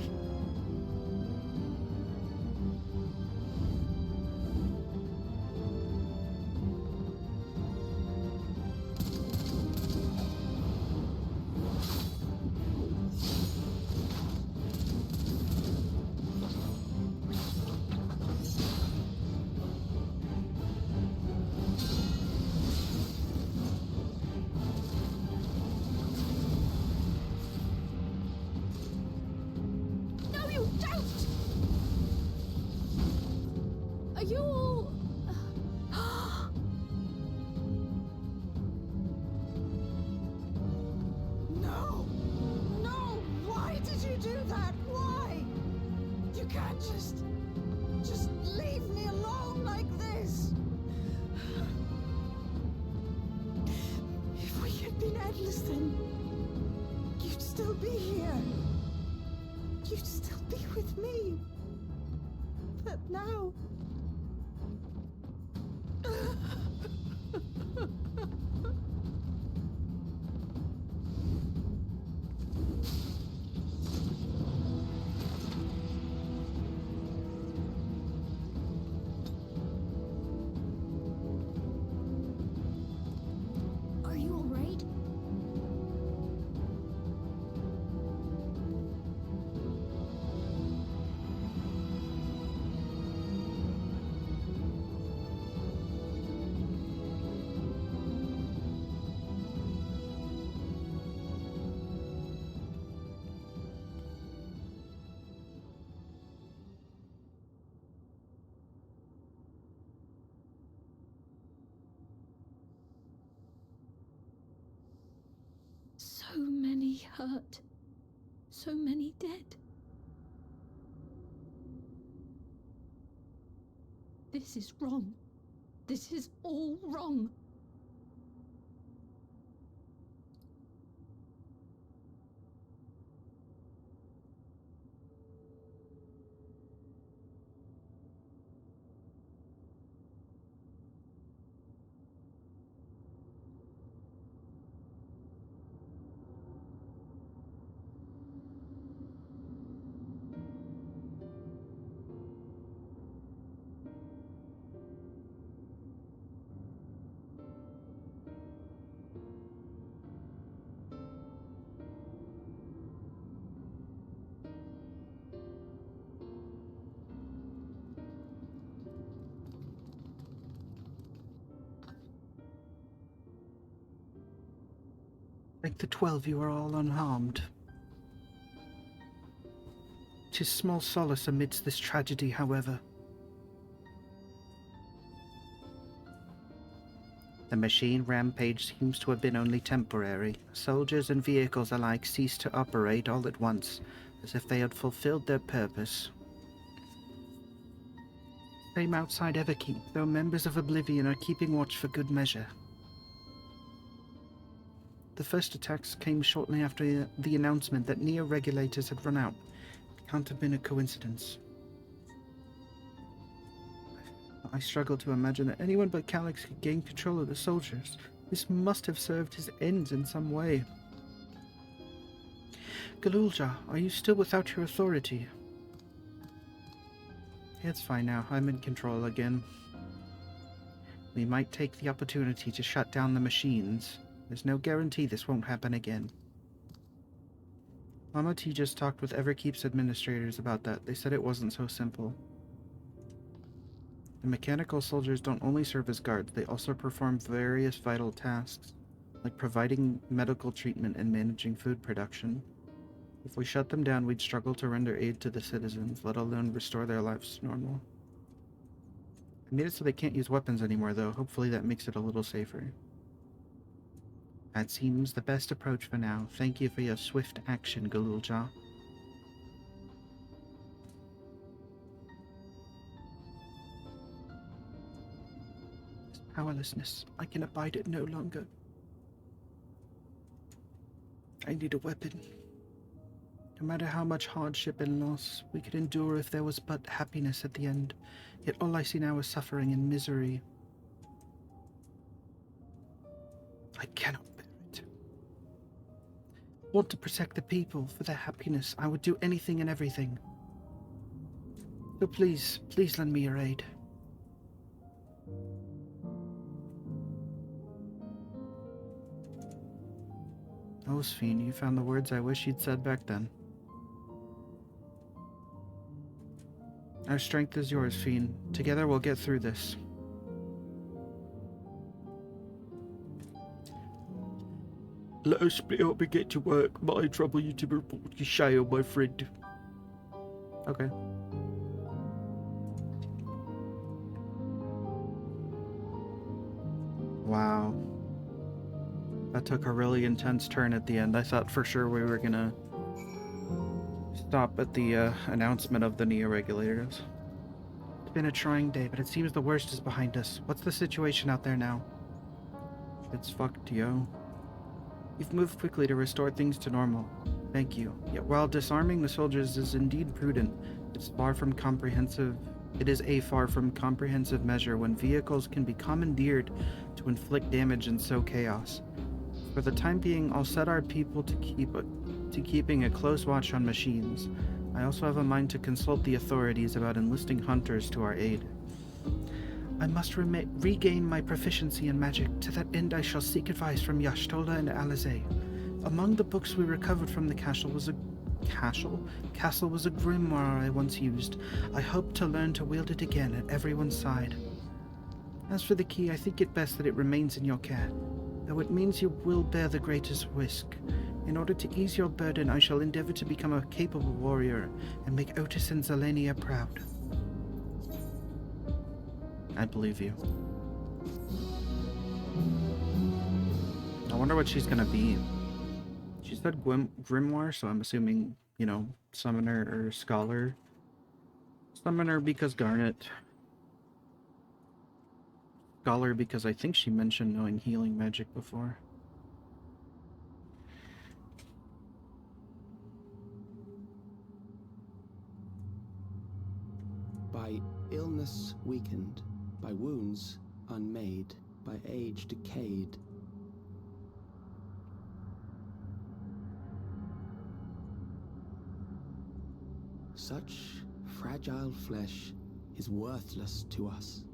been endless then, you'd still be here. You'd still be with me. But now... Are you alright? So many hurt. So many dead. This is wrong. This is all wrong. Like the 12, you are all unharmed. 'Tis small solace amidst this tragedy, however. The machine rampage seems to have been only temporary. Soldiers and vehicles alike ceased to operate all at once, as if they had fulfilled their purpose. Same outside Everkeep, though members of Oblivion are keeping watch for good measure. The first attacks came shortly after the announcement that Neo regulators had run out. It can't have been a coincidence. I struggle to imagine that anyone but Calyx could gain control of the soldiers. This must have served his ends in some way. Galulja, are you still without your authority? It's fine now. I'm in control again. We might take the opportunity to shut down the machines. There's no guarantee this won't happen again. Mama T just talked with Everkeep's administrators about that. They said it wasn't so simple. The mechanical soldiers don't only serve as guards, they also perform various vital tasks, like providing medical treatment and managing food production. If we shut them down, we'd struggle to render aid to the citizens, let alone restore their lives to normal. I made it so they can't use weapons anymore, though. Hopefully that makes it a little safer. That seems the best approach for now. Thank you for your swift action, Galulja. Powerlessness. I can abide it no longer. I need a weapon. No matter how much hardship and loss we could endure if there was but happiness at the end, yet all I see now is suffering and misery. I cannot bear it. I want to protect the people for their happiness. I would do anything and everything. So please, please lend me your aid. Oh, Sphene, you found the words I wish you'd said back then. Our strength is yours, Fiend. Together we'll get through this. Let us split up and get to work. Might I trouble you to report your shale, my friend? Okay. Wow. That took a really intense turn at the end. I thought for sure we were gonna stop at the announcement of the Neo regulators. It's been a trying day, but it seems the worst is behind us. What's the situation out there now? It's fucked, yo. You've moved quickly to restore things to normal. Thank you. Yet while disarming the soldiers is indeed prudent, it is a far from comprehensive measure when vehicles can be commandeered to inflict damage and sow chaos. For the time being, I'll set our people to keeping a close watch on machines. I also have a mind to consult the authorities about enlisting hunters to our aid. I must regain my proficiency in magic. To that end, I shall seek advice from Y'shtola and Alizé. Among the books we recovered from the castle was a grimoire I once used. I hope to learn to wield it again at everyone's side. As for the key, I think it best that it remains in your care, though it means you will bear the greatest risk. In order to ease your burden, I shall endeavor to become a capable warrior and make Otis and Zelenia proud. I believe you. I wonder what she's gonna be. She said grimoire, so I'm assuming, you know, summoner or scholar. Summoner because Garnet. Scholar because I think she mentioned knowing healing magic before. By illness weakened, by wounds unmade, by age decayed. Such fragile flesh is worthless to us.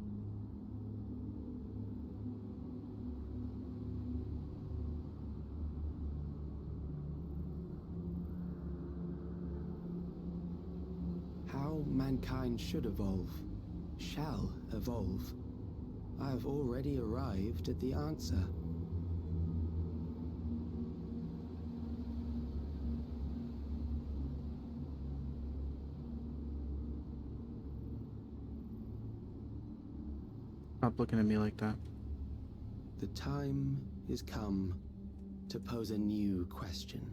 How mankind should evolve, shall evolve. I have already arrived at the answer. Stop looking at me like that. The time is come to pose a new question.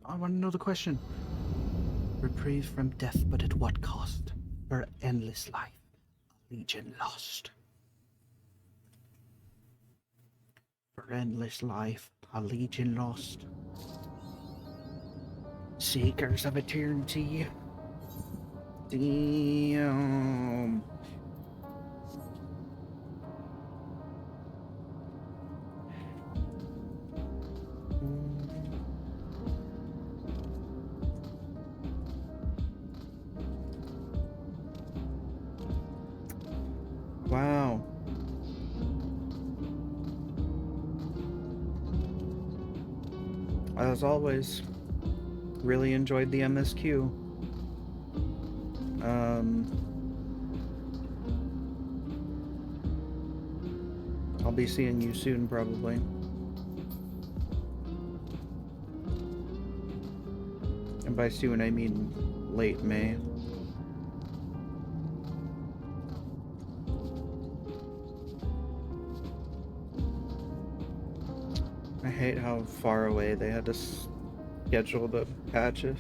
I want to know the question. Reprieve from death, but at what cost? For endless life, a legion lost. For endless life, a legion lost. Seekers of eternity. Damn. Wow. As always, really enjoyed the MSQ. I'll be seeing you soon, probably. And by soon, I mean late May. I hate how far away they had to schedule the patches.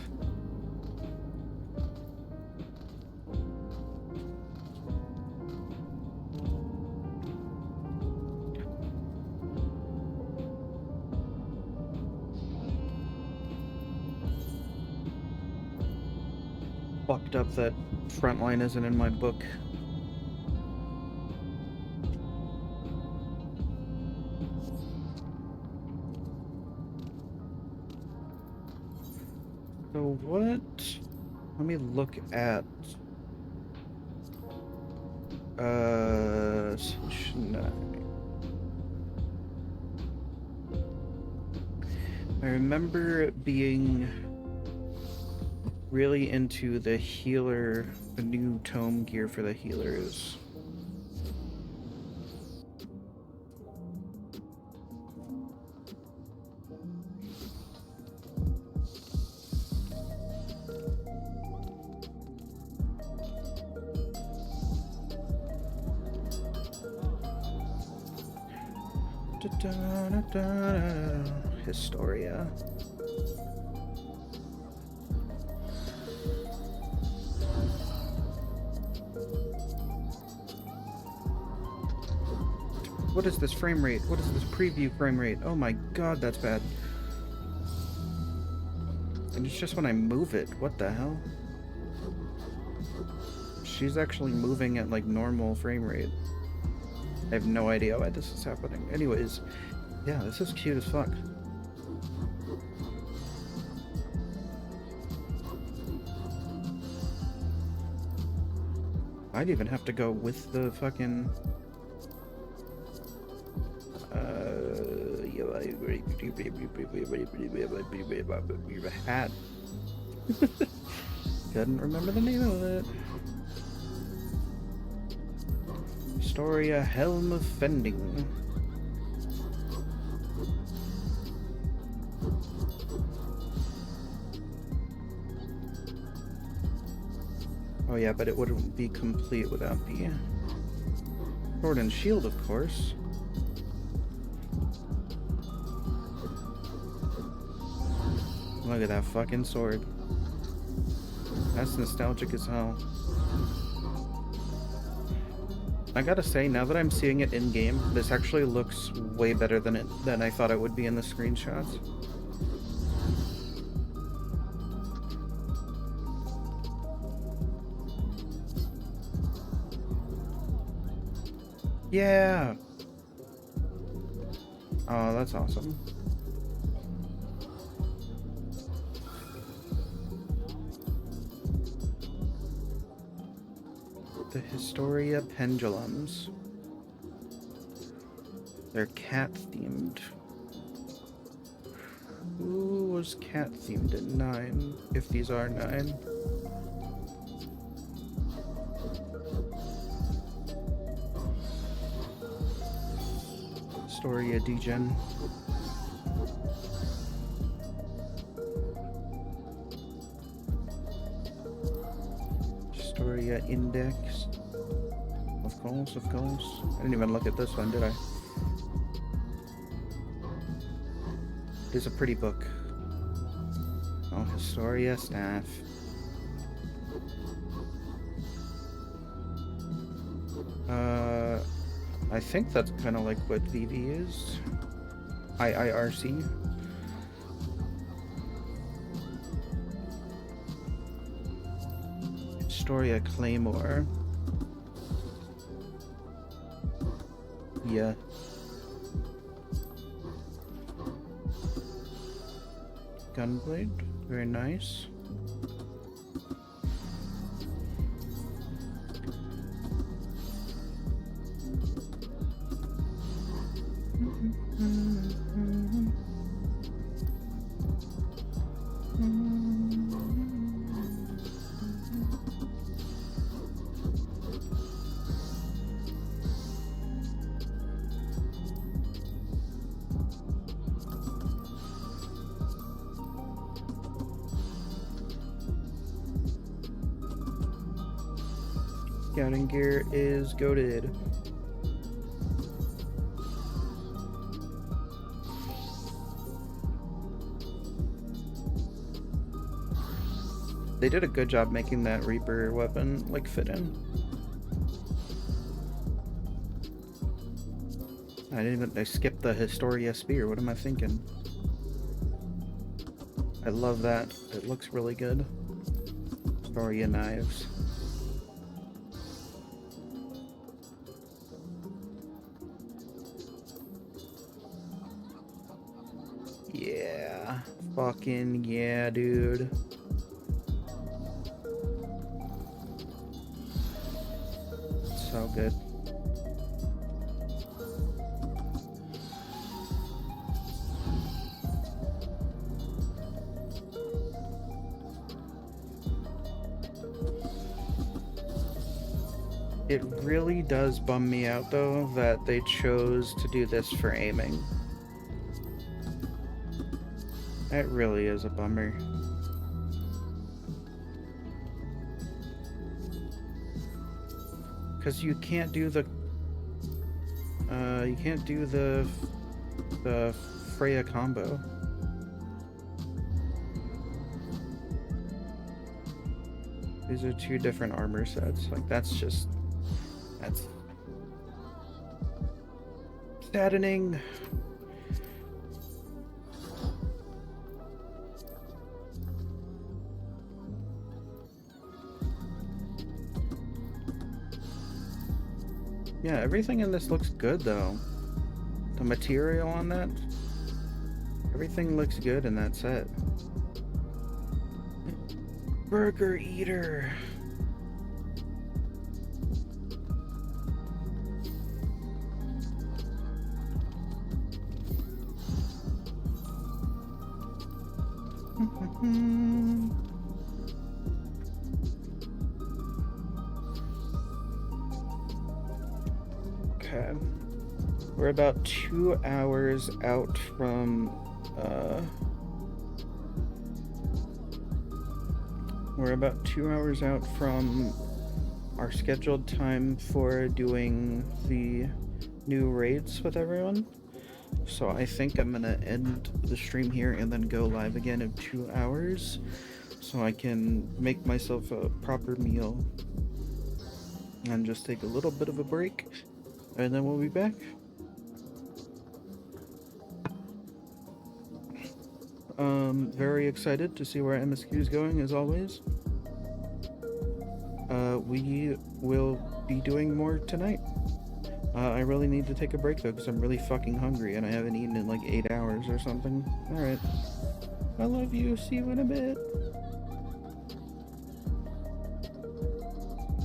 Fucked up that Frontline isn't in my book. So what? Let me look at I remember it being really into the healer, the new tome gear for the healers. Historia. What is this frame rate? What is this preview frame rate? Oh my god, that's bad. And it's just when I move it. What the hell? She's actually moving at like normal frame rate. I have no idea why this is happening. Anyways, yeah, this is cute as fuck. I'd even have to go with the fucking hat. Couldn't remember the name of it. Historia Helm of Fending. Oh yeah, but it wouldn't be complete without the sword and shield, of course. Look at that fucking sword. That's nostalgic as hell. I gotta say, now that I'm seeing it in-game, this actually looks way better than I thought it would be in the screenshots. Yeah! Oh, that's awesome. The Historia pendulums. They're cat-themed. Who was cat-themed at 9? If these are 9. Historia Degen. Historia Index. Of course, of course. I didn't even look at this one, did I? It is a pretty book. Oh, Historia Staff. I think that's kind of like what VV is. IIRC. Historia Claymore. Yeah. Gunblade. Very nice. Scouting gear is goated. They did a good job making that Reaper weapon like fit in. I skipped the Historia spear. What am I thinking? I love that. It looks really good. Historia knives. Yeah. Fucking yeah, dude. So good. It really does bum me out though that they chose to do this for aiming. That really is a bummer. Because you can't do the Freya combo. These are two different armor sets. Like that's Saddening. Yeah, everything in this looks good though. The material on that, everything looks good in that set. Burger Eater. Okay. We're about 2 hours out from, our scheduled time for doing the new raids with everyone. So I think I'm gonna end the stream here and then go live again in 2 hours so I can make myself a proper meal and just take a little bit of a break, and then we'll be back. Very excited to see where MSQ is going, as always. We will be doing more tonight. I really need to take a break though, because I'm really fucking hungry and I haven't eaten in like 8 hours or something. Alright. I love you. See you in a bit.